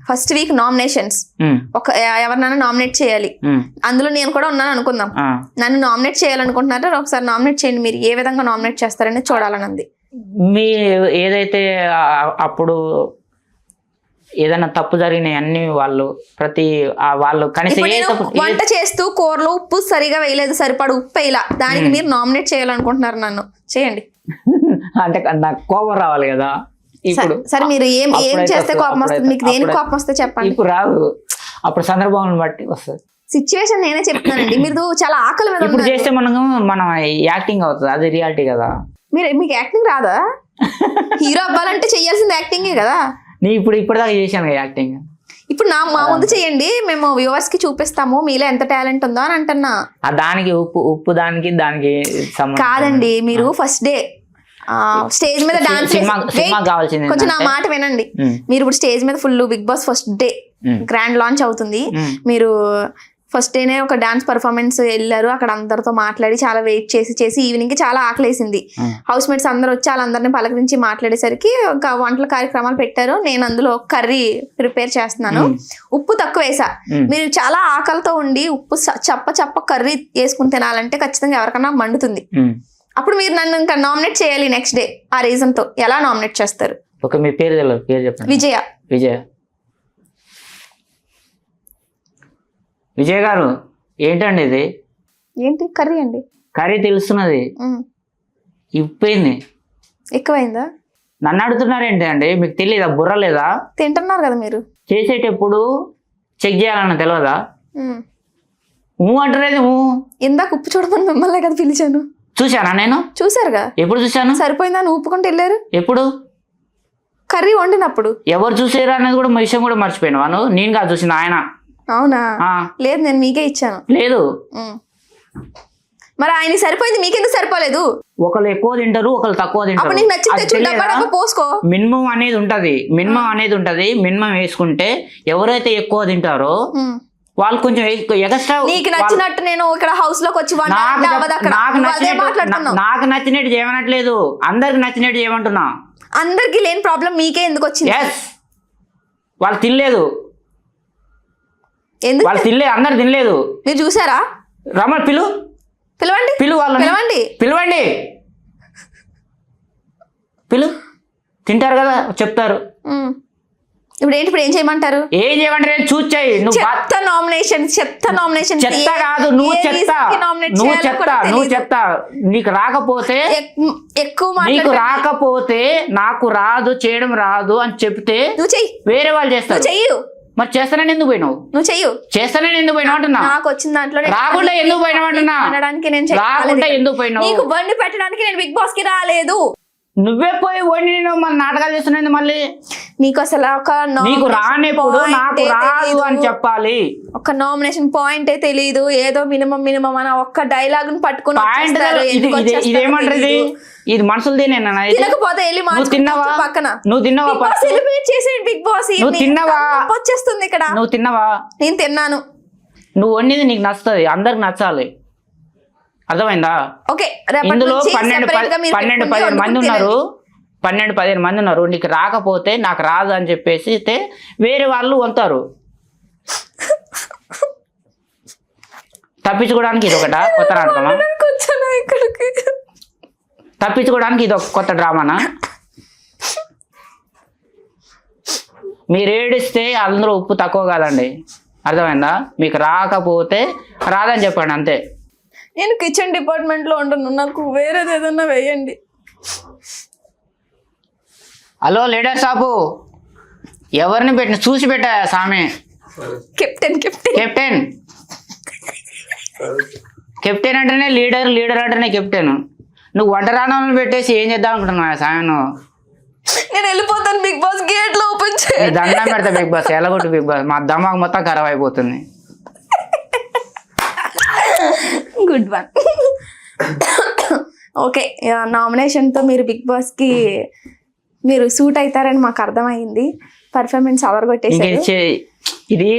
Speaker 1: ఫస్ట్ వీక్ నామినేషన్స్, ఎవరినైనా నామినేట్ చేయాలి, అందులో నేను కూడా ఉన్నాను అనుకుందాం. నన్ను నామినేట్ చేయాలనుకుంటున్నారా? ఒకసారి నామినేట్ చేయండి, మీరు ఏ విధంగా నామినేట్ చేస్తారని చూడాలని ఉంది.
Speaker 3: మీ ఏదైతే అప్పుడు ఏదైనా తప్పు జరిగినాయి అన్ని వాళ్ళు వాళ్ళు కనీసం
Speaker 1: ఇప్పుడు
Speaker 3: ఏ
Speaker 1: నేను
Speaker 3: తప్పు
Speaker 1: వంట చేస్తూ కూరలో ఉప్పు సరిగా వేయలేదు, సరిపడ ఉప్పు వేయలా, దానికి మీరు నామినేట్ చేయాలనుకుంటున్నారు నన్ను, చేయండి.
Speaker 3: అంటే నాకు కోపం రావాలి కదా ఇప్పుడు.
Speaker 1: సరే మీరు ఏం
Speaker 3: అప్పుడైతే
Speaker 1: చేస్తే
Speaker 3: వస్తుంది,
Speaker 1: కోపం వస్తుంది, మీకు దేనికి
Speaker 3: అప్పుడైతే-
Speaker 1: కోపం వస్తే చెప్పండి.
Speaker 3: ఇప్పుడు రాదు, అప్పుడు సందర్భాలను బట్టి వస్తుంది.
Speaker 1: సిచ్యువేషన్ నేనే చెప్తున్నానండి, మీరు చాలా ఆకలి మీద
Speaker 3: ఇప్పుడు
Speaker 1: ఉన్నారు.
Speaker 3: చేస్తే మనం యాక్టింగ్ అవుతుంది, అది రియాలిటీ కదా.
Speaker 1: మీకు యాక్టింగ్ రాదా? హీరో అవ్వాలంటే చెయ్యాల్సింది యాక్టింగే కదా.
Speaker 3: ఇప్పటిదాకా చేశాను యాక్టింగ్.
Speaker 1: ఇప్పుడు మా ముందు చేయండి, మేము వ్యూవర్స్ కి చూపిస్తాము మీలో ఎంత టాలెంట్ ఉందో అని అంటున్నా.
Speaker 3: దానికి ఉప్పు దానికి సంబంధం
Speaker 1: కాదండి, మీరు ఫస్ట్ డే స్టేజ్ మీద డాన్స్
Speaker 3: సినిమా కావాల్సింది
Speaker 1: కొంచెం నా మాట వినండి. మీరు ఇప్పుడు స్టేజ్ మీద full Bigg Boss first day grand launch అవుతుంది. మీరు ఫస్ట్ డేనే ఒక డాన్స్ పర్ఫార్మెన్స్ వెళ్ళారు, అక్కడ అందరితో మాట్లాడి చాలా వెయిట్ చేసి ఈవినింగ్ కి చాలా ఆకలేసింది. హౌస్ మేట్స్ అందరు వచ్చి వాళ్ళందరినీ పలకరించి మాట్లాడేసరికి ఒక వంటల కార్యక్రమాలు పెట్టారు. నేను అందులో కర్రీ ప్రిపేర్ చేస్తున్నాను, ఉప్పు తక్కువ వేసా. మీరు చాలా ఆకలితో ఉండి ఉప్పు చప్ప కర్రీ వేసుకుని తినాలంటే ఖచ్చితంగా ఎవరికన్నా మండుతుంది. అప్పుడు మీరు నన్ను ఇంకా నామినేట్ చేయాలి నెక్స్ట్ డే. ఆ రీజన్ తో ఎలా నామినేట్ చేస్తారు?
Speaker 3: ఓకే, మీ పేరు తెలియదు, పేరు చెప్పండి. విజయ్ గారు, ఏంటండి ఇది?
Speaker 1: ఏంటి కర్రీ అండి?
Speaker 3: కర్రీ తెలుస్తున్నది, ఇప్పింది
Speaker 1: ఎక్కువైందా?
Speaker 3: నన్ను అడుగుతున్నారు ఏంటి అండి? మీకు తెలియదా, బుర్ర లేదా?
Speaker 1: తింటున్నారు కదా మీరు.
Speaker 3: చేసేటప్పుడు చెక్ చేయాలన్న తెలియదా? అంటారేది
Speaker 1: ఇందాక ఉప్పు చూడమని మిమ్మల్ని కదా పిలిచాను.
Speaker 3: చూశానా నేను?
Speaker 1: చూసారుగా.
Speaker 3: ఎప్పుడు చూశాను?
Speaker 1: సరిపోయిందా అని ఊపుకుంటూ వెళ్ళారు.
Speaker 3: ఎప్పుడు?
Speaker 1: కర్రీ వండినప్పుడు.
Speaker 3: ఎవరు చూసారు అనేది కూడా విషయం కూడా మర్చిపోయినాను. నేను కాదు చూసింది, ఆయన.
Speaker 1: అవునా? లేదు, నేను మీకే ఇచ్చాను.
Speaker 3: లేదు,
Speaker 1: మరి ఆయన సరిపోయింది, మీకెందుకు సరిపోలేదు?
Speaker 3: ఒకళ్ళు ఎక్కువ తింటారు, ఒకళ్ళు తక్కువ తింటారు.
Speaker 1: పోసుకో.
Speaker 3: మినిమం అనేది ఉంటది, మినిమం వేసుకుంటే ఎవరైతే ఎక్కువ తింటారో వాళ్ళు కొంచెం ఎక్స్ట్రా.
Speaker 1: నీకు నచ్చినట్టు నేను ఇక్కడ హౌస్ లోకి వచ్చి
Speaker 3: నాకు నచ్చినట్టు చేయమనట్లేదు, అందరికి నచ్చినట్టు చేయమంటున్నా.
Speaker 1: అందరికి లేని ప్రాబ్లం మీకే ఎందుకు వచ్చింది?
Speaker 3: వాళ్ళు తినలేదు, వాళ్ళు తినలేదు, అందరు తినలేదు.
Speaker 1: మీరు చూసారా?
Speaker 3: రమణ పిలవండి, తింటారు కదా, చెప్తారు.
Speaker 1: ఇప్పుడు ఏం చేయమంటారు?
Speaker 3: ఏం చేయమంటారు? చూచాయి.
Speaker 1: చెత్త నామినేషన్.
Speaker 3: చెత్త కాదు, నువ్వు చెత్త. నీకు రాకపోతే నీకు రాకపోతే నాకు రాదు, చేయడం రాదు అని చెప్తే
Speaker 1: నువ్వు చెయ్యి,
Speaker 3: వేరే వాళ్ళు చేస్తారు.
Speaker 1: చెయ్యు.
Speaker 3: మరి చేస్తానని ఎందుకు పోయినావు?
Speaker 1: నువ్వు చెయ్యు.
Speaker 3: చేస్తానని ఎందుకు పోయినావు అంటున్నా.
Speaker 1: నాకు వచ్చిన దాంట్లో
Speaker 3: రాకుండా ఎందుకు పోయినావు అంటున్నా. రాకుండా ఎందుకు పోయినావు?
Speaker 1: నీకు వండి పెట్టడానికి నేను బిగ్ బాస్ కి రాలేదు.
Speaker 3: నువ్వే పోయి వండి మళ్ళీ నాటకాలు చేస్తున్నాయి. మళ్ళీ
Speaker 1: నీకు అసలు
Speaker 3: నీకు రానప్పుడు నాకు రాదు అని చెప్పాలి.
Speaker 1: ఒక నామినేషన్ పాయింటే తెలీదు, ఏదో మినిమం అని ఒక్క డైలాగ్ పట్టుకుని
Speaker 3: ఇదేమంటారు? ఇది మనుషులదేనేనా?
Speaker 1: తినకపోతే
Speaker 3: నువ్వు తిన్నావా?
Speaker 1: సెలబ్రేట్ చేసేయండి బిగ్ బాస్.
Speaker 3: నువ్వు తిన్నావా?
Speaker 1: వచ్చేస్తుంది ఇక్కడ.
Speaker 3: నువ్వు తిన్నావా?
Speaker 1: నేను తిన్నాను.
Speaker 3: నువ్వు వండింది నీకు నచ్చుతుంది, అందరికి నచ్చాలి, అర్థమైందా?
Speaker 1: ఓకే,
Speaker 3: ఇందులో 12-15 మంది ఉన్నారు, 12-15 మంది ఉన్నారు. నీకు రాకపోతే నాకు రాదు అని చెప్పేసి వేరే వాళ్ళు వంతారు. తప్పించుకోవడానికి ఇది ఒకట కొత్త నాటకమా? తప్పించుకోవడానికి ఇది ఒక కొత్త డ్రామానా? మీరు ఏడిస్తే అందులో ఉప్పు తక్కువ కాదండి, అర్థమైందా? మీకు రాకపోతే రాదని చెప్పండి, అంతే.
Speaker 1: నేను కిచెన్ డిపార్ట్మెంట్ లో ఉంటాను, నాకు వేరేది ఏదన్నా వేయండి.
Speaker 3: హలో లీడర్ సాపు, ఎవరిని పెట్టిన చూసి పెట్టా సామె. కెప్టెన్ అంటేనే లీడర్ అంటేనే కెప్టెన్. నువ్వు వంట రాణాలను పెట్టేసి ఏం చేద్దాం అనుకుంటున్నావు సామె?
Speaker 1: నేను వెళ్ళిపోతాను బిగ్ బాస్, గేట్లు ఓపెన్ చేయి.
Speaker 3: దండం పెడతా బిగ్ బాస్, ఎలాగొట్టు బిగ్ బాస్, మా దమాక్ మొత్తం ఖరాబ్ అయిపోతుంది.
Speaker 1: Good one. ఓకే, నామినేషన్తో మీరు బిగ్ బాస్కి మీరు సూట్ అవుతారని మాకు అర్థమైంది. పర్ఫార్మెన్స్ అదరగొట్టేసారు.
Speaker 3: ఇది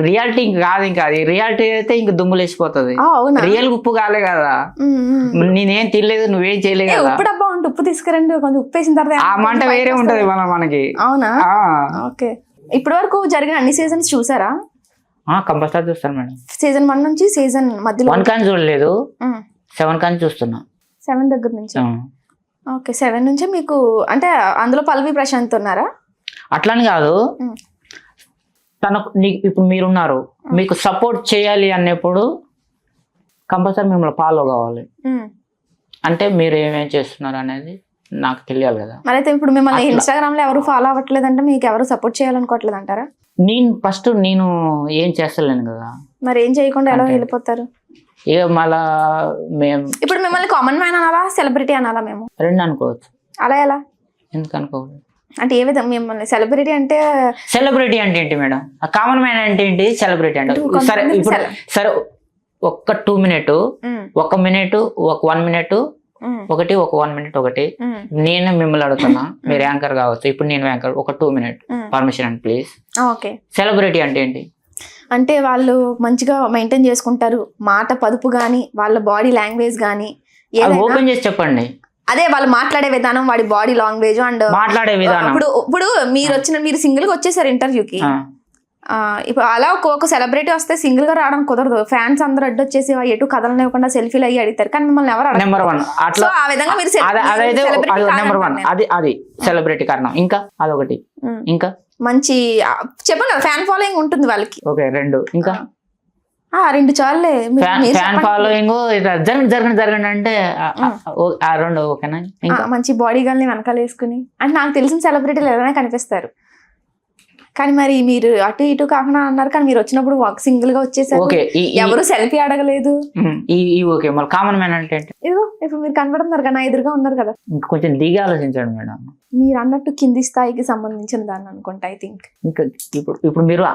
Speaker 3: రియాలిటీ కాదు, ఇంకా అది రియాలిటీ అయితే ఇంక దుమ్ములేసిపోతుంది. రియల్ ఉప్పు కాలే కదా, నేనేం తినలేదు, నువ్వేం చేయలేదు కదా.
Speaker 1: ఉప్పు డబ్బా ఉంటే ఉప్పు తీసుకురండి, కొంచెం ఉప్పు వేసిన తర్వాత
Speaker 3: ఆ మంట వేరే ఉంటది మనకి.
Speaker 1: అవునా? ఓకే, ఇప్పటి వరకు జరిగిన అన్ని సీజన్స్ చూసారా?
Speaker 3: కంపల్సరీ చూస్తాను మేడం.
Speaker 1: సీజన్ 1 నుంచి సీజన్ మధ్యలో
Speaker 3: 1 కానీ చూడలేదు, 7 కానీ చూస్తున్నా.
Speaker 1: 7 దగ్గర నుంచి ఓకే 7 నుంచే మీకు అంటే అందులో పల్వి ప్రశాంత్ ఉన్నారా?
Speaker 3: అట్లని కాదు,
Speaker 1: ఉమ్.
Speaker 3: ఇప్పుడు మీరున్నారు, మీకు సపోర్ట్ చేయాలి అన్నప్పుడు కంపల్సరీ మిమ్మల్ని ఫాలో కావాలి.
Speaker 1: ఉమ్.
Speaker 3: అంటే మీరు ఏమేం చేస్తున్నారు అనేది నాకు తెలియాలి కదా.
Speaker 1: మరి అయితే ఇప్పుడు మిమ్మల్ని
Speaker 3: అట్లా.
Speaker 1: ఇన్స్టాగ్రామ్ లో ఎవరు ఫాలో అవ్వట్లేదంటే మీకు ఎవరు సపోర్ట్ చేయాలనుకోవట్లేదు అంటారా?
Speaker 3: నేను ఏం చేస్తలేను కదా,
Speaker 1: మరి ఏం చేయకుండా ఎలా
Speaker 3: అంటే-
Speaker 1: వెళ్ళిపోతారు?
Speaker 3: ఇక మళ్ళా మేము
Speaker 1: ఇప్పుడు మిమ్మల్ని కామన్ మ్యాన్ అనాలా, సెలబ్రిటీ అనాలా మేము?
Speaker 3: రెండు అనుకోవచ్చు.
Speaker 1: అలా ఎలా?
Speaker 3: ఎందుకు అనుకోకూడదు?
Speaker 1: అంటే ఏ విధంగా మిమ్మల్ని సెలబ్రిటీ అంటే?
Speaker 3: సెలబ్రిటీ అంటే ఏంటి మేడం? కామన్ మ్యాన్ అంటే ఏంటి? సెలబ్రిటీ అంటే సరే
Speaker 1: కొంతమంది
Speaker 3: ఇప్పుడు సరే ఒక్క 2 మినిట్,
Speaker 1: ఉమ్,
Speaker 3: 1 మినిట్, ఒక 1 మినిట్
Speaker 1: ఉమ్,
Speaker 3: ఒకటి, ఒక 1 మినిట్ ఒకటి.
Speaker 1: ఉమ్,
Speaker 3: నేను మిమ్మల్ని అడుగుతున్నా, మీరు యాంకర్ కావచ్చు, ఇప్పుడు నేను యాంకర్, ఒక 2 minute
Speaker 1: um.
Speaker 3: Permission and please.
Speaker 1: Okay.
Speaker 3: Celebrity అంటే ఏంటి?
Speaker 1: అంటే వాళ్ళు మంచిగా మెయింటైన్ చేసుకుంటారు, మాట పదుపు గానీ వాళ్ళ బాడీ లాంగ్వేజ్ గానీ
Speaker 3: అది
Speaker 1: ఏదైనా
Speaker 3: ఓపెన్ చేసి చెప్పండి.
Speaker 1: అదే వాళ్ళు మాట్లాడే విధానం, వాడి బాడీ లాంగ్వేజ్ అండ్
Speaker 3: మాట్లాడే విధానం.
Speaker 1: ఇప్పుడు మీరు సింగిల్ గా వచ్చేసారు ఇంటర్వ్యూకి.
Speaker 3: ఆ,
Speaker 1: ఇప్పుడు అలా ఒక సెలబ్రిటీ వస్తే సింగిల్ గా రావడం కుదరదు. ఫ్యాన్స్ అందరూ అడ్డొచ్చేసి ఎటు కదలనివ్వకుండా సెల్ఫీలు అయ్యి అడుగుతారు, కానీ మిమ్మల్ని ఎవరు అడగరు.
Speaker 3: నెంబర్ 1
Speaker 1: సో
Speaker 3: అట్లా
Speaker 1: ఆ విధంగా మీరు
Speaker 3: అదైతే
Speaker 1: celebrity
Speaker 3: నెంబర్ 1
Speaker 1: కాదంటాను నేను.
Speaker 3: అది సెలబ్రిటీ కారణం. ఇంకా అదొకటి,
Speaker 1: ఉమ్.
Speaker 3: ఇంకా
Speaker 1: మంచి చెప్పండి కదా, ఫ్యాన్ ఫాలోయింగ్ ఉంటుంది వాళ్ళకి.
Speaker 3: ఓకే 2 ఇంకా
Speaker 1: 2 చాలులే. మీరు
Speaker 3: ఫ్యాన్
Speaker 1: చెప్పండి.
Speaker 3: ఫాలోయింగ్ జరగండి అంటే ఆ 2 ఓకేనా? ఇంకా
Speaker 1: మంచి బాడీ గాల్ని వెనకాల వేసుకుని, అంటే నాకు తెలిసిన సెలబ్రిటీలు ఎవరైనా కనిపిస్తారు. కానీ మరి మీరు అటు ఇటు కాకుండా అన్నారు, కానీ మీరు వచ్చినప్పుడు సింగిల్ గా వచ్చేసారు,
Speaker 3: ఓకే
Speaker 1: ఎవరు సెల్ఫీ అడగలేదు.
Speaker 3: ఓకే మళ్ళీ కామన్ మ్యాన్ అంటే ఏంటి?
Speaker 1: ఇదిగో ఇప్పుడు మీరు కనబడుతున్నారు కదా, నా ఎదురుగా ఉన్నారు కదా.
Speaker 3: ఇంకా కొంచెం దిగి ఆలోచించండి మేడం.
Speaker 1: మీరు అన్నట్టు కింది స్థాయికి సంబంధించిన దాన్ని అనుకుంటా ఐ థింక్.
Speaker 3: ఇంకా ఇప్పుడు మీరు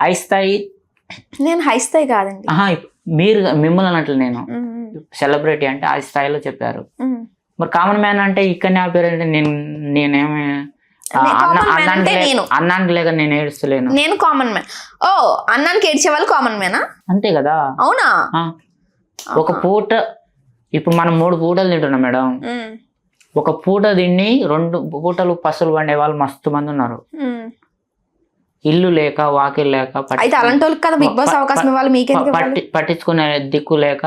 Speaker 3: హై స్థాయి,
Speaker 1: నేను హై స్థాయి కాదండి.
Speaker 3: మీరు మిమ్మల్ని అన్నట్లు నేను
Speaker 1: ఉమ్,
Speaker 3: సెలబ్రిటీ అంటే హై స్థాయిలో చెప్పారు.
Speaker 1: ఉమ్.
Speaker 3: మరి కామన్ మ్యాన్ అంటే ఇక్కడనే ఆపారంటే నేనేమి
Speaker 1: common man అంటే నేను.
Speaker 3: అన్నానికి లేక నేను ఏడుస్తలేను.
Speaker 1: నేను కామన్ మ్యాన్. ఓ, అన్నానికి ఏడ్చే వాళ్ళు కామన్ మ్యానా?
Speaker 3: అంతే కదా.
Speaker 1: అవునా?
Speaker 3: ఒక పూట ఇప్పుడు మనం 3 పూటలు తింటున్నాం మేడం.
Speaker 1: ఉమ్,
Speaker 3: ఒక పూట తిని 2 పూటలు పసులు వండే వాళ్ళు మస్తు మంది ఉన్నారు.
Speaker 1: ఉమ్.
Speaker 3: ఇల్లు లేక, వాకిల్ లేక,
Speaker 1: అయితే అలాంటి వాళ్ళకి కదా బిగ్ బాస్ అవకాశం ఇవ్వాలి, మీకెందుకు ఇవ్వాలి?
Speaker 3: పట్టించుకునే దిక్కు లేక,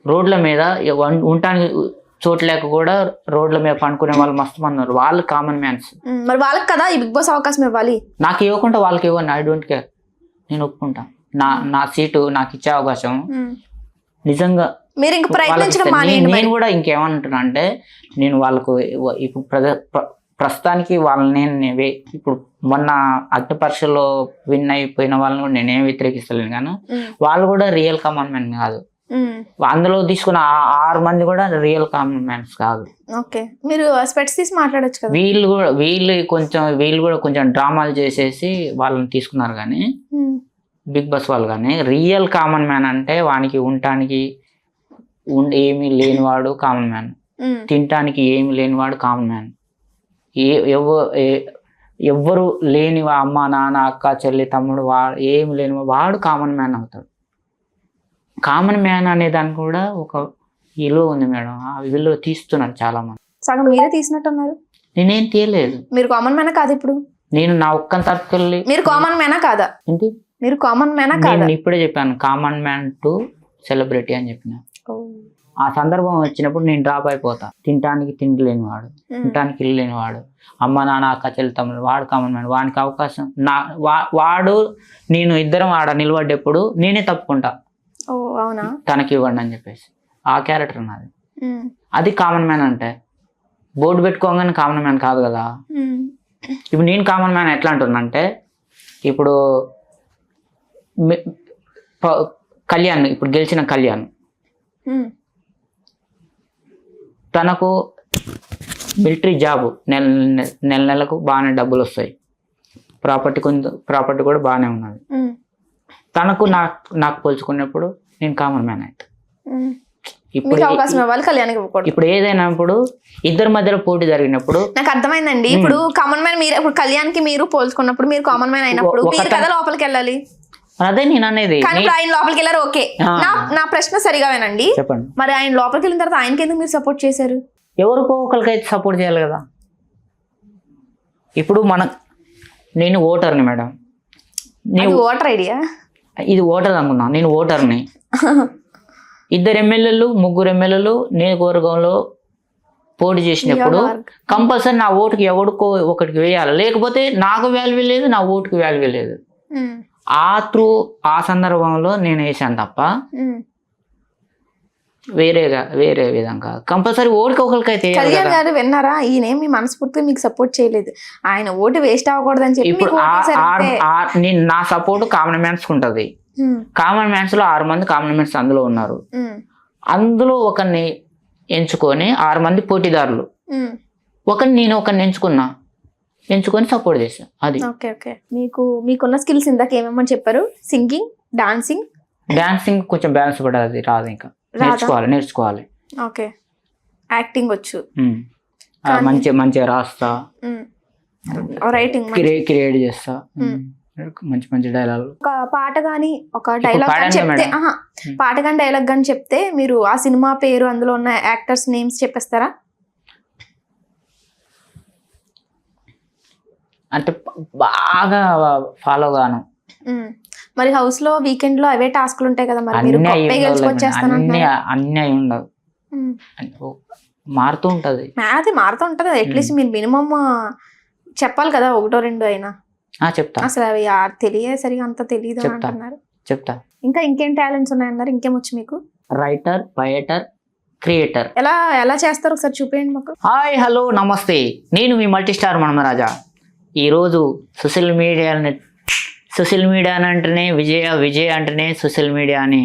Speaker 3: రోడ్ల మీద ఉండటానికి చోటు లేక కూడా రోడ్ల మీద పండుకునే వాళ్ళు మస్తు మంది ఉన్నారు. వాళ్ళు కామన్ మ్యాన్స్.
Speaker 1: మరి వాళ్ళకి కదా ఈ బిగ్ బాస్ అవకాశం ఇవ్వాలి.
Speaker 3: నాకు ఇవ్వకుండా వాళ్ళకి ఇవ్వండి, ఐ డోంట్ కేర్, నేను ఒప్పుకుంటా. నా సీటు నాకు ఇచ్చే అవకాశం నిజంగా
Speaker 1: మీరు ఇంక ప్రయత్నించడం
Speaker 3: వాళ్ళకి
Speaker 1: మానేయండి.
Speaker 3: నేను కూడా ఇంకేమంటున్నా అంటే, నేను వాళ్ళకు ఇప్పుడు ప్రస్తుతానికి వాళ్ళని నేను ఇప్పుడు మొన్న అగ్ని పరీక్షలో విన్ అయిపోయిన వాళ్ళని కూడా నేనేం వ్యతిరేకిస్తలేను, కానీ వాళ్ళు కూడా రియల్ కామన్ మ్యాన్ కాదు. అందులో తీసుకున్న 6 మంది కూడా రియల్ కామన్ మ్యాన్స్ కాదు.
Speaker 1: ఓకే, మీరు స్పెట్స్ తీసి మాట్లాడొచ్చు కదా.
Speaker 3: వీళ్ళు కూడా కొంచెం డ్రామాలు చేసేసి వాళ్ళని తీసుకున్నారు, కానీ బిగ్ బాస్ వాళ్ళు. కానీ రియల్ కామన్ మ్యాన్ అంటే వానికి ఉండటానికి ఏమీ లేనివాడు కామన్ మ్యాన్, తినటానికి ఏమి లేనివాడు కామన్ మ్యాన్, ఎవ్వరు లేని అమ్మ నాన్న అక్క చెల్లి తమ్ముడు ఏమి లేని వాడు కామన్ మ్యాన్ అవుతాడు. కామన్ మ్యాన్ అనే దానికి కూడా ఒక విలువ ఉంది మేడం. ఆ విలువ తీస్తున్నారు చాలా మంది.
Speaker 1: సగం మీరే తీసినట్టున్నారు.
Speaker 3: నేనేం తీయలేదు.
Speaker 1: మీరు కామన్ మ్యానా కాదు? ఇప్పుడు
Speaker 3: నేను నా ఒక్క తరపుకెళ్ళి
Speaker 1: మీరు కామన్ మ్యానా కాదా?
Speaker 3: ఏంటి
Speaker 1: మీరు కామన్ మ్యానా కాదా?
Speaker 3: నేను ఇప్పుడే చెప్పాను, కామన్ మ్యాన్ టు సెలబ్రిటీ అని చెప్పిన. ఆ సందర్భం వచ్చినప్పుడు నేను డ్రాప్ అయిపోతా. తినటానికి తిండి లేనివాడు, తినటానికి ఇల్లు లేనివాడు, అమ్మ నాన్న అక్క చెల్లి తమ్ముడు, వాడు కామన్ మ్యాన్. వానికి అవకాశం వాడు నేను ఇద్దరం ఆడ నిలబడ్డప్పుడు నేనే తప్పుకుంటా,
Speaker 1: అవునా,
Speaker 3: తనకి ఇవ్వండి అని చెప్పేసి. ఆ క్యారెక్టర్ నాది. అది కామన్ మ్యాన్ అంటే. బోర్డు పెట్టుకోగానే కామన్ మ్యాన్ కాదు కదా. ఇప్పుడు నేను కామన్ మ్యాన్ ఎట్లా అంటున్నా అంటే, ఇప్పుడు కళ్యాణ్, ఇప్పుడు గెలిచిన కళ్యాణ్, తనకు మిలిటరీ జాబ్ నెలకు బాగానే డబ్బులు వస్తాయి, ప్రాపర్టీ కూడా బాగానే ఉన్నది. తనకు నాకు పోల్చుకున్నప్పుడు నేను కామన్ మ్యాన్ అయితే. ఇప్పుడు ఏదైనా ఇప్పుడు ఇద్దరి మధ్యలో పోటీ జరిగినప్పుడు
Speaker 1: నాకు అర్థమైందండి. ఇప్పుడు కామన్ మ్యాన్ మీరు, ఇప్పుడు కళ్యాణ్ కి మీరు పోల్చుకున్నప్పుడు మీరు కామన్ మ్యాన్ అయినప్పుడు మీరు కదా లోపలికి వెళ్ళాలి.
Speaker 3: అదే నేను అనేది.
Speaker 1: కానీ ఆయన లోపలికి వెళ్ళారు. ఓకే, నా ప్రశ్న సరిగా వినండి.
Speaker 3: చెప్పండి.
Speaker 1: మరి ఆయన లోపలికి వెళ్ళిన తర్వాత ఆయనకి ఎందుకు మీరు సపోర్ట్ చేశారు?
Speaker 3: ఎవరికో ఒకరికైతే సపోర్ట్ చేయాలి కదా. ఇప్పుడు నేను ఓటర్ని మేడం.
Speaker 1: ఓటర్ ఐడియా
Speaker 3: ఇది ఓటర్ అనుకున్నా. నేను ఓటర్ని. 2 ఎమ్మెల్యేలు 3 ఎమ్మెల్యేలు నియోజకవర్గంలో పోటీ చేసినప్పుడు కంపల్సరీ నా ఓటుకి ఎవడికో ఒకటికి వేయాలి, లేకపోతే నాకు వాల్యూ లేదు, నా ఓటుకి వాల్యూ లేదు. ఆ సందర్భంలో నేను వేసాను తప్ప వేరే విధంగా కంపల్సరీ ఓటుకి ఒకరికైతే.
Speaker 1: కళ్యాణ్ గారు విన్నారా, ఈయనేమి మనస్ఫూర్తిగా మీకు సపోర్ట్ చేయలేదు, ఆయన ఓటు వేస్ట్ అవ్వకూడదని చెప్పి
Speaker 3: ఇప్పుడు నా సపోర్ట్ కామన్ మ్యాన్స్ ఉంటుంది. కామన్ మ్యాన్స్ లో 6 మంది కామన్ మ్యాన్స్ అందులో ఉన్నారు. అందులో ఒకరిని ఎంచుకొని 6 మంది పోటీదారులు, నేను ఒకరిని ఎంచుకొని సపోర్ట్ చేశాను. అది
Speaker 1: ఓకే. మీకున్న స్కిల్స్ ఇందాక ఏమేమని చెప్పారు? సింగింగ్, డాన్సింగ్
Speaker 3: కొంచెం బ్యాలెన్స్ పడేది రాదు, ఇంకా నేర్చుకోవాలి.
Speaker 1: ఓకే. యాక్టింగ్ వచ్చు,
Speaker 3: మంచిగా రాస్తా,
Speaker 1: రైటింగ్
Speaker 3: క్రియేట్ చేస్తా, మంచి డైలాగ్.
Speaker 1: ఒక పాట గానీ ఒక డైలాగ్ చెప్తే, పాట గానీ డైలాగ్ గానీ చెప్తే మీరు ఆ సినిమా పేరు, అందులో ఉన్న యాక్టర్స్ నేమ్స్ చెప్పేస్తారా?
Speaker 3: అంటే బాగా ఫాలో గాను.
Speaker 1: మరి హౌస్ లో వీకెండ్ లో అవే టాస్క్లు ఉంటాయి కదా, మరి మీరు
Speaker 3: అన్నీ ఉండవు, మారుతూ ఉంటది.
Speaker 1: అది మారుతూ ఉంటది. అట్లీస్ట్ మీరు మినిమం చెప్పాలి కదా, 1-2 అయినా.
Speaker 3: చెప్తా.
Speaker 1: అసలు అవి సరిగా అంత తెలియదు అంటున్నారు.
Speaker 3: చెప్తా.
Speaker 1: ఇంకా ఇంకేం టాలెంట్స్ ఉన్నాయన్నారు? ఇంకేమొచ్చు మీకు?
Speaker 3: Writer, poet, creator.
Speaker 1: ఎలా చేస్తారు ఒకసారి చూపించండి మాకు.
Speaker 3: హాయ్, హలో, నమస్తే. నేను మీ మల్టీ స్టార్ మనమరాజా. ఈరోజు సోషల్ మీడియా అంటేనే విజయ అంటేనే సోషల్ మీడియాని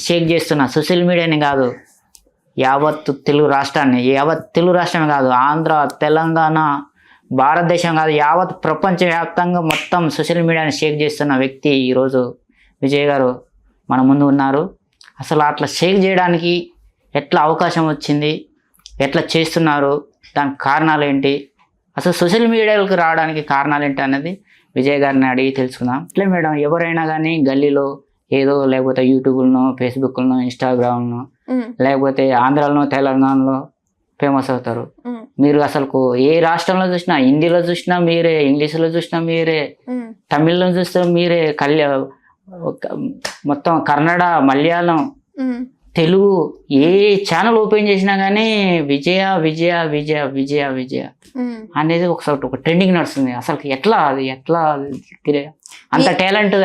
Speaker 3: షేక్ చేస్తున్నా. సోషల్ మీడియాని కాదు, యావత్ తెలుగు రాష్ట్రమే కాదు, ఆంధ్ర, తెలంగాణ, భారతదేశం కాదు, యావత్ ప్రపంచవ్యాప్తంగా మొత్తం సోషల్ మీడియాని షేక్ చేస్తున్న వ్యక్తి ఈరోజు విజయ్ గారు మన ముందు ఉన్నారు. అసలు అట్లా షేక్ చేయడానికి ఎట్లా అవకాశం వచ్చింది, ఎట్లా చేస్తున్నారు, దానికి కారణాలు ఏంటి, అసలు సోషల్ మీడియాలకు రావడానికి కారణాలు ఏంటి అన్నది విజయ్ గారిని అడిగి తెలుసుకుందాం. ఇట్లే మేడం, ఎవరైనా కానీ గల్లీలో ఏదో, లేకపోతే యూట్యూబ్లో, ఫేస్బుక్లో, ఇన్స్టాగ్రామ్లో, లేకపోతే ఆంధ్రాలో, తెలంగాణలో ఫేమస్ అవుతారు. మీరు అసలు ఏ రాష్ట్రంలో చూసినా, హిందీలో చూసినా మీరే, ఇంగ్లీష్లో చూసినా మీరే, తమిళ్లో చూస్తే మీరే, మొత్తం కన్నడ, మలయాళం, తెలుగు, ఏ ఛానల్ ఓపెన్ చేసినా కానీ విజయ అనేది ఒక ట్రెండింగ్ నడుస్తుంది. అసలు ఎట్లా అంత టాలెంట్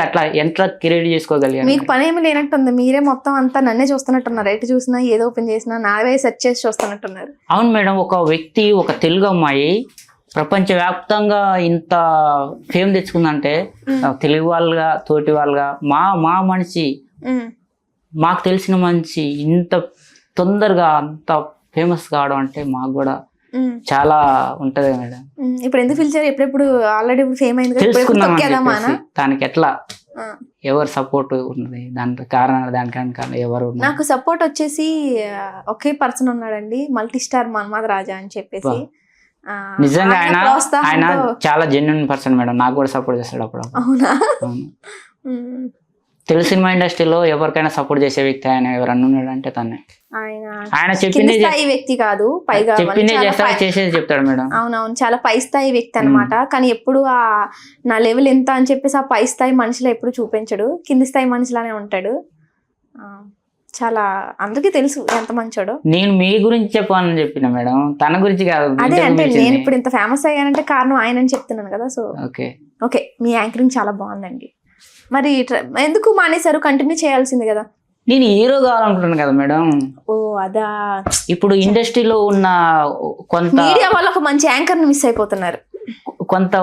Speaker 3: ఎట్లా క్రియేట్ చేసుకోగలిగారు?
Speaker 1: మీకు పని ఏమి లేనట్టుంది, మీరే మొత్తం అంతా నన్నే చూస్తున్నట్టున్నారు. ఎటు చూసినా, ఏదో ఓపెన్ చేసినా నావే సెర్చ్ చేసి చూస్తున్నట్టున్నారు.
Speaker 3: అవును మేడం, ఒక వ్యక్తి, ఒక తెలుగు అమ్మాయి ప్రపంచవ్యాప్తంగా ఇంత ఫేమ్ తెచ్చుకుందంటే, తెలుగు వాళ్ళుగా, తోటి వాళ్ళుగా, మా మనిషి, మాకు తెలిసిన మనిషి ఇంత తొందరగా అంత ఫేమస్ కావడం అంటే మాకు కూడా చాలా ఉంటది మేడం.
Speaker 1: ఇప్పుడు ఎందుకు పిలిచారు? ఎప్పుడెప్పుడు ఆల్రెడీ ఫేమ్ అయింది,
Speaker 3: దానికి ఎట్లా ఎవరు సపోర్ట్ ఉన్నది, దానికి కారణాలు ఎవరు?
Speaker 1: నాకు సపోర్ట్ వచ్చేసి ఒకే పర్సన్ ఉన్నాడండి, మల్టీ స్టార్ మన్మథ్ రాజా అని చెప్పేసి.
Speaker 3: నిజంగా ఆయన చాలా జెన్యున్ పర్సన్ మేడం, నాకు కూడా సపోర్ట్ చేస్తాడు అప్పుడు.
Speaker 1: అవునా?
Speaker 3: తెలుగు సినిమా ఇండస్ట్రీలో ఎవరికైనా సపోర్ట్ చేసే వ్యక్తి ఆయన ఎవరన్నా ఉన్నాడంటే తనే. ఆయన చెప్పింది
Speaker 1: వ్యక్తి కాదు, పైగా
Speaker 3: చేసేది చెప్తాడు మేడం.
Speaker 1: అవునవును, చాలా పై స్థాయి వ్యక్తి అనమాట. కానీ ఎప్పుడు నా లెవెల్ ఎంత అని చెప్పేసి ఆ పై స్థాయి మనిషిలో ఎప్పుడు చూపించడు, కింది స్థాయి మనిషిలానే ఉంటాడు. చాలా అందరికీ తెలుసు ఎంత మంచోడో.
Speaker 3: నేను మీ గురించి చెప్పాలని చెప్పిన మేడం, తన గురించి కాదు.
Speaker 1: అదే అంటే నేను ఇప్పుడు ఇంత ఫేమస్ అయ్యానంటే కారణం ఆయన అని చెప్తున్నాను కదా. సో ఓకే, మీ యాంకరింగ్ చాలా బాగుందండి. మరి ఎందుకు మానేశారు? కంటిన్యూ చేయాల్సింది కదా.
Speaker 3: నేను హీరో కావాలనుకుంటున్నాను కదా మేడం.
Speaker 1: ఓ అదా.
Speaker 3: ఇప్పుడు ఇండస్ట్రీలో ఉన్న కొంత
Speaker 1: మీడియా వాళ్ళు ఒక మంచి యాంకర్ ని మిస్ అయిపోతున్నారు.
Speaker 3: కొంత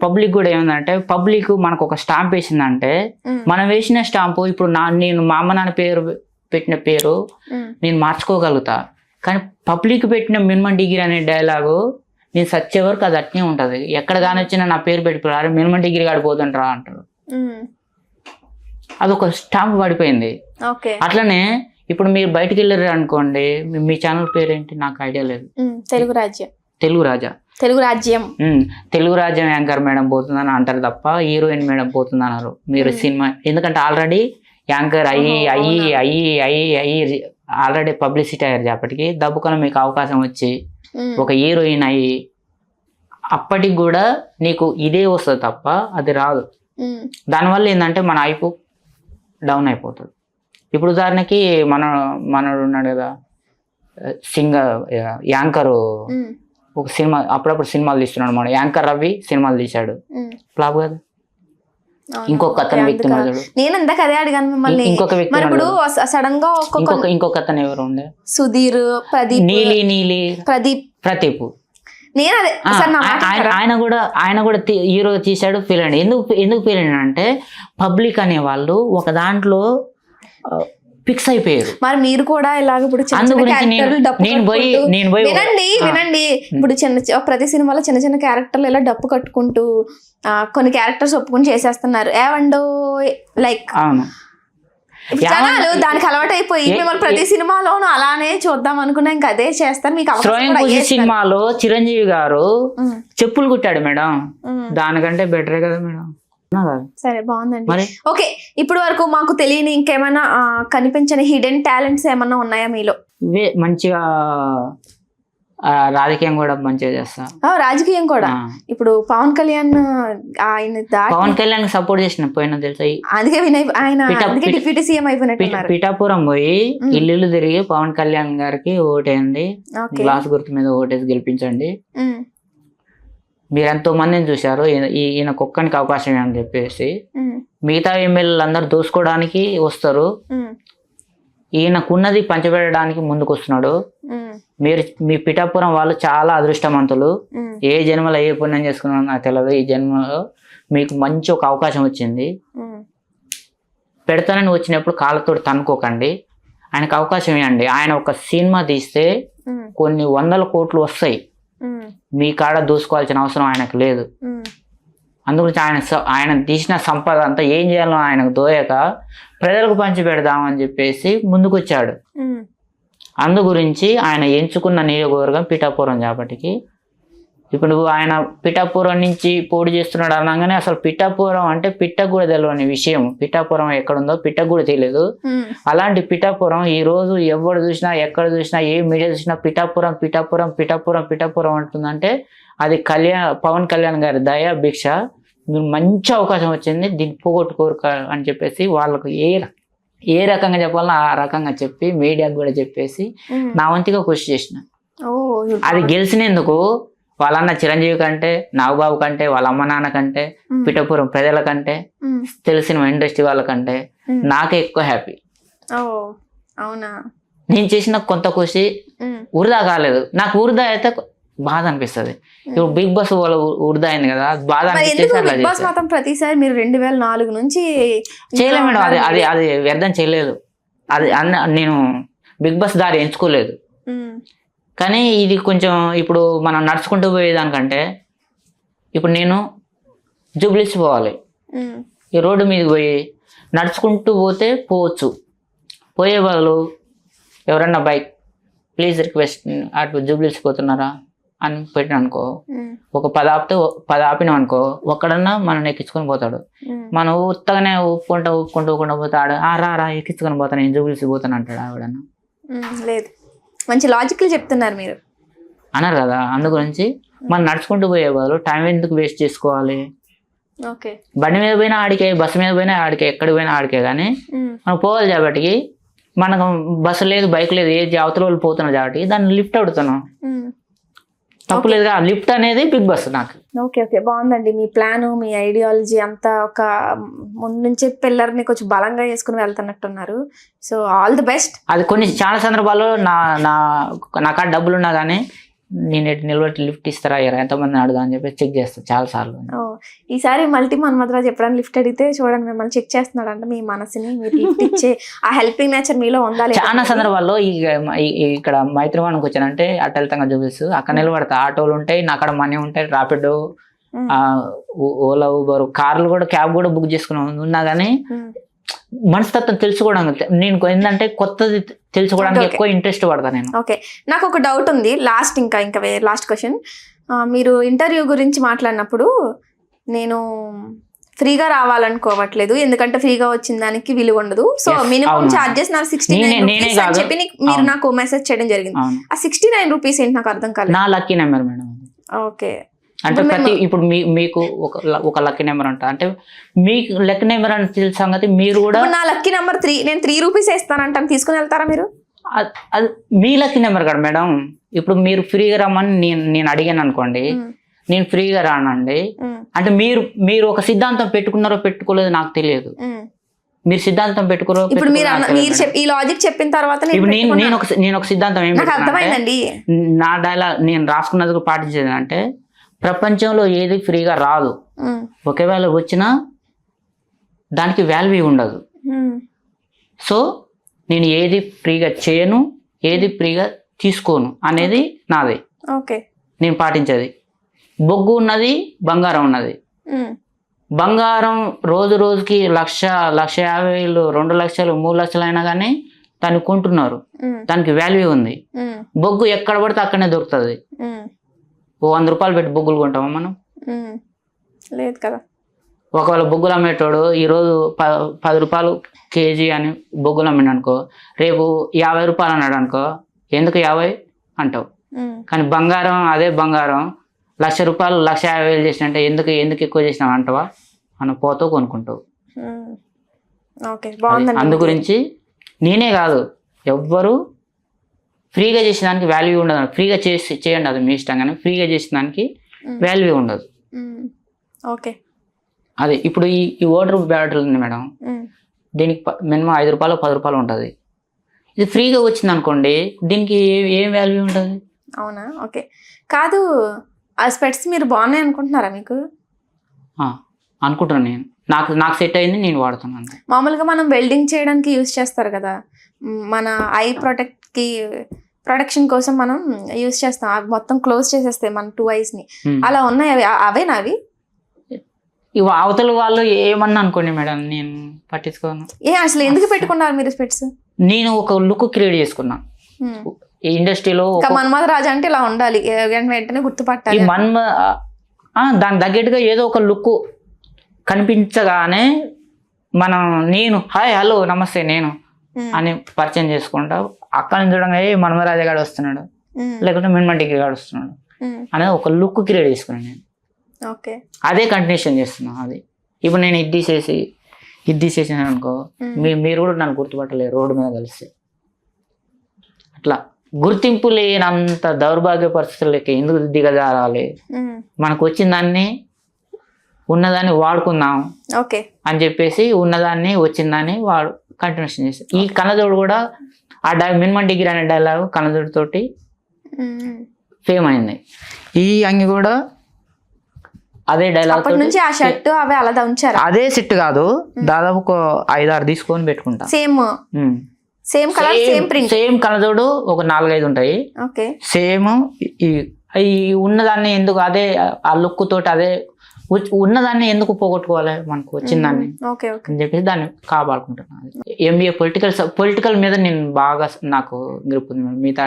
Speaker 3: పబ్లిక్ కూడా ఏముందంటే, పబ్లిక్ మనకు ఒక స్టాంప్ వేసిందంటే, మనం వేసిన స్టాంపు ఇప్పుడు నేను మా అమ్మ నాన్న పేరు పెట్టిన పేరు నేను మార్చుకోగలుగుతా. కానీ పబ్లిక్ పెట్టిన మినిమం డిగ్రీ అనే డైలాగు నేను సచ్చే వరకు అది అట్నే ఉంటది. ఎక్కడ కానీ వచ్చినా నా పేరు పెట్టుకున్నారు, మినిమం డిగ్రీ కాడిపోతుంటారా అంటారు. అదొక స్టాంప్ పడిపోయింది. అట్లనే ఇప్పుడు మీరు బయటకు వెళ్ళారు అనుకోండి, మీ ఛానల్ పేరేంటి నాకు ఐడియా లేదు. తెలుగు రాజ్యం యాంకర్ మేడం పోతుందని అంటారు తప్ప హీరోయిన్ మేడం పోతుంది అన్నారు మీరు సినిమా. ఎందుకంటే ఆల్రెడీ యాంకర్ అయ్యి ఆల్రెడీ పబ్లిసిటీ అయ్యారు కాబట్టి దబ్బుకొని మీకు అవకాశం వచ్చి ఒక హీరోయిన్ అయ్యి అప్పటికి కూడా నీకు ఇదే వస్తుంది తప్ప అది రాదు. దానివల్ల ఏంటంటే మన హైప్ డౌన్ అయిపోతుంది. ఇప్పుడు ఉదాహరణకి మనడు ఉన్నాడు కదా సింగర్ యాంకర్ ఒక సినిమా అప్పుడప్పుడు సినిమాలు తీస్తున్నాడు మన యాంకర్ రవి సినిమాలు తీశాడు ఫ్లాప్ కదా. ఇంకొక అతను వ్యక్తి ఉన్నాడు,
Speaker 1: నేను ఇందాక అదే అడిగాను మిమ్మల్ని.
Speaker 3: ఇంకొక వ్యక్తి
Speaker 1: మరి ఇప్పుడు సడన్ గా
Speaker 3: ఇంకొక అతను ఎవరు ఉండే,
Speaker 1: సుధీర్, ప్రదీప్,
Speaker 3: నీలి ప్రదీప్.
Speaker 1: నేను అదే సార్ నా మాట
Speaker 3: ఆయన కూడా హీరో తీశాడు, ఫీల్ అండి. ఎందుకు ఫీల్ అయినా అంటే పబ్లిక్ అనే వాళ్ళు ఒక దాంట్లో ఫిక్స్ అయిపోయారు.
Speaker 1: మరి మీరు కూడా ఇలాగ ఇప్పుడు వినండి ఇప్పుడు ప్రతి సినిమాలో చిన్న చిన్న క్యారెక్టర్లు ఇలా డప్పు కట్టుకుంటూ కొన్ని క్యారెక్టర్స్ ఒప్పుకుని చేసేస్తున్నారు. ఏవండో లైక్ జనాలు దానికి అలవాటు అయిపోయి మిమ్మల్ని ప్రతి సినిమాలోనూ అలానే చూద్దాం అనుకున్నా ఇంకా అదే చేస్తారు. మీకు
Speaker 3: సినిమాలో చిరంజీవి గారు చెప్పులు కుట్టాడు మేడం, దానికంటే బెటరే కదా మేడం.
Speaker 1: సరే బాగుందండి. ఓకే, ఇప్పుడు వరకు మాకు తెలియని ఇంకేమైనా కనిపించని హిడెన్ టాలెంట్స్ ఏమన్నా ఉన్నాయా మీలో?
Speaker 3: మంచిగా రాజకీయం కూడా మంచిగా చేస్తా.
Speaker 1: రాజకీయం కూడా ఇప్పుడు పవన్ కళ్యాణ్
Speaker 3: పవన్ కళ్యాణ్ సపోర్ట్ చేసిన పోయినా తెలుసా,
Speaker 1: అందుకే ఆయన డిప్యూటీ సీఎం అయిపోయినట్టున్నారు.
Speaker 3: పిఠాపురం పోయి ఇల్లు తిరిగి పవన్ కళ్యాణ్ గారికి ఓటేయండి, గ్లాస్ గుర్తు మీద ఓటేసి గెలిపించండి, మీరు ఎంతో మందిని చూశారు, ఈయన కుక్కనికి అవకాశం అని చెప్పేసి మిగతా ఎమ్మెల్యేలు అందరు దోసుకోవడానికి వస్తారు, ఈయనకున్నది పంచబెట్టడానికి ముందుకు వస్తున్నాడు. మీ పిఠాపురం వాళ్ళు చాలా అదృష్టవంతులు. ఏ జన్మలో ఏ పుణ్యం చేసుకున్నారో నాకు తెలియదు, ఈ జన్మలో మీకు మంచి ఒక అవకాశం వచ్చింది. పెడతానని వచ్చినప్పుడు కాళ్ళతో తనుకోకండి, ఆయనకు అవకాశం ఇవ్వండి. ఆయన ఒక సినిమా తీస్తే కొన్ని 100 కోట్లు వస్తాయి, మీ కాడ దూసుకోవాల్సిన అవసరం ఆయనకు లేదు. అందుగురించి ఆయన తీసిన సంపద అంతా ఏం చేయాలో ఆయనకు దోయక ప్రజలకు పంచి పెడదామని చెప్పేసి ముందుకు వచ్చాడు. అందు గురించి ఆయన ఎంచుకున్న నియోజకవర్గం పిఠాపురం కాబట్టి ఇప్పుడు ఆయన పిఠాపురం నుంచి పోటీ చేస్తున్నాడు అనగానే అసలు పిఠాపురం అంటే పిట్టకు కూడా తెలియని విషయం. పిఠాపురం ఎక్కడుందో పిట్టకు కూడా తెలియదు. అలాంటి పిఠాపురం ఈ రోజు ఎవరు చూసినా ఎక్కడ చూసినా ఏ మీడియా చూసినా పిఠాపురం పిఠాపురం పిఠాపురం పిఠాపురం అంటుందంటే అది పవన్ కళ్యాణ్ గారి దయా భిక్ష. మీరు మంచి అవకాశం వచ్చింది, దీన్ని పోగొట్టుకోరు అని చెప్పేసి వాళ్ళకు ఏ రకంగా చెప్పాలో ఆ రకంగా చెప్పి మీడియాకు కూడా చెప్పేసి నా వంతుగా కృషి చేసిన. అది గెలిచినందుకు వాళ్ళన్న చిరంజీవి కంటే, నాగబాబు కంటే, వాళ్ళ అమ్మ నాన్న కంటే, పిఠాపురం ప్రజల కంటే, తెలిసిన ఇండస్ట్రీ వాళ్ళకంటే నాకే ఎక్కువ హ్యాపీ.
Speaker 1: అవునా,
Speaker 3: నేను చేసిన కొంత కృషి వృధా కాలేదు. నాకు వృధా అయితే బాధ అనిపిస్తుంది. ఇప్పుడు బిగ్ బాస్ వాళ్ళు వృధా అయింది కదా, బాధ
Speaker 1: అనిపిస్తుంది. ప్రతిసారి మీరు 2004 నుంచి
Speaker 3: చేయలేదు మేడం, అది వ్యర్థం చేయలేదు. అది నేను బిగ్ బాస్ దారి ఎంచుకోలేదు. కానీ ఇది కొంచెం ఇప్పుడు మనం నడుచుకుంటూ పోయేదానికంటే ఇప్పుడు నేను జూబ్లీస్ పోవాలి, ఈ రోడ్డు మీదకి పోయి నడుచుకుంటూ పోతే పోవచ్చు, పోయే బదులు ఎవరన్నా బైక్ ప్లీజ్ రిక్వెస్ట్ అటు జూబ్లీస్ పోతున్నారా అని పెట్టిన అనుకో, ఒక 10 ఆపినాం అనుకో, ఒక్కడన్నా మనం ఎక్కించుకొని పోతాడు. మనం ఉత్తగానే ఊపుకుంటూ పోతాడు, రా ఎక్కించుకొని పోతాను నేను జూబ్లీస్ పోతాను అంటాడు ఆవిడన్నా.
Speaker 1: లేదు, మంచి లాజికల్ చెప్తున్నారు మీరు
Speaker 3: అన్నారు కదా. అందు గురించి మనం నడుచుకుంటూ పోయే బదులు టైం ఎందుకు వేస్ట్ చేసుకోవాలి. బండి మీద పోయినా ఆడికే, బస్సు మీద పోయినా ఆడికే, ఎక్కడికి పోయినా ఆడికే. కానీ మనం పోవాలి కాబట్టి మనకు బస్సు లేదు, బైక్ లేదు, ఏ అవతల వాళ్ళు పోతున్నారు కాబట్టి దాన్ని లిఫ్ట్ అడుగుతున్నాం, తప్పులేదుగా. లిఫ్ట్ అనేది బిగ్ బస్ నాకు.
Speaker 1: ఓకే, బాగుందండి మీ ప్లాన్, మీ ఐడియాలజీ అంతా. ఒక ముందు నుంచి పిల్లర్ని కొంచెం బలంగా వేసుకుని వెళ్తున్నట్టున్నారు. So all the best.
Speaker 3: అది చాలా సందర్భాల్లో నాకు డబ్బులు ఉన్నా కానీ నేను నిలబెట్టి లిఫ్ట్ ఇస్తారా ఎంతమంది అడుగుదా అని చెప్పి చెక్ చేస్తాను చాలా సార్లు.
Speaker 1: ఈసారి మల్టీ మన్మధరాజ్ ఎప్పుడైనా లిఫ్ట్ అడిగితే చూడండి, మిమ్మల్ని చెక్ చేస్తున్నాడు అంటే మీ మనసుని మీరు లిఫ్ట్ ఇచ్చే ఆ హెల్పింగ్ నేచర్ మీలో ఉండాలి.
Speaker 3: చాలా సందర్భాల్లో ఇక్కడ మైత్రివానికి వచ్చానంటే అటు వెళ్తాగా చూపిస్తూ అక్కడ నిలబడతా. ఆటోలు ఉంటాయి, నా అక్కడ మనీ ఉంటాయి, రాపిడో, ఓలా, ఊబర్, కార్లు కూడా, క్యాబ్ కూడా బుక్ చేసుకుని ఉన్నా కానీ మనస్తత్వం తెలుసుకోవడానికి నేను ఏంటంటే కొత్తది తెలుసుకోవడానికి ఎక్కువ ఇంట్రెస్ట్ పడతాను నేను.
Speaker 1: ఓకే, నాకు ఒక డౌట్ ఉంది, లాస్ట్ క్వశ్చన్. మీరు ఇంటర్వ్యూ గురించి మాట్లాడినప్పుడు నేను ఫ్రీగా రావాలనుకోవట్లేదు, ఎందుకంటే ఫ్రీగా వచ్చిన దానికి విలువ ఉండదు, సో మినిమం చార్జెస్ నాకు 69 అని చెప్పి మీరు నాకు మెసేజ్ చేయడం జరిగింది. ఆ 69 రూపీస్ ఏంటి నాకు అర్థం కాలేదు.
Speaker 3: నా లక్కీ నెంబర్ మేడం.
Speaker 1: ఓకే,
Speaker 3: అంటే ఇప్పుడు మీకు ఒక లక్కీ నెంబర్ అంట, అంటే మీకు లక్కీ నెంబర్ అని తెలిసిన సంగతి మీరు కూడా.
Speaker 1: నా లక్కీ నెంబర్ 3, నేను 3 రూపీస్ వేస్తానంటాను, తీసుకుని వెళ్తారా మీరు?
Speaker 3: అది మీ లక్కీ నెంబర్ కదా మేడం. ఇప్పుడు మీరు ఫ్రీగా రమ్మని నేను అడిగాను అనుకోండి, నేను ఫ్రీగా రానండి అంటే మీరు ఒక సిద్ధాంతం పెట్టుకున్నారో పెట్టుకోలేదో నాకు తెలియదు. మీరు సిద్ధాంతం పెట్టుకున్నారో
Speaker 1: ఇప్పుడు మీరు ఈ లాజిక్ చెప్పిన తర్వాత
Speaker 3: ఇప్పుడు నేను ఒక సిద్ధాంతం ఏం
Speaker 1: అర్థమైందండి.
Speaker 3: నా డైలాగ్ నేను రాసుకున్నది పాటించేది అంటే, ప్రపంచంలో ఏది ఫ్రీగా రాదు, ఒకవేళ వచ్చినా దానికి వాల్యూ ఉండదు. సో నేను ఏది ఫ్రీగా చేయను, ఏది ఫ్రీగా తీసుకోను అనేది నాది.
Speaker 1: ఓకే,
Speaker 3: నేను పాటించేది. బొగ్గు ఉన్నది, బంగారం ఉన్నది. బంగారం రోజు రోజుకి 1,50,000, 2 లక్షలు, 3 లక్షలు అయినా కానీ దాన్ని కొంటున్నారు, దానికి వాల్యూ ఉంది. బొగ్గు ఎక్కడ పడితే అక్కడనే దొరుకుతుంది. ఓ 100 రూపాయలు పెట్టి బొగ్గులు కొంటామా మనం?
Speaker 1: లేదు కదా.
Speaker 3: ఒకవేళ బొగ్గులు అమ్మేటోడు ఈరోజు 10 రూపాయలు కేజీ అని బొగ్గులు అమ్మిండు అనుకో, రేపు 50 రూపాయలు అన్నాడు అనుకో, ఎందుకు 50 అంటావు. కానీ బంగారం, అదే బంగారం 1,00,000 రూపాయలు, 1,50,000 చేసినంటే ఎందుకు ఎక్కువ చేసినావు అంటావా, మనం పోతూ కొనుక్కుంటావు. అందు గురించి నేనే కాదు, ఎవ్వరు ఫ్రీగా చేసేదానికి వాల్యూ ఉండదు. ఫ్రీగా చేయండి, అది మీ ఇష్టం, కానీ ఫ్రీగా చేసేదానికి వాల్యూ ఉండదు.
Speaker 1: ఓకే,
Speaker 3: అదే ఇప్పుడు ఈ వాటర్ బ్యాటరీ ఉంది మేడం, దీనికి మినిమం 5 రూపాయలు 10 రూపాయలు ఉంటుంది. ఇది ఫ్రీగా వచ్చింది అనుకోండి, దీనికి ఏం వాల్యూ ఉంటుంది?
Speaker 1: అవునా? ఓకే, కాదు ఆ స్పెట్స్ మీరు బాగున్నాయి అనుకుంటున్నారా? మీకు
Speaker 3: అనుకుంటున్నాను నేను, నాకు సెట్ అయింది, నేను వాడుతున్నాను.
Speaker 1: మామూలుగా మనం వెల్డింగ్ చేయడానికి యూజ్ చేస్తారు కదా, మన ఐ ప్రొటెక్షన్ కోసం మనం యూజ్ చేస్తాం, అవి మొత్తం క్లోజ్ చేసేస్తాయి మన 2 eyes ని. అలా ఉన్నాయి, అవేనా అవి?
Speaker 3: ఇవి అవతల వాళ్ళు ఏమన్నా అనుకోండి మేడం, నేను పట్టించుకోను.
Speaker 1: అసలు ఎందుకు పెట్టుకున్నారు మీరు స్పెట్స్?
Speaker 3: నేను ఒక లుక్ క్రియేట్ చేసుకున్నా ఇండస్ట్రీలో.
Speaker 1: మన్మథ రాజా అంటే ఇలా ఉండాలి, వెంటనే గుర్తుపట్టాలి.
Speaker 3: దానికి తగ్గట్టుగా ఏదో ఒక లుక్ కనిపించగానే నేను హాయ్ హలో నమస్తే నేను అని పరిచయం చేసుకుంటా. అక్కడి నుంచి చూడంగా మన్మథ రాజా గాడు వస్తున్నాడు, లేకుంటే మిన్మంటికి గాడు వస్తున్నాడు అనేది ఒక లుక్ క్రియేట్ చేసుకున్నాను నేను.
Speaker 1: ఓకే,
Speaker 3: అదే కంటిన్యూషన్ చేస్తున్నా. అది ఇప్పుడు నేను ఇది తీసేసాను అనుకో, మీరు కూడా నన్ను గుర్తుపట్టలేరు రోడ్డు మీద కలిస్తే. అట్లా గుర్తింపు లేనంత దౌర్భాగ్య పరిస్థితులకి ఎందుకు దిగజారాలి? మనకు వచ్చిన దాన్ని ఉన్నదాన్ని వాడుకుందాం అని చెప్పేసి ఉన్నదాన్ని వచ్చిందాన్ని కంటిన్యూషన్ చేస్తాం. ఈ కన్నజోడు కూడా మినిమం డిగ్రీ అనే డైలాగ్ కన్నజోడు తోటి ఫేమ్ అయింది. ఈ అంగి కూడా అదే డైలాగ్
Speaker 1: నుంచి ఆ షర్ట్ అవి అలా ఉంచారు. అదే
Speaker 3: సెట్ కాదు, దాదాపు ఒక 5-6 తీసుకొని పెట్టుకుంటా.
Speaker 1: Same colour, same print,
Speaker 3: same కలజోడు ఒక 4-5 ఉంటాయి. సేమ్ ఉన్నదాన్ని ఎందుకు అదే ఆ లుక్ తోటి అదే ఉన్నదాన్ని ఎందుకు పోగొట్టుకోవాలి, మనకు వచ్చిందాన్ని అని చెప్పేసి దాన్ని కాపాడుకుంటున్నాను. ఎంబీఏ పొలిటికల్ మీద నేను బాగా నాకు గ్రిప్ ఉంది మేడం. మిగతా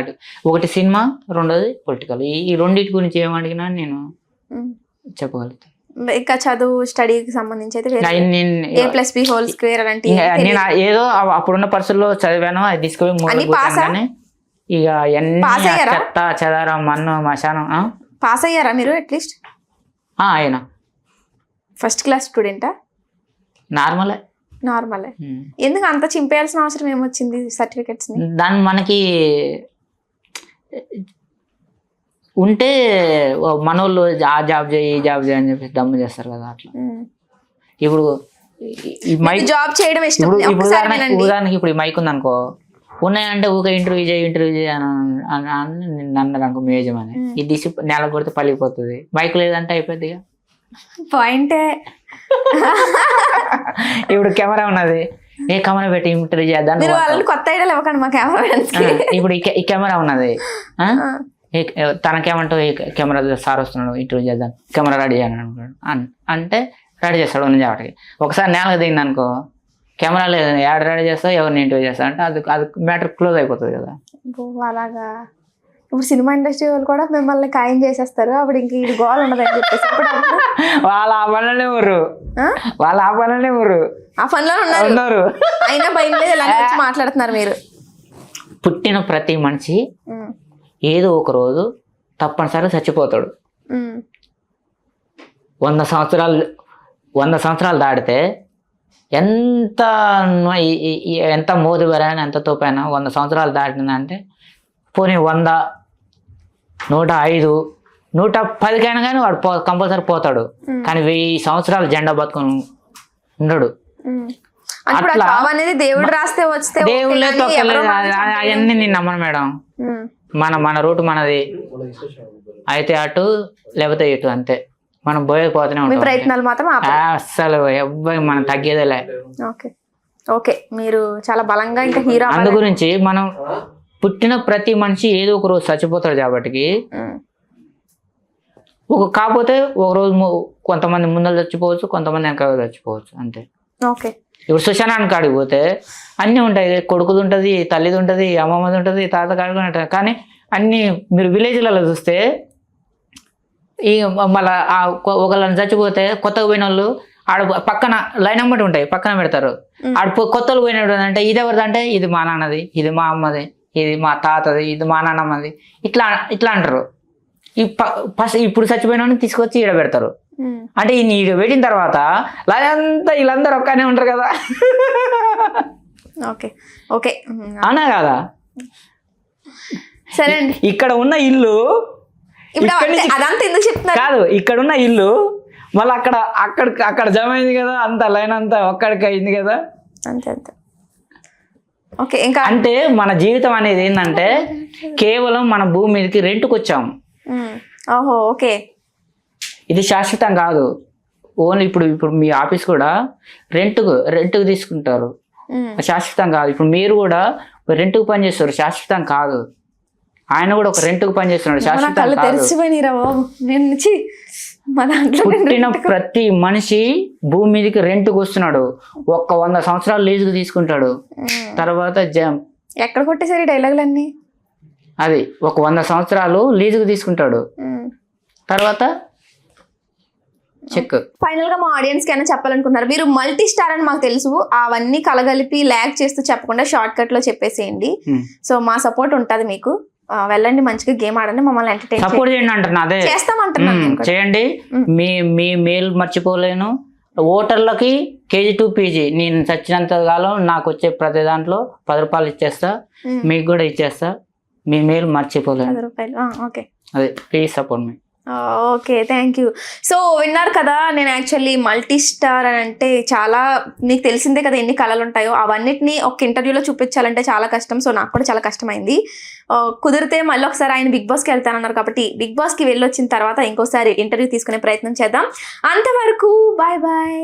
Speaker 3: ఒకటి సినిమా, రెండోది పొలిటికల్. ఈ రెండింటి గురించి ఏమడిగినా నేను చెప్పగలుగుతాను.
Speaker 1: ఇంకా చదువు స్టడీకి సంబంధించి అయితే
Speaker 3: నేను ఏదో అప్పుడున్న పరిస్థితుల్లో చదివాను, అది తీసుకొని ఇక చెత్త చెదారం మన్ను మశానం.
Speaker 1: పాస్ అయ్యారా మీరు? అట్లీస్ట్
Speaker 3: అయినా.
Speaker 1: ఫస్ట్ క్లాస్ స్టూడెంటా?
Speaker 3: నార్మలే.
Speaker 1: ఎందుకు అంత చింపేయాల్సిన అవసరం ఏమొచ్చింది సర్టిఫికెట్స్?
Speaker 3: దాన్ని మనకి ఉంటే మనోళ్ళు ఆ జాబ్ చేయి ఈ జాబ్ చేయి అని చెప్పి దమ్ము చేస్తారు కదా, అట్లా. ఇప్పుడు
Speaker 1: జాబ్ చేయడం ఇష్టం.
Speaker 3: ఉదాహరణకి ఇప్పుడు ఈ మైక్ ఉంది అనుకో, ఉన్నాయంటే ఊక ఇంటర్వ్యూ చేయి అని అన్నారు అనుకో మీ యజమాని, ఇది తీసి నెల కొడితే పలిగిపోతుంది. మైక్ లేదంటే అయిపోద్ది.
Speaker 1: పాయింటే.
Speaker 3: ఇప్పుడు కెమెరా ఉన్నది, ఏ కెమెరా పెట్టి ఇంటర్వ్యూ చేద్దాం.
Speaker 1: కొత్త ఐడియాలు ఇవ్వకండి మా కెమెరా.
Speaker 3: ఇప్పుడు ఈ కెమెరా ఉన్నది, తనకేమంటావు ఈ కెమెరా సార్ వస్తున్నాడు ఇంటర్వ్యూ చేద్దాం, కెమెరా రెడీ చేయను అనుకోండి అంటే రెడీ చేస్తాడు. ఉంది వాటికి ఒకసారి నేలకు దిగింది అనుకో, కెమెరా లేదు, ఎవరు రెడీ చేస్తావు, ఎవరిని ఇంటర్వ్యూ చేస్తావు అంటే అది మ్యాటర్ క్లోజ్ అయిపోతుంది కదా.
Speaker 1: అలాగా ఇప్పుడు సినిమా ఇండస్ట్రీ వాళ్ళు కూడా మిమ్మల్ని ఖాయం చేసేస్తారు, అప్పుడు ఇంక ఇది గోల్ ఉండదని చెప్పేసి
Speaker 3: వాళ్ళ ఆ పనులనే ఊరు
Speaker 1: ఆ పనిలో ఉన్నారు. అయినా భయం లేదు, ఇలా మాట్లాడుతున్నారు మీరు.
Speaker 3: పుట్టిన ప్రతి మనిషి ఏదో ఒక రోజు తప్పనిసరిగా చచ్చిపోతాడు. 100 సంవత్సరాలు దాటితే ఎంత మోదుబరైనా ఎంత తోపైనా 100 సంవత్సరాలు దాటిందంటే పోనీ 100, 105, 110కైనా కానీ వాడు కంపల్సరీ పోతాడు. కానీ 1000 సంవత్సరాలు జెండా బతుకుని ఉండడు. అట్లా
Speaker 1: అనేది దేవుడు రాస్తే వస్తే
Speaker 3: దేవుళ్ళే తొక్కలేదు అవన్నీ నేను నమ్మను మేడం. మన రూట్ మనది, అయితే అటు లేకపోతే ఇటు అంతే. మనం పోతూనే ఉంటాం.
Speaker 1: ప్రయత్నాలు మాత్రం
Speaker 3: అస్సలు ఎవ్వరి మనం తగ్గేదేలే.
Speaker 1: ఓకే మీరు చాలా బలంగా ఇంకా హీరో.
Speaker 3: అందు గురించి మనం పుట్టిన ప్రతి మనిషి ఏదో ఒక రోజు చచ్చిపోతాడు కాబట్టి కాకపోతే ఒక రోజు కొంతమంది ముందర చచ్చిపోవచ్చు, కొంతమంది వెనక చచ్చిపోవచ్చు అంతే.
Speaker 1: ఓకే
Speaker 3: ఇప్పుడు శ్మశానానికి కాడికి పోతే అన్నీ ఉంటాయి, కొడుకుది ఉంటుంది, తల్లిది ఉంటుంది, అమ్మమ్మది ఉంటుంది, తాత కాడికి ఉంటుంది. కానీ అన్ని మీరు విలేజ్లలో చూస్తే ఈ మళ్ళీ ఒకళ్ళని చచ్చిపోతే కొత్తగా పోయిన వాళ్ళు ఆడ పక్కన లైన్ అమ్మటి ఉంటాయి, పక్కన పెడతారు. ఆడ కొత్తలు పోయినట్టు అంటే ఇది ఎవరిది అంటే ఇది మా నాన్నది, ఇది మా అమ్మది, ఇది మా తాతది, ఇది మా నాన్నమ్మది, ఇట్లా అంటారు. ఫస్ట్ ఇప్పుడు చచ్చిపోయిన తీసుకొచ్చి ఈడ పెడతారు. అంటే ఈడ పెట్టిన తర్వాత అంతా వీళ్ళందరూ ఒక్కనే ఉంటారు కదా.
Speaker 1: ఓకే
Speaker 3: అవునా కదా?
Speaker 1: సరే అండి.
Speaker 3: ఇక్కడ ఉన్న ఇల్లు కాదు, ఇక్కడ ఉన్న ఇల్లు మళ్ళీ అక్కడ జమ అయింది కదా, అంత లైన్ అంతా ఒక్కడికి అయింది కదా.
Speaker 1: ఓకే ఇంకా
Speaker 3: అంటే మన జీవితం అనేది ఏంటంటే కేవలం మన భూమి మీదకి రెంట్కి వచ్చాము.
Speaker 1: ఓకే
Speaker 3: ఇది శాశ్వతం కాదు. ఓన్లీ ఇప్పుడు మీ ఆఫీస్ కూడా రెంట్కు తీసుకుంటారు, శాశ్వతం కాదు. ఇప్పుడు మీరు కూడా రెంట్కు పని చేస్తారు, శాశ్వతం కాదు. ఆయన కూడా ఒక రెంట్కు పని చేస్తున్నాడు, శాశ్వతం కాదు. పుట్టిన ప్రతి మనిషి భూమి మీదకి రెంట్కు వస్తున్నాడు. 100 సంవత్సరాలు లీజుకు తీసుకుంటాడు. తర్వాత
Speaker 1: ఎక్కడ కొట్టేసారు డైలాగులన్నీ?
Speaker 3: అది 100 సంవత్సరాలు లీజుకు తీసుకుంటాడు, తర్వాత చెక్.
Speaker 1: ఫైనల్ గా మా ఆడియన్స్ కి అయినా చెప్పాలనుకుంటున్నారు, మీరు మల్టీ స్టార్ అని మాకు తెలుసు, అవన్నీ కలగలిపి ల్యాగ్ చేస్తూ చెప్పకుండా షార్ట్ కట్ లో చెప్పేసేయండి. సో మా సపోర్ట్ ఉంటది మీకు. వెళ్ళండి, మంచిగా గేమ్ ఆడండి, మమ్మల్ని ఎంటర్టైన్
Speaker 3: సపోర్ట్ చేయండి అంటున్నా. అదే
Speaker 1: చేస్తామంటున్నాను,
Speaker 3: చేయండి. మీ మేలు మర్చిపోలేను. ఓటర్లకి KG to PG నేను చచ్చినంత కాలం నాకు వచ్చే ప్రతి దాంట్లో 10 రూపాయలు ఇచ్చేస్తా, మీకు కూడా ఇచ్చేస్తా. మీ మేలు మర్చిపోలేను.
Speaker 1: 10 రూపాయలు. ఓకే,
Speaker 3: అదే please support me.
Speaker 1: Okay, thank you. So విన్నారు కదా, నేను యాక్చువల్లీ మల్టీ స్టార్ అని అంటే చాలా నీకు తెలిసిందే కదా ఎన్ని కళలు ఉంటాయో, అవన్నిటిని ఒక ఇంటర్వ్యూలో చూపించాలంటే చాలా కష్టం. సో నాకు కూడా చాలా కష్టమైంది. కుదిరితే మళ్ళీ ఒకసారి ఆయన బిగ్ బాస్కి వెళ్తానన్నారు కాబట్టి బిగ్ బాస్కి వెళ్ళొచ్చిన తర్వాత ఇంకోసారి ఇంటర్వ్యూ తీసుకునే ప్రయత్నం చేద్దాం. అంతవరకు బాయ్ బాయ్.